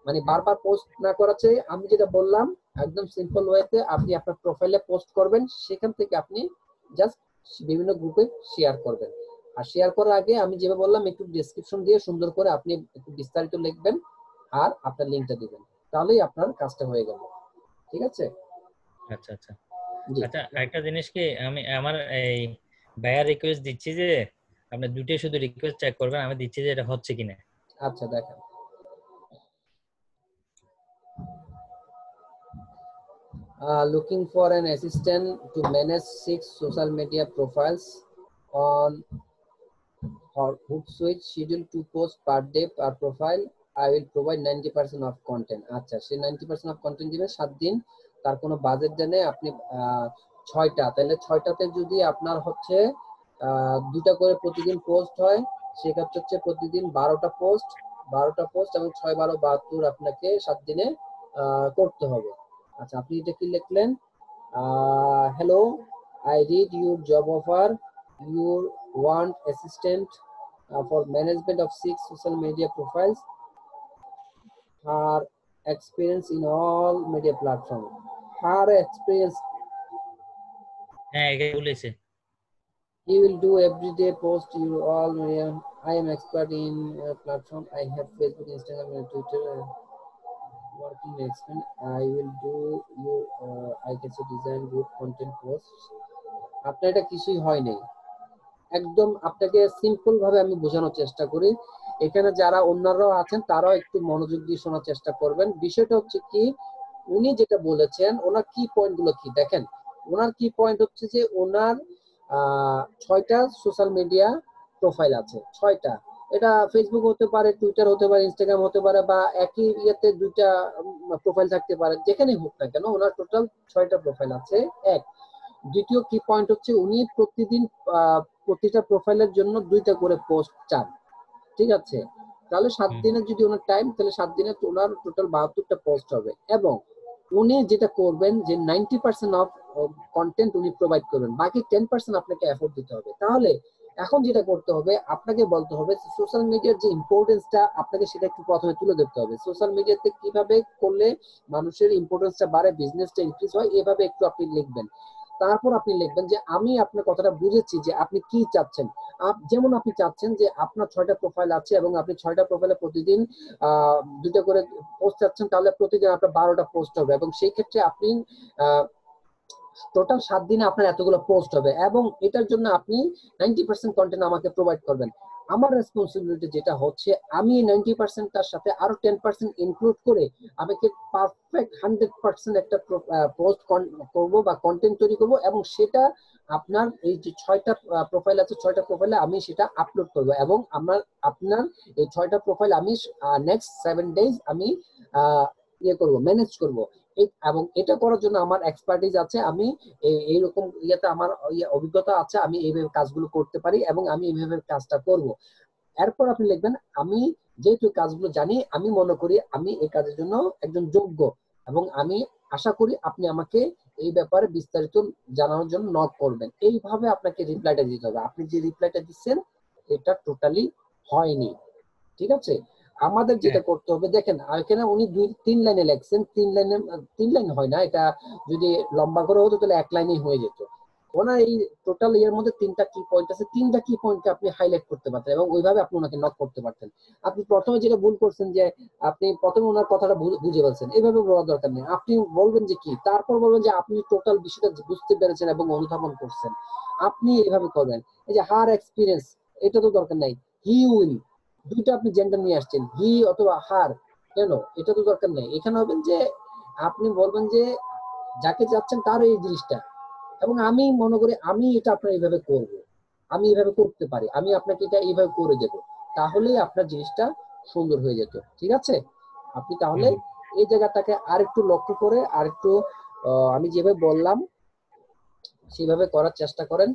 মানে বারবার পোস্ট না করার চেয়ে আমি যেটা বললাম একদম সিম্পল ওয়েতে আপনি আপনার প্রোফাইলে পোস্ট করবেন, সেখান থেকে আপনি জাস্ট বিভিন্ন গ্রুপে শেয়ার করবেন। আর শেয়ার করার আগে আমি যেভাবে বললাম একটু ডেসক্রিপশন দিয়ে সুন্দর করে আপনি একটু বিস্তারিত লিখবেন আর আপনার লিঙ্কটা দিবেন, তাহলেই আপনার কাজটা হয়ে গেল। ঠিক আছে? আচ্ছা আচ্ছা আচ্ছা, একটা জিনিস কি, আমি আমার এই বায়ার রিকোয়েস্ট দিচ্ছি যে আপনি দুটোই শুধু রিকোয়েস্ট চেক করবেন, আমি দিচ্ছি যে এটা হচ্ছে কিনা। আচ্ছা দেখেন, looking for an assistant to manage 6 social media profiles on Hootsuite, schedule 2 posts per day per profile. I will provide 90% of content. আচ্ছা সে 90% of content দিবেন 7 দিন, তার কোনো বাজেট দেনে আপনি 6টা, তাহলে 6টাতে যদি আপনার হচ্ছে 2টা করে প্রতিদিন পোস্ট হয় সেক্ষেত্রে হচ্ছে প্রতিদিন 12টা পোস্ট এবং 6 12 72 আপনাকে 7 দিনে করতে হবে। আচ্ছা আপনি এটা কি লিখলেন, hello, I read your job offer, you want assistant for management of 6 social media profiles. R experience in all media platform. Her experience হ্যাঁ একে বলেছে he will do everyday post you all media. I am expert in platform. I have Facebook, Instagram, and Twitter. Working experience. I will do you. I can say design good content posts. আপনার এটা কিছুই হয় নাই, একদম আপনাকে simple ভাবে আমি বোঝানোর চেষ্টা করি। এখানে যারা অন্যরাও আছেন তারাও একটু মনোযোগ দিয়ে শোনার চেষ্টা করবেন। বিষয়টা হচ্ছে কি, উনি যেটা বলেছেন ওনার কি পয়েন্ট গুলো কি দেখেন। ওনার কি পয়েন্ট হচ্ছে যে ওনার 6টা সোশ্যাল মিডিয়া প্রোফাইল আছে, 6টা। এটা ফেসবুক হতে পারে, টুইটার হতে পারে, ইনস্টাগ্রাম হতে পারে, বা একই ইয়েতে 2টা প্রোফাইল থাকতে পারে, যেখানেই হোক না কেন ওনার টোটাল 6টা প্রোফাইল আছে। এক। দ্বিতীয় কি পয়েন্ট হচ্ছে উনি প্রতিদিন প্রতিটা প্রোফাইলের জন্য 2টা করে পোস্ট চান, ঠিক আছে? তাহলে 7 দিনের যদি ওনার টাইম, তাহলে 7 দিনে ওনার টোটাল 72টা পোস্ট হবে। এবং উনি যেটা করবেন যে 90% অফ কন্টেন্ট উনি প্রোভাইড করবেন, বাকি 10% আপনাকে এফোর্ট দিতে হবে। তাহলে এখন যেটা করতে হবে, আপনাকে বলতে হবে সোশ্যাল মিডিয়ার যে ইম্পর্টেন্সটা আপনাকে সেটা একটু প্রথমে তুলে ধরতে হবে। সোশ্যাল মিডিয়াতে কিভাবে করলে মানুষের ইম্পর্টেন্সটা বাড়ে, বিজনেসটা ইনক্রিজ হয়, এভাবে একটু আপনি লিখবেন। তারপর আপনি লিখবেন যে আমি আপনার কথাটা বুঝেছি যে আপনি কি চাচ্ছেন। যেমন আপনি চাচ্ছেন যে আপনার 6টা প্রোফাইল আছে এবং আপনি 6টা প্রোফাইলে প্রতিদিন 2টা করে পোস্ট চাচ্ছেন, তাহলে প্রতিদিন আপনার 12টা পোস্ট হবে এবং সেই ক্ষেত্রে আপনি টোটাল 7 দিনে আপনার এতগুলো পোস্ট হবে এবং এটার জন্য আপনি 90% কন্টেন্ট আমাকে প্রোভাইড করবেন। আমার রেসপন্সিবিলিটি যেটা হচ্ছে আমি 90% তার সাথে আরো 10% ইনক্লুড করে আমাকে পারফেক্ট 100% একটা পোস্ট করব বা কন্টেন্ট তৈরি করব এবং সেটা আপনার এই যে 6টা প্রোফাইল আছে, 6টা প্রোফাইলে আমি সেটা আপলোড করব এবং আপনার এই 6টা প্রোফাইল আমি নেক্সট 7 ডেজ আমি ইয়ে করব, ম্যানেজ করব। এবং এটা করার জন্য আমার এক্সপার্টিজ আছে, আমি এইরকম ইয়েতে আমার অভিজ্ঞতা আছে, আমি এইভাবে কাজগুলো করতে পারি এবং আমি এইভাবে কাজটা করব। এরপর আপনি লিখবেন আমি যেহেতু কাজগুলো জানি, আমি মনে করি আমি এই কাজের জন্য একজন যোগ্য এবং আমি আশা করি আপনি আমাকে এই ব্যাপারে বিস্তারিত জানানোর জন্য নক করবেন। এইভাবে আপনাকে রিপ্লাইটা দিতে হবে। আপনি যে রিপ্লাইটা দিচ্ছেন এটা টোটালি হয়নি, ঠিক আছে? আমাদের যেটা করতে হবে, দেখেন এখানে উনি 2-3 লাইনে লেখছেন, 3 লাইন হয় না, এটা যদি লম্বা করে হতো তাহলে 1 লাইনেই হয়ে যেত। ওনার এই টোটাল এর মধ্যে 3টা কি পয়েন্ট আছে, 3টা কি পয়েন্টকে আপনি হাইলাইট করতে পারতেন এবং ওইভাবে আপনি ওনাকে নক করতে পারতেন। আপনি প্রথমে যেটা ভুল করছেন যে আপনি প্রথমে ওনার কথাটা বুঝে ফেলছেন, এইভাবে বলার দরকার নেই। আপনি বলবেন যে কি, তারপর বলবেন যে আপনি টোটাল বিষয়টা বুঝতে পেরেছেন এবং অনুধাবন করছেন, আপনি এইভাবে করবেন। এই যে হার এক্সপিরিয়েন্স, এটা তো দরকার নাই। হি উইল, 2টা আপনি জেন্ডার নিয়ে আসছেন, হি অথবা হার, কেন? এটা তো দরকার নেই। এখানে হবেন যে আপনি বলবেন যে যাকে চাচ্ছেন তার এই জিনিসটা, এবং আমি মনে করি আমি এটা আপনার এইভাবে করব, আমি এইভাবে করতে পারি, আমি আপনাকে এটা এইভাবে করে দেব, তাহলেই আপনার জিনিসটা সুন্দর হয়ে যেত, ঠিক আছে? আপনি তাহলে এই জায়গাটাকে আরেকটু লক্ষ্য করে আরেকটু আমি যেভাবে বললাম সেভাবে করার চেষ্টা করেন।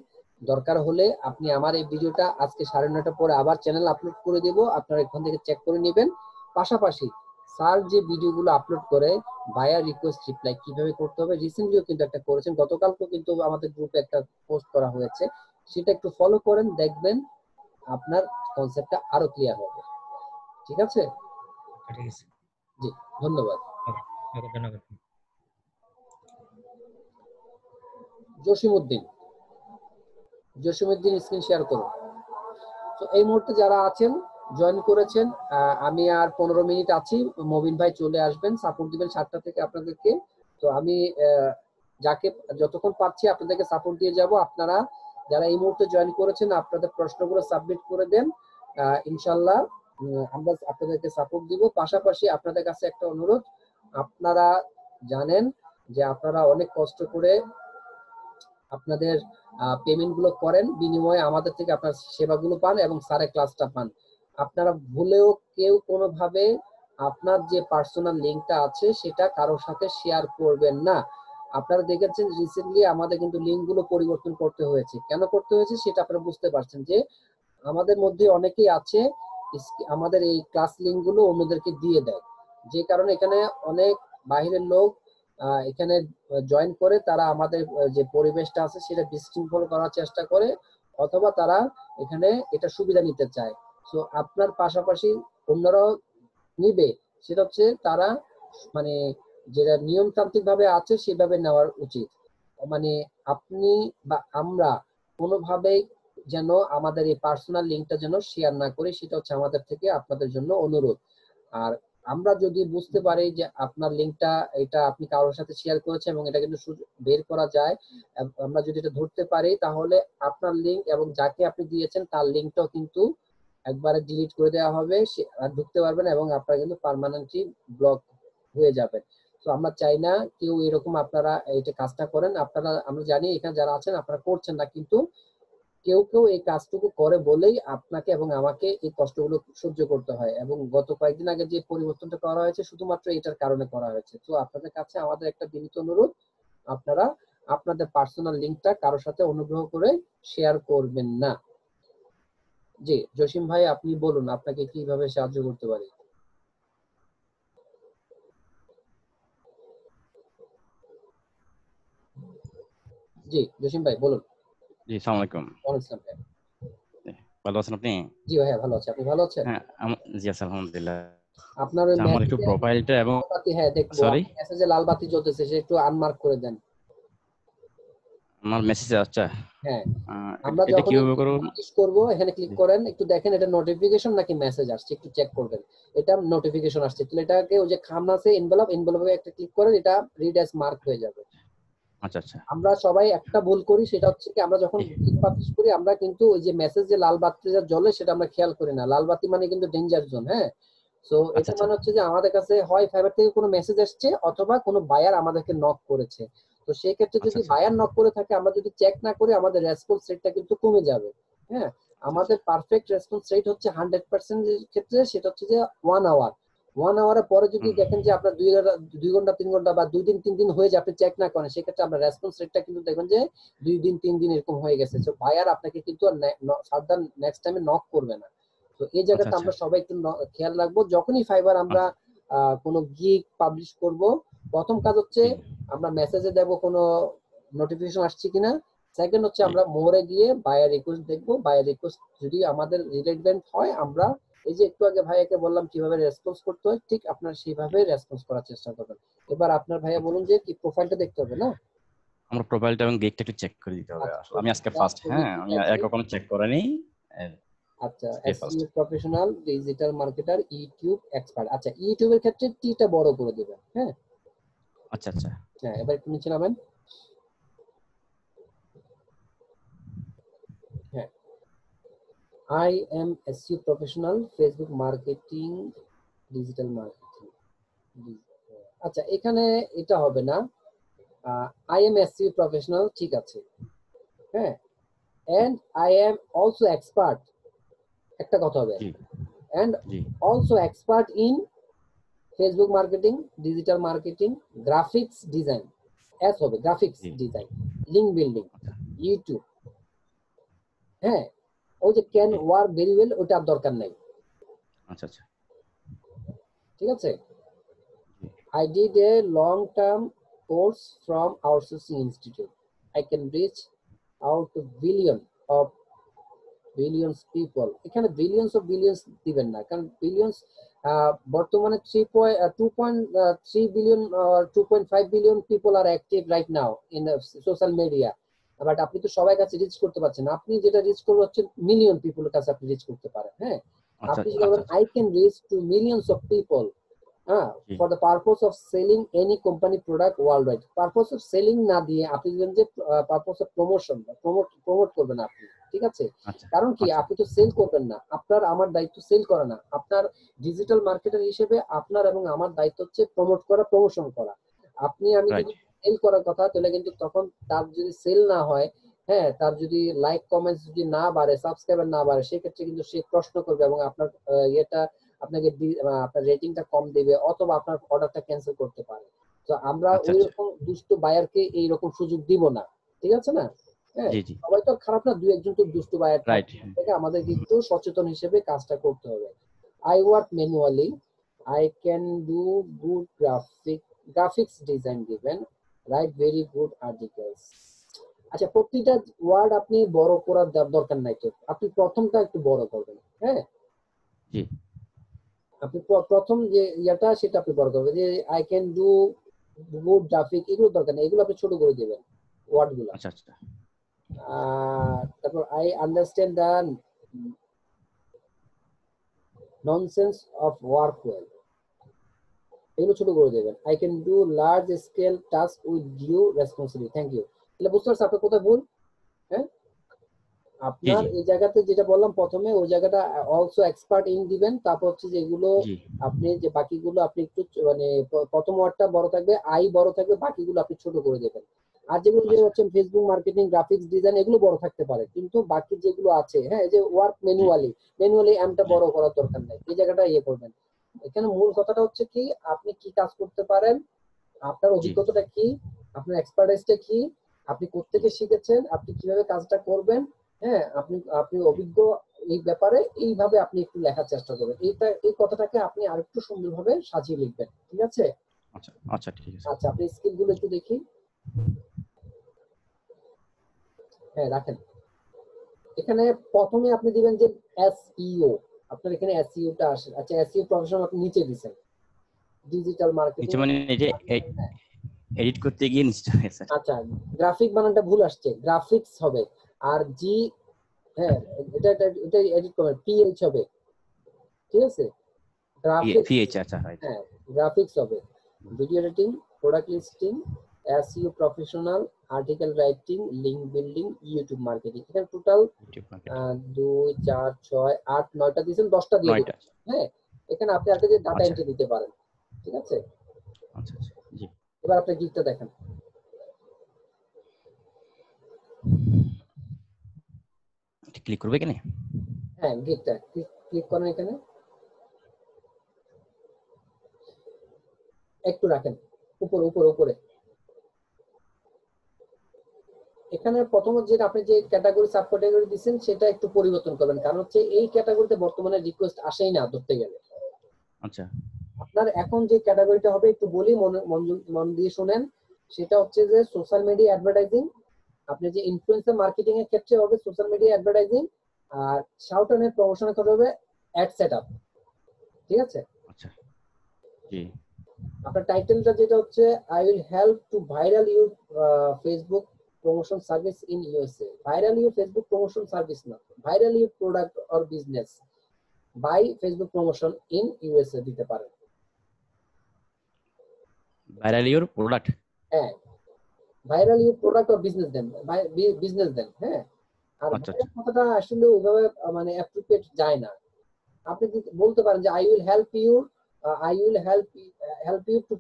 দরকার হলে আপনি আমার এই ভিডিওটা আজকে 9:30টার পরে আবার চ্যানেল আপলোড করে দেব, আপনারা এখান থেকে চেক করে নেবেন। পাশাপাশি স্যার যে ভিডিওগুলো আপলোড করে ভায়া রিকোয়েস্ট রিপ্লাই কিভাবে করতে হবে, রিসেন্টলিও কিন্তু একটা করেছেন, গতকালকেও কিন্তু আমাদের গ্রুপে একটা পোস্ট করা হয়েছে, সেটা একটু ফলো করেন, দেখবেন আপনার কনসেপ্টটা আরো ক্লিয়ার হবে, ঠিক আছে? ঠিক আছে, জি, ধন্যবাদ। ওকে ধন্যবাদ। জসিমউদ্দিন স্ক্রিন শেয়ার করুন। তো এই মুহূর্তে যারা আছেন জয়েন করেছেন, আমি আর 15 মিনিট আছি, মবিন ভাই চলে আসবেন, সাপোর্ট দিবেন 7টা থেকে আপনাদেরকে। তো আমি যাকে যতক্ষণ পাচ্ছি আপনাদেরকে সাপোর্ট দিয়ে যাব। আপনারা যারা এই মুহূর্তে জয়েন করেছেন আপনাদের প্রশ্নগুলো সাবমিট করে দেন, ইনশাল্লাহ আমরা আপনাদেরকে সাপোর্ট দিব। পাশাপাশি আপনাদের কাছে একটা অনুরোধ, আপনারা জানেন যে আপনারা অনেক কষ্ট করে আপনাদের পেমেন্ট গুলো করেন, বিনিময়ে আমাদের থেকে আপনার সেবাগুলো পান এবং স্যারের ক্লাসটা পান। আপনারা ভুলেও কেউ কোনোভাবে আপনার যে পার্সোনাল লিঙ্কটা আছে সেটা কারোর সাথে শেয়ার করবেন না। আপনারা দেখেছেন রিসেন্টলি আমাদের কিন্তু লিঙ্ক গুলো পরিবর্তন করতে হয়েছে। কেন করতে হয়েছে সেটা আপনারা বুঝতে পারছেন যে আমাদের মধ্যে অনেকেই আছে আমাদের এই ক্লাস লিঙ্ক গুলো অন্যদেরকে দিয়ে দেয়, যে কারণে এখানে অনেক বাইরের লোক এখানে জয়েন করে, তারা আমাদের যে পরিবেশটা আছে সেটা বিশৃঙ্খল করার চেষ্টা করে, অথবা তারা এখানে এটা সুবিধা নিতে চায়। সো আপনার পাশাপাশি অন্যরাও নিবে, সেটা হচ্ছে তারা মানে যেটা নিয়মতান্ত্রিক ভাবে আছে সেভাবে নেওয়ার উচিত। মানে আপনি বা আমরা কোনোভাবেই যেন আমাদের এই পার্সোনাল লিঙ্কটা যেন শেয়ার না করি, সেটা হচ্ছে আমাদের থেকে আপনাদের জন্য অনুরোধ। আর আমরা যদি বুঝতে পারি যে আপনার লিঙ্কটা এটা আপনি কারোর সাথে শেয়ার করেছেন এবং এটা কিন্তু বের করা যায়, আমরা যদি এটা ধরতে পারি, তাহলে আপনার লিঙ্ক এবং যাকে আপনি দিয়েছেন তার লিঙ্কটাও কিন্তু একবারে ডিলিট করে দেওয়া হবে, সে আর ঢুকতে পারবে না এবং আপনারা কিন্তু পার্মানেন্টলি ব্লক হয়ে যাবেন। তো আমরা চাই না কেউ এরকম আপনারা এইটা কাজটা করেন। আপনারা, আমরা জানি এখানে যারা আছেন আপনারা করছেন না, কিন্তু কেউ কেউ এই কাজটুকু করে বলেই আপনাকে এবং আমাকে এই কষ্টগুলো সহ্য করতে হয়। এবং গত কয়েকদিন আগে যে পরিবর্তনটা করা হয়েছে শুধুমাত্র এটার কারণে করা হয়েছে। তো আপনাদের কাছে আমাদের একটা বিনীত অনুরোধ, আপনারা আপনাদের পার্সোনাল লিঙ্কটা কারোর সাথে অনুগ্রহ করে শেয়ার করবেন না। জি জসিম ভাই, আপনি বলুন আপনাকে কিভাবে সাহায্য করতে পারি। জি জসিম ভাই বলুন। জি আসসালামু আলাইকুম। ওয়ালাইকুম আসসালাম ভাই। ভালো আছেন আপনি? জি ভাইয়া ভালো আছি, আপনি ভালো আছেন? হ্যাঁ জি আছি আলহামদুলিল্লাহ। আপনার ওই আমার একটু মেসেজে প্রোফাইলটা এবং লাল বাতি, হ্যাঁ দেখবো সরি মেসেজে লাল বাতি জ্বলতেছে, সেটা একটু আনমার্ক করে দেন। আমার মেসেজ আচ্ছা হ্যাঁ, আমরা এটা যখন কিভাবে করব? পাবলিশ করব এখানে ক্লিক করেন, একটু দেখেন এটা নোটিফিকেশন নাকি মেসেজ আসছে, একটু চেক করবেন। এটা নোটিফিকেশন আসছে, তাহলে এটাকে ওই যে খাম আছে এনভেলপে একটা ক্লিক করেন, এটা রিড অ্যাজ মার্ক হয়ে যাবে। আচ্ছা আচ্ছা। আমরা সবাই একটা ভুল করি, সেটা হচ্ছে কি আমরা যখন পাবলিশ করি আমরা কিন্তু ওই যে মেসেজ যে লাল বাতি যা জ্বলে সেটা আমরা খেয়াল করি না। লাল বাতি মানে কিন্তু ডেঞ্জার জোন। হ্যাঁ, সো এটা মানে হচ্ছে যে আমাদের কাছে হয় ফাইবার থেকে কোনো মেসেজ আসছে অথবা কোনো বায়ার আমাদেরকে নক করেছে। তো সেই ক্ষেত্রে যদি বায়ার নক করে থাকে, আমরা যদি চেক না করি আমাদের রেসপন্স রেটটা কিন্তু কমে যাবে। হ্যাঁ, আমাদের পারফেক্ট রেসপন্স রেট হচ্ছে 100% এর ক্ষেত্রে সেটা হচ্ছে যে 1 আওয়ার। 1 আওয়ারের পরে যদি দেখেন যে আপনার 2 ঘন্টা 3 ঘন্টা বা 2 দিন 3 দিন হয়ে যায়, আপনি চেক না করেন, সেক্ষেত্রে আপনার রেসপন্স রেটটা কিন্তু দেখবেন যে 2 দিন 3 দিন এরকম হয়ে গেছে। তো বায়ার আপনাকে কিন্তু ফার্দার নেক্সট টাইমে নক করবে না। তো এই জায়গাটা আমরা সবাই একটু খেয়াল রাখবো। যখনই ফাইবার আমরা কোনো গিগ পাবলিশ করব, প্রথম কাজ হচ্ছে আমরা মেসেজে দেখবো কোনো নোটিফিকেশন আসছে কিনা। সেকেন্ড হচ্ছে আমরা মোরে গিয়ে বায়ার রিকোয়েস্ট দেখবো, বায়ার রিকোয়েস্ট যদি আমাদের রিলেভেন্ট হয়, আমরা এই যে একটু আগে ভাইয়াকে বললাম কিভাবে রেসপন্স করতে হয়, ঠিক আপনার সেইভাবে রেসপন্স করার চেষ্টা করবেন। এবার আপনার ভাইয়া বলুন যে কি প্রোফাইলটা দেখতে হবে না? আমার প্রোফাইলটা এবং গিগটা একটু চেক করে দিতে হবে। আসলে আমি আজকে ফার্স্ট, হ্যাঁ আমি আগে কখনো চেক করিনি। আচ্ছা, SEO professional, digital marketer, YouTube expert. আচ্ছা, ইউটিউবের ক্ষেত্রে টিটা বড় করে দিবেন। হ্যাঁ আচ্ছা আচ্ছা। হ্যাঁ, এবার একটু নিচে নামেন। হ্যাঁ, I am SEO professional, Facebook marketing, digital marketing. আচ্ছা, এখানে এটা হবে না। I am SEO professional, ঠিক আছে। হ্যাঁ, and I am also expert, একটা কথা হবে, and also expert in Facebook marketing, digital marketing, graphics design, S হবে graphics design, link building, YouTube। হ্যাঁ, ওই যে ক্যান ওয়ার্ক ভেরি ওয়েল, ওটা আর দরকার নাই। আচ্ছা আচ্ছা, ঠিক আছে। I did a long term course from outsourcing institute. I can reach out to billions people. এখানে billions দিবেন না, কারণ billions বর্তমানে 2.3 billion or 2.5 billion people are active right now in social media. But আপনি তো সবাই কাছে রিচ করতে পারছেন। আপনি যেটা রিচ করতে হচ্ছে মিলিয়ন পিপলের কাছে আপনি রিচ করতে পারেন। হ্যাঁ, আপনি যদি বলেন I can reach to millions of people for the purpose of selling any company product worldwide, purpose of selling না দিয়ে আপনি যদি যে purpose of promotion প্রমোট করবেন আপনি, ঠিক আছে। কারণ কি, আপনি তো সেল করবেন না, আপনার আমার দায়িত্ব সেল করা না। আপনার ডিজিটাল মার্কেটার হিসেবে আপনার এবং আমার দায়িত্ব হচ্ছে প্রমোট করা, প্রমোশন করা। আপনি আমি যদি সেল করার কথা, তাহলে কিন্তু তখন তার যদি সেল না হয়, হ্যাঁ, তার যদি লাইক কমেন্টস যদি না বাড়ে, সাবস্ক্রাইবার না বাড়ে, সেক্ষেত্রে কিন্তু সে প্রশ্ন করবে এবং আপনার ইয়েটা আপনাকে আপনার রেটিংটা কম দিবে অথবা আপনার অর্ডারটা ক্যান্সেল করতে পারে। তো আমরা ওইরকম দুষ্ট বায়ারকে এইরকম সুযোগ দিব না, ঠিক আছে না। হ্যাঁ, সবাই তো খারাপ না, দুই একজন তো দুষ্ট বায়ার থাকে, আমাদের কিন্তু সচেতন হিসেবে কাজটা করতে হবে। I work manually, I can do good graphics design given, write very good articles. আচ্ছা, প্রতিটা ওয়ার্ড আপনি বড় করার দরকার নাই, তো আপনি প্রথমটা একটু বড় করবেন। হ্যাঁ, আপনি প্রথম যে ইয়াটা সেটা আপনি বড় করবেন, যে I can do good graphic, এগুলো দরকার নেই, এগুলো আপনি ছোট করে দিবেন ওয়ার্ড গুলো। আচ্ছা আচ্ছা তারপর I understand the nonsense of work well, এগুলো ছোট করে দেবেন। I can do large scale task with due responsibility, thank you. তাহলে বুঝতে পারছেন আপনার কোথায় ভুল? হ্যাঁ, আপনার এই জায়গাতে যেটা বললাম প্রথমে, ওই জায়গাটা অলসো এক্সপার্ট ইন দিবেন। তারপর হচ্ছে যে এগুলো আপনি যে বাকিগুলো আপনি একটু মানে প্রথম ওয়ার্ডটা বড় থাকবে, আই বড় থাকবে, বাকিগুলো আপনি ছোট করে দেবেন। আর যেগুলো যে হচ্ছে ফেসবুক মার্কেটিং, গ্রাফিক্স ডিজাইন, এগুলো বড় থাকতে পারে, কিন্তু বাকি যেগুলো আছে, হ্যাঁ, এই যে ওয়ার্ক ম্যানুয়ালি এমটা বড় করার দরকার নাই, এই জায়গাটা ইয়ে করবেন। এখানে মূল কথাটা হচ্ছে কি, আপনি কি কাজ করতে পারেন, আপনার অভিজ্ঞতাটা কি, আপনার এক্সপার্টাইজটা কি, আপনি কোত্থেকে শিখেছেন, আপনি কিভাবে কাজটা করবেন, হ্যাঁ, আপনি অভিজ্ঞ এই ব্যাপারে, এইভাবে আপনি একটু লেখার চেষ্টা করবেন। এই কথাটাকে আপনি আরেকটু সুন্দরভাবে সাজিয়ে লিখবেন, ঠিক আছে? আচ্ছা আচ্ছা ঠিক আছে। আচ্ছা, আপনি স্কিলগুলো একটু দেখি। হ্যাঁ, রাখেন। এখানে প্রথমে আপনি দিবেন যে এসইও, আপনার এখানে এসইও টা আসে। আচ্ছা, এসইও প্রফেশনাল আপনি নিচে দিবেন, ডিজিটাল মার্কেটিং, মানে এই যে এডিট করতে গিয়ে নিচে হয়েছে। আচ্ছা, গ্রাফিক বানানটা ভুল আসছে, গ্রাফিক্স হবে। আর জি, হ্যাঁ, এটা এডিট করবেন, পিএইচ হবে, ঠিক আছে? গ্রাফিক্স, পিএইচ, আচ্ছা রাইট, হ্যাঁ, গ্রাফিক্স হবে। Video editing, product listing, SEO professional, article writing, link building, YouTube marketing. এখানে টোটাল 2 4 6 8 9টা দিয়েছেন, 10টা দিয়ে দিবেন। হ্যাঁ, এখানে আপনি আগে যে ডাটা এন্ট্রি দিতে পারেন, ঠিক আছে? আচ্ছা আচ্ছা জি। এবার আপনি গিকটা দেখেন। ক্লিক করবে এখানে? হ্যাঁ, গিকটা ক্লিক করেন, এখানে একটু রাখেন, উপরে উপরে উপরে। এখানে প্রথমত যেটা আপনি যে ক্যাটাগরি সাব ক্যাটাগরি দিচ্ছেন, সেটা একটু পরিবর্তন করবেন, কারণ হচ্ছে এই ক্যাটাগরিতে বর্তমানে রিকোয়েস্ট আসেই না ধরতে গেলে। আচ্ছা, আপনার এখন যে ক্যাটাগরিটা হবে একটু বলি, মন দিয়ে শুনেন। সেটা হচ্ছে যে সোশ্যাল মিডিয়া অ্যাডভার্টাইজিং। আপনি যে ইনফ্লুয়েন্সার মার্কেটিং এর ক্ষেত্রে হবে সোশ্যাল মিডিয়া অ্যাডভার্টাইজিং, আর শাউটনের প্রমোশনের ক্ষেত্রে হবে অ্যাড সেটআপ, ঠিক আছে? আচ্ছা জি। আপনার টাইটেলটা যেটা হচ্ছে I will help to viral your Facebook promotion service in USA. Viral your Facebook promotion service না, viral your product or business by Facebook promotion in USA দিতে পারেন। ভাইরাল ইউর প্রোডাক্ট, হ্যাঁ, viral your product or business দেন, business দেন। হ্যাঁ, আর কথাটা আসলে ওইভাবে মানে অ্যাপ্রোপ্রিয়েট যায় না। আপনি বলতে পারেন যে I will help you, I will help you to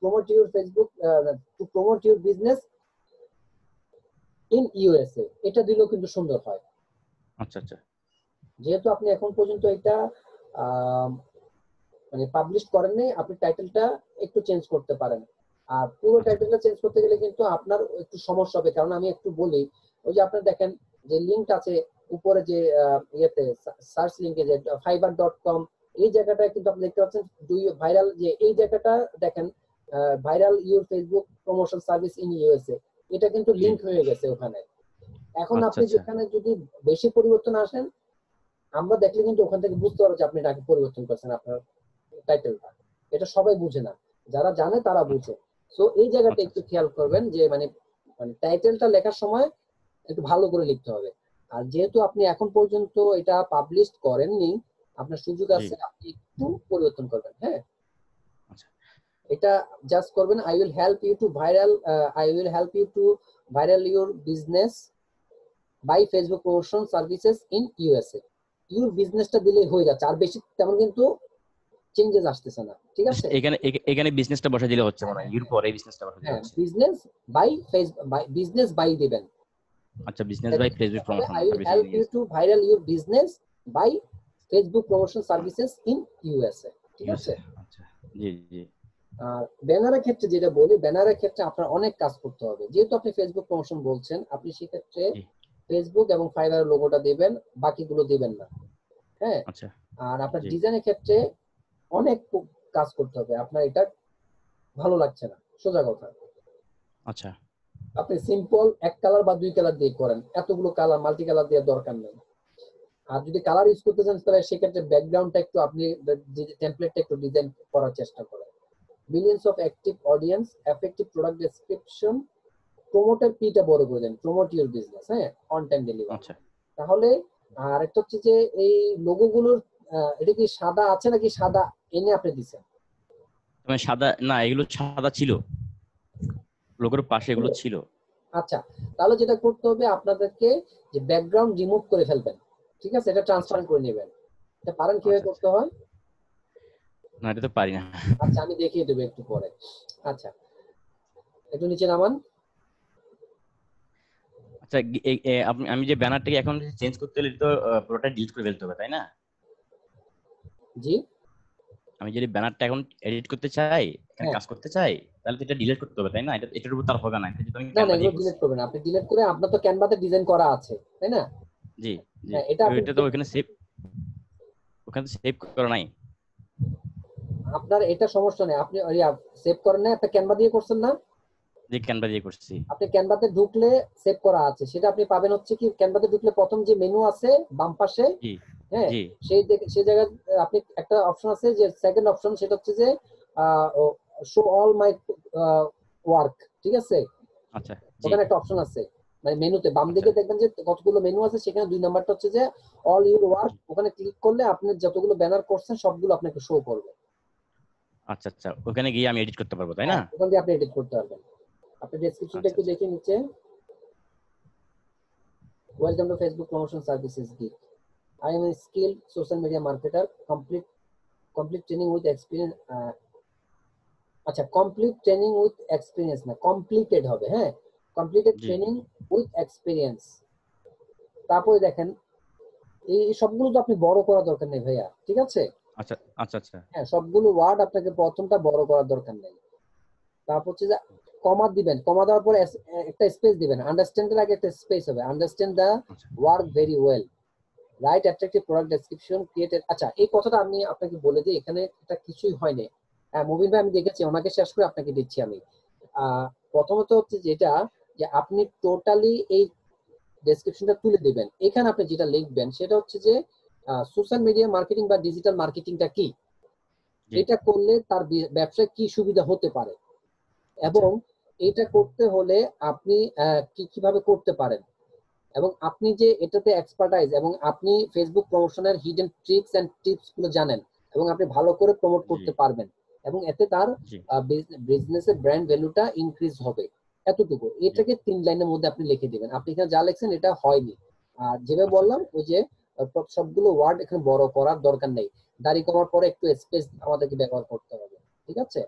promote your Facebook, to promote your business in USA। এটা দিলেও কিন্তু সুন্দর হয়। আচ্ছা আচ্ছা। যেহেতু আপনি এখন পর্যন্ত এটা মানে পাবলিশ করেন নাই, আপনি টাইটেলটা একটু চেঞ্জ করতে পারেন। আর পুরো টাইটেলটা চেঞ্জ করতে গেলে কিন্তু আপনার একটু সমস্যা হবে, কারণ আমি একটু বলি, ওই যে আপনার দেখেন যে লিংক আছে উপরে, যে ইয়েতে সার্চ লিংকে, যে fiverr.com, এই জায়গাটা কিন্তু আপনি দেখতে পাচ্ছেন ভাইরাল, যে এই জায়গাটা দেখেন viral your Facebook promotion service in USA, এটা কিন্তু লিংক হয়ে গেছে ওখানে। এখন আপনি যেখানে যদি বেশি পরিবর্তন আসেন, আমরা দেখলে কিন্তু ওখান থেকে বুঝতে পারবো যে আপনি এটাকে পরিবর্তন করছেন আপনার টাইটেলটা। এটা সবাই বুঝে না, যারা জানে তারা বুঝে। সো এই জায়গাটা একটু খেয়াল করবেন যে মানে টাইটেলটা লেখার সময় একটু ভালো করে লিখতে হবে। আর যেহেতু আপনি এখন পর্যন্ত এটা পাবলিশ করেননি, আপনার সুযোগ আছে, আপনি একটু পরিবর্তন করবেন। হ্যাঁ, এটা জাস্ট করবেন I will help you to viral your business by Facebook promotion services in USA. Your বিজনেসটা দিলে হয়ে যাচ্ছে, আর বেশি তেমন কিন্তু চেঞ্জেস আসতেছে না, ঠিক আছে? এখানে বিজনেসটা বসা দিলে হচ্ছে মনে হয়, এর পরে বিজনেসটা বসা দিলে হচ্ছে। বিজনেস বাই দিবেন। আচ্ছা, business by Facebook promotion I will help you to viral your business by Facebook promotion services in USA, ঠিক আছে? আচ্ছা জি জি। আর ব্যানারের ক্ষেত্রে যেটা বলি, ব্যানারের ক্ষেত্রে আপনার অনেক কাজ করতে হবে। যেহেতু আপনি ফেসবুক প্রমোশন বলছেন, আপনি সেক্ষেত্রে ফেসবুক এবং ফাইবার লোগোটা দিবেন, বাকিগুলো দিবেন না। হ্যাঁ, আচ্ছা। আর আপনার ডিজাইনের ক্ষেত্রে অনেক কাজ করতে হবে, আপনার এটা ভালো লাগছে না, সোজা কথা। আচ্ছা, আপনি সিম্পল এক কালার বা দুই কালার দিয়ে করেন, এতগুলো কালার মাল্টি কালার দেওয়ার দরকার নেই। আর যদি কালার ইউজ করতে চান তাহলে সেক্ষেত্রে ব্যাকগ্রাউন্ডটা একটু আপনি টেমপ্লেটটা একটু ডিজাইন করার চেষ্টা করেন। Millions of active audience, effective product description, promoter পিটা বড় করে দেন, প্রমোট ইউর বিজনেস, হ্যাঁ, অন টাইম ডেলিভারি। আচ্ছা তাহলে আর একটা হচ্ছে যে এই লোগোগুলোর এটা কি সাদা আছে নাকি সাদা এনে আপনি দিছেন? মানে সাদা না, এগুলো সাদা ছিল, লোগোর পাশে এগুলো ছিল। আচ্ছা, তাহলে যেটা করতে হবে আপনাদেরকে যে ব্যাকগ্রাউন্ড রিমুভ করে ফেলবেন, ঠিক আছে, এটা ট্রান্সপারেন্ট করে নেবেন। এটা পারেন কিভাবে করতে হয়? না এটা তো পারি না। আচ্ছা আমি দেখিয়ে দেবো একটু পরে। আচ্ছা একটু নিচে নামান। আচ্ছা আমি যে ব্যানারটাকে এখন চেঞ্জ করতে হলে তো পুরোটা ডিলিট করে ফেলতে হবে তাই না? জি, আমি যদি ব্যানারটা এখন এডিট করতে চাই, এখানে কাজ করতে চাই, তাহলে তো এটা ডিলিট করতে হবে তাই না? এটার উপর তার হবে না, এটা যদি আমি না না ক্যানভা এগুলো দিয়ে ডিলিট করবেন, আপনি ডিলিট করে আপনার তো ক্যানভাতে ডিজাইন করা আছে তাই না? জি জি হ্যাঁ, এটা আপনি এটা তো ওখানে সেভ করা নাই। আপনার এটা সমস্যা নেই, আপনি সেভ করেন না, একটা ক্যানভা দিয়ে করছেন না? যে ক্যানভা দিয়ে করছি। আপনি ক্যানভাতে ঢুকলে সেভ করা আছে, সেটা আপনি পাবেন হচ্ছে কি ক্যানভাতে ঢুকলে প্রথম যে মেনু আছে বাম পাশে, জি হ্যাঁ, জি সেই জায়গায় আপনি একটা অপশন আছে যে সেকেন্ড অপশন, সেটা হচ্ছে যে শো অল মাই ওয়ার্ক, ঠিক আছে? আচ্ছা জি ওখানে একটা অপশন আছে, মানে মেনুতে বাম দিকে দেখবেন যে কতগুলো মেনু আছে, সেখানে 2 নাম্বারটা হচ্ছে যে অল ইউর ওয়ার্ক, ওখানে ক্লিক করলে আপনি যতগুলো ব্যানার করছেন সবগুলো আপনাকে শো করবে। আচ্ছা আচ্ছা, ওখানে গিয়ে আমি এডিট করতে পারবো তাই না? ওখান দিয়ে আপনি এডিট করতে পারবেন। আপনি ডেসক্রিপশনটা একটু দেখে নিচে, welcome to Facebook promotion services gig, I am a skilled social media marketer, complete training with experience, আচ্ছা কমপ্লিট ট্রেনিং উইথ এক্সপিরিয়েন্স না, কমপ্লিটেড হবে, হ্যাঁ, কমপ্লিটেড ট্রেনিং উইথ এক্সপিরিয়েন্স। তারপরে দেখেন এই সবগুলো তো আপনি বড় করার দরকার নেই ভাইয়া, ঠিক আছে? আচ্ছা আচ্ছা আচ্ছা হ্যাঁ, সবগুলো ওয়ার্ড আপনাকে প্রথমটা বড় করার দরকার নেই। তারপর হচ্ছে যে কমা দিবেন, কমা দেওয়ার পরে একটা স্পেস দিবেন, আন্ডারস্ট্যান্ডের আগে একটা স্পেস হবে, understand the work very well, right attractive product description created. আচ্ছা এই কথাটা আমি আপনাকে বলে দিই, এখানে এটা কিছুই হয়নি। হ্যাঁ মুবিন ভাই আমি দেখেছি, ওনাকে শেষ করে আপনাকে দিচ্ছি আমি। প্রথমত হচ্ছে যেটা যে আপনি টোটালি এই ডেসক্রিপশনটা তুলে দিবেন, এখানে আপনি যেটা লিখবেন সেটা হচ্ছে যে সোশ্যাল মিডিয়া মার্কেটিং বা ডিজিটাল মার্কেটিংটা কি, এটা করলে তার ব্যবসায় কি সুবিধা হতে পারে, এবং এটা করতে হলে আপনি কিভাবে করতে পারেন, এবং আপনি যে এটাতে এক্সপার্টাইজ এবং আপনি ফেসবুক প্রমোশনের হিডেন ট্রিক্স এন্ড টিপস গুলো জানেন এবং আপনি ভালো করে প্রমোট করতে পারবেন, এবং এতে তার বিজনেসের ব্র্যান্ড ভ্যালুটা ইনক্রিজ হবে, এতটুকু। এটাকে 3 লাইনের মধ্যে আপনি লিখে দিবেন। আপনি এখানে যা লিখছেন এটা হয়নি, আর যেভাবে বললাম ওই যে সবগুলো ওয়ার্ড এখানে বড় করার দরকার নেই, দাড়ি কমার পরে একটু স্পেস আমাদেরকে ব্যবহার করতে হবে, ঠিক আছে?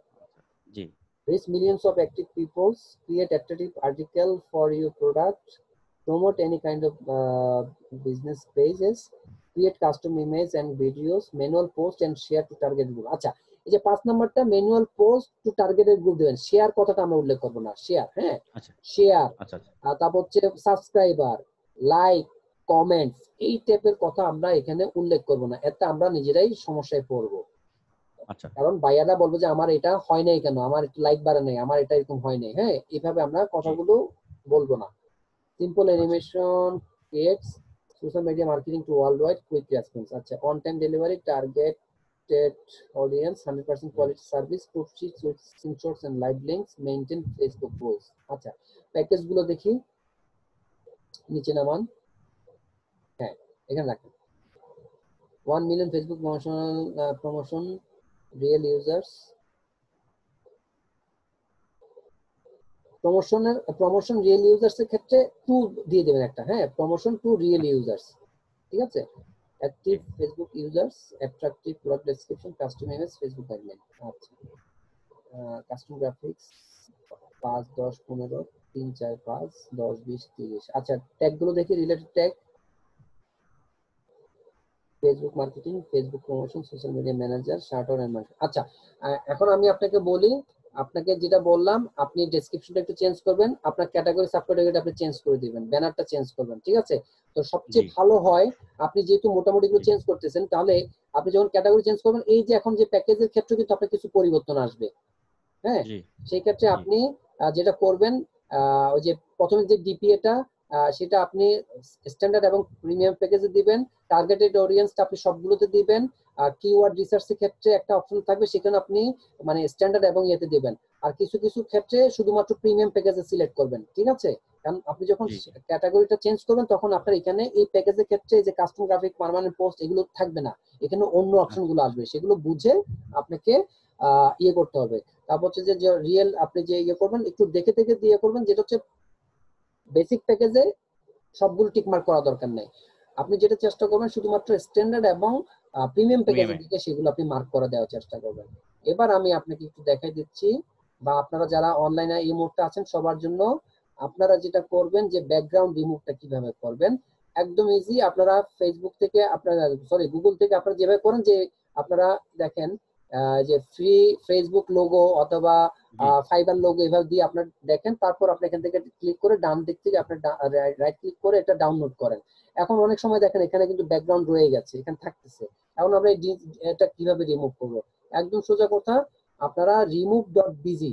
জি। Reach millions of active people, create attractive article for your product, promote any kind of business pages, create custom image and videos, manual post and share to target group. আচ্ছা এই যে 5 নাম্বারটা manual post to targeted group দিবেন, share কথাটা আমরা উল্লেখ করব না, শেয়ার, হ্যাঁ শেয়ার, তারপর হচ্ছে সাবস্ক্রাইবার, লাইক, কমেন্টস, এই টাইপের কথা আমরা এখানে উল্লেখ করব না, এতে আমরা নিজেরাই সমস্যায় পড়ব। আচ্ছা, কারণ ভাইয়ারা বলবো যে আমার এটা হয় নাই কেন, আমার লাইক বাড়ে নাই, আমার এটা এরকম হয় নাই, হ্যাঁ, এইভাবে আমরা কথাগুলো বলবো না। Simple animation creates social media marketing to world wide quick response. আচ্ছা on time delivery, targeted audience, 100% quality service, proof sheets with screenshots and live links, maintain Facebook post. আচ্ছা প্যাকেজ গুলো দেখি, নিচে নামান, হ্যাঁ এখানে রাখেন 1 million Facebook promotion real users, promotion real users এর ক্ষেত্রে 2 দিয়ে দেবেন একটা, হ্যাঁ, প্রমোশন টু রিয়েল ইউজার্স, ঠিক আছে? Active Facebook users, attractive product description, custom image, Facebook guideline. আচ্ছা কাস্টম গ্রাফিক্স 5 10 15 3 4 5 10 20 30। আচ্ছা ট্যাগ গুলো দেখি, related tag, Facebook marketing, Facebook promotion, social media manager, শার্টার এন্ড মার্কেটিং। আচ্ছা এখন আমি আপনাকে বলি, আপনাকে যেটা বললাম আপনি ডেসক্রিপশনটা একটু চেঞ্জ করবেন, আপনার ক্যাটাগরি সাব ক্যাটাগরিটা আপনি চেঞ্জ করে দিবেন, ব্যানারটা চেঞ্জ করবেন, ঠিক আছে? তো সবচেয়ে ভালো হয় আপনি যেহেতু মোটামুটি এগুলো চেঞ্জ করতেছেন, তাহলে আপনি যখন ক্যাটাগরি চেঞ্জ করবেন, এই যে এখন যে প্যাকেজের ক্ষেত্রে কিন্তু আপনার কিছু পরিবর্তন আসবে, হ্যাঁ, সেই ক্ষেত্রে আপনি যেটা করবেন ওই যে প্রথমে যে ডিপিএটা সেটা আপনি স্ট্যান্ডার্ড এবং প্রিমিয়াম প্যাকেজে দিবেন। টার্গেটেড অডিয়েন্সটা আপনি সবগুলোতে দিবেন। কিওয়ার্ড রিসার্চের ক্ষেত্রে একটা অপশন থাকবে, সেখানে আপনি মানে স্ট্যান্ডার্ড এবং ইয়েতে দিবেন। আর কিছু কিছু ক্ষেত্রে শুধুমাত্র প্রিমিয়াম প্যাকেজে সিলেক্ট করবেন, ঠিক আছে? কারণ আপনি যখন ক্যাটাগরিটা চেঞ্জ করবেন তখন আপনার এখানে এই প্যাকেজের ক্ষেত্রে যে কাস্টম গ্রাফিক, পার্মানেন্ট পোস্ট এগুলো থাকবে না, এখানে অন্য অপশনগুলো আসবে, সেগুলো বুঝে আপনাকে ইয়ে করতে হবে। তারপর হচ্ছে যে রিয়েল আপনি যে ইয়ে করবেন একটু দেখে দেখে দিয়ে করবেন, যেটা হচ্ছে বেসিক প্যাকেজে সবগুলো টিকমার্ক করা দরকার নেই। আপনি যেটা চেষ্টা করবেন শুধুমাত্র স্ট্যান্ডার্ড এবং প্রিমিয়াম প্যাকেজের দিকে সেগুলো আপনি মার্ক করে দেওয়ার চেষ্টা করবেন। এবার আমি আপনাকে একটু দেখাই দিচ্ছি, বা আপনারা যারা অনলাইনে এই মুহূর্তে আছেন সবার জন্য আপনারা যেটা করবেন যে ব্যাকগ্রাউন্ড রিমুভটা কিভাবে করবেন, একদম ইজি। আপনারা ফেসবুক থেকে আপনারা গুগল থেকে আপনারা যেভাবে করেন যে আপনারা দেখেন যে ফ্রি ফেসবুক লোগো অথবা ফাইবার লোগো এভাবে দিয়ে আপনার দেখেন, তারপর আপনি এখান থেকে ক্লিক করে ডান দিক থেকে আপনার রাইট ক্লিক করে এটা ডাউনলোড করেন। এখন অনেক সময় দেখেন এখানে কিন্তু ব্যাকগ্রাউন্ড রয়ে গেছে, এখানে থাকতেছে। এখন আমরা এটা কিভাবে রিমুভ করবো? একদম সোজা কথা, আপনারা remove.bg,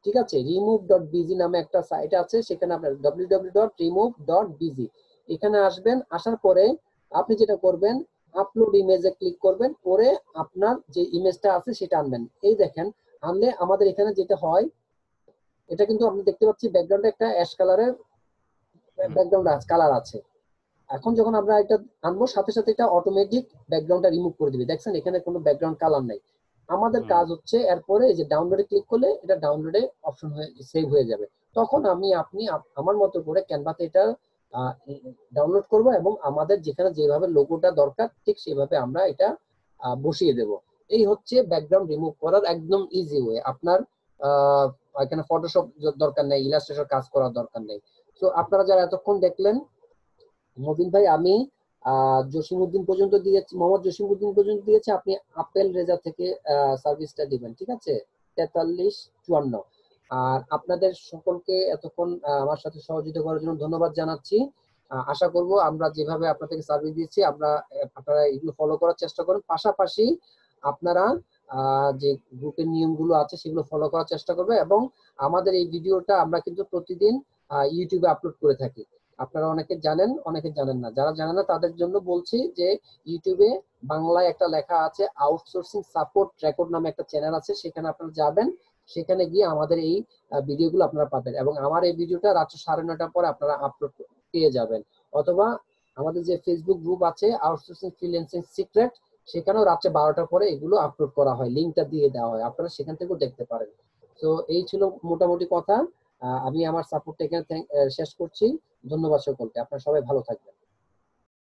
ঠিক আছে, remove.bg নামে একটা সাইট আছে, সেখানে আপনার www.remove.bg এখানে আসবেন। আসার পরে আপনি যেটা করবেন আপলোড ইমেজে ক্লিক করবেন, করে আপনার যে ইমেজটা আছে সেটা আনবেন। এই দেখেন আনলে আমাদের এখানে যেটা হয়, এটা কিন্তু আপনি দেখতে পাচ্ছি ব্যাকগ্রাউন্ডে একটা অ্যাশ কালারের ব্যাকগ্রাউন্ড কালার আছে। এখন যখন আমরা এটা আনবো সাথে সাথে এটা অটোমেটিক ব্যাকগ্রাউন্ডটা রিমুভ করে দিবে। দেখছেন এখানে কোনো ব্যাকগ্রাউন্ড কালার নাই। আমাদের কাজ হচ্ছে এরপরে এই যে ডাউনলোডে ক্লিক করলে এটা ডাউনলোডে অপশন হয়ে সেভ হয়ে যাবে। তখন আপনি আমার মতো করে ক্যানভাতে এটা ডাউনলোড করব এবং আমাদের যেখানে যেভাবে লোগোটা দরকার ঠিক সেভাবে আমরা এটা বসিয়ে দেব। এই হচ্ছে ব্যাকগ্রাউন্ড রিমুভ করার একদম ইজি ওয়ে। আপনার এখানে ফটোশপ দরকার নেই, ইলাস্ট্রেটর কাজ করার দরকার নেই। তো আপনারা যারা এতক্ষণ দেখলেন, মবিন ভাই আমি জসিমউদ্দিন পর্যন্ত দিয়েছি, মোহাম্মদ জসিমউদ্দিন পর্যন্ত দিয়েছি, আপনি আপেল রেজা থেকে সার্ভিসটা দিবেন, ঠিক আছে? 4354। আর আপনাদের সকলকে এতক্ষণ আমার সাথে সহযোগিতা করার জন্য ধন্যবাদ জানাচ্ছি। আশা করব আমরা যেভাবে আপনাদেরকে সার্ভিস দিচ্ছি আপনারা এগুলো ফলো করার চেষ্টা করেন। পাশাপাশি আপনারা যে গ্রুপের নিয়মগুলো আছে সেগুলো ফলো করার চেষ্টা করবে। এবং আমাদের এই ভিডিওটা আমরা কিন্তু প্রতিদিন ইউটিউবে আপলোড করে থাকি। আপনারা অনেকে জানেন, অনেকে জানেন না। যারা জানেন না তাদের জন্য বলছি যে ইউটিউবে বাংলায় একটা লেখা আছে আউটসোর্সিং সাপোর্ট রেকর্ড নামে একটা চ্যানেল আছে, সেখানে আপনারা যাবেন, সেখানে গিয়ে আমাদের এই ভিডিওগুলো আপনারা পাবেন। এবং আমার এই ভিডিওটা রাত 9:30টার পরে আপনারা আপলোড পেয়ে যাবেন। অথবা আমাদের যে ফেসবুক গ্রুপ আছে আউটসোর্সিং ফ্রিল্যান্সিং সিক্রেট, সেখানেও রাত 12টার পরে এগুলো আপলোড করা হয়, লিঙ্কটা দিয়ে দেওয়া হয়, আপনারা সেখান থেকেও দেখতে পারেন। তো এই ছিল মোটামুটি কথা। আমি আমার সাপোর্টটা এখানে শেষ করছি। ধন্যবাদ সকলকে, আপনারা সবাই ভালো থাকবেন।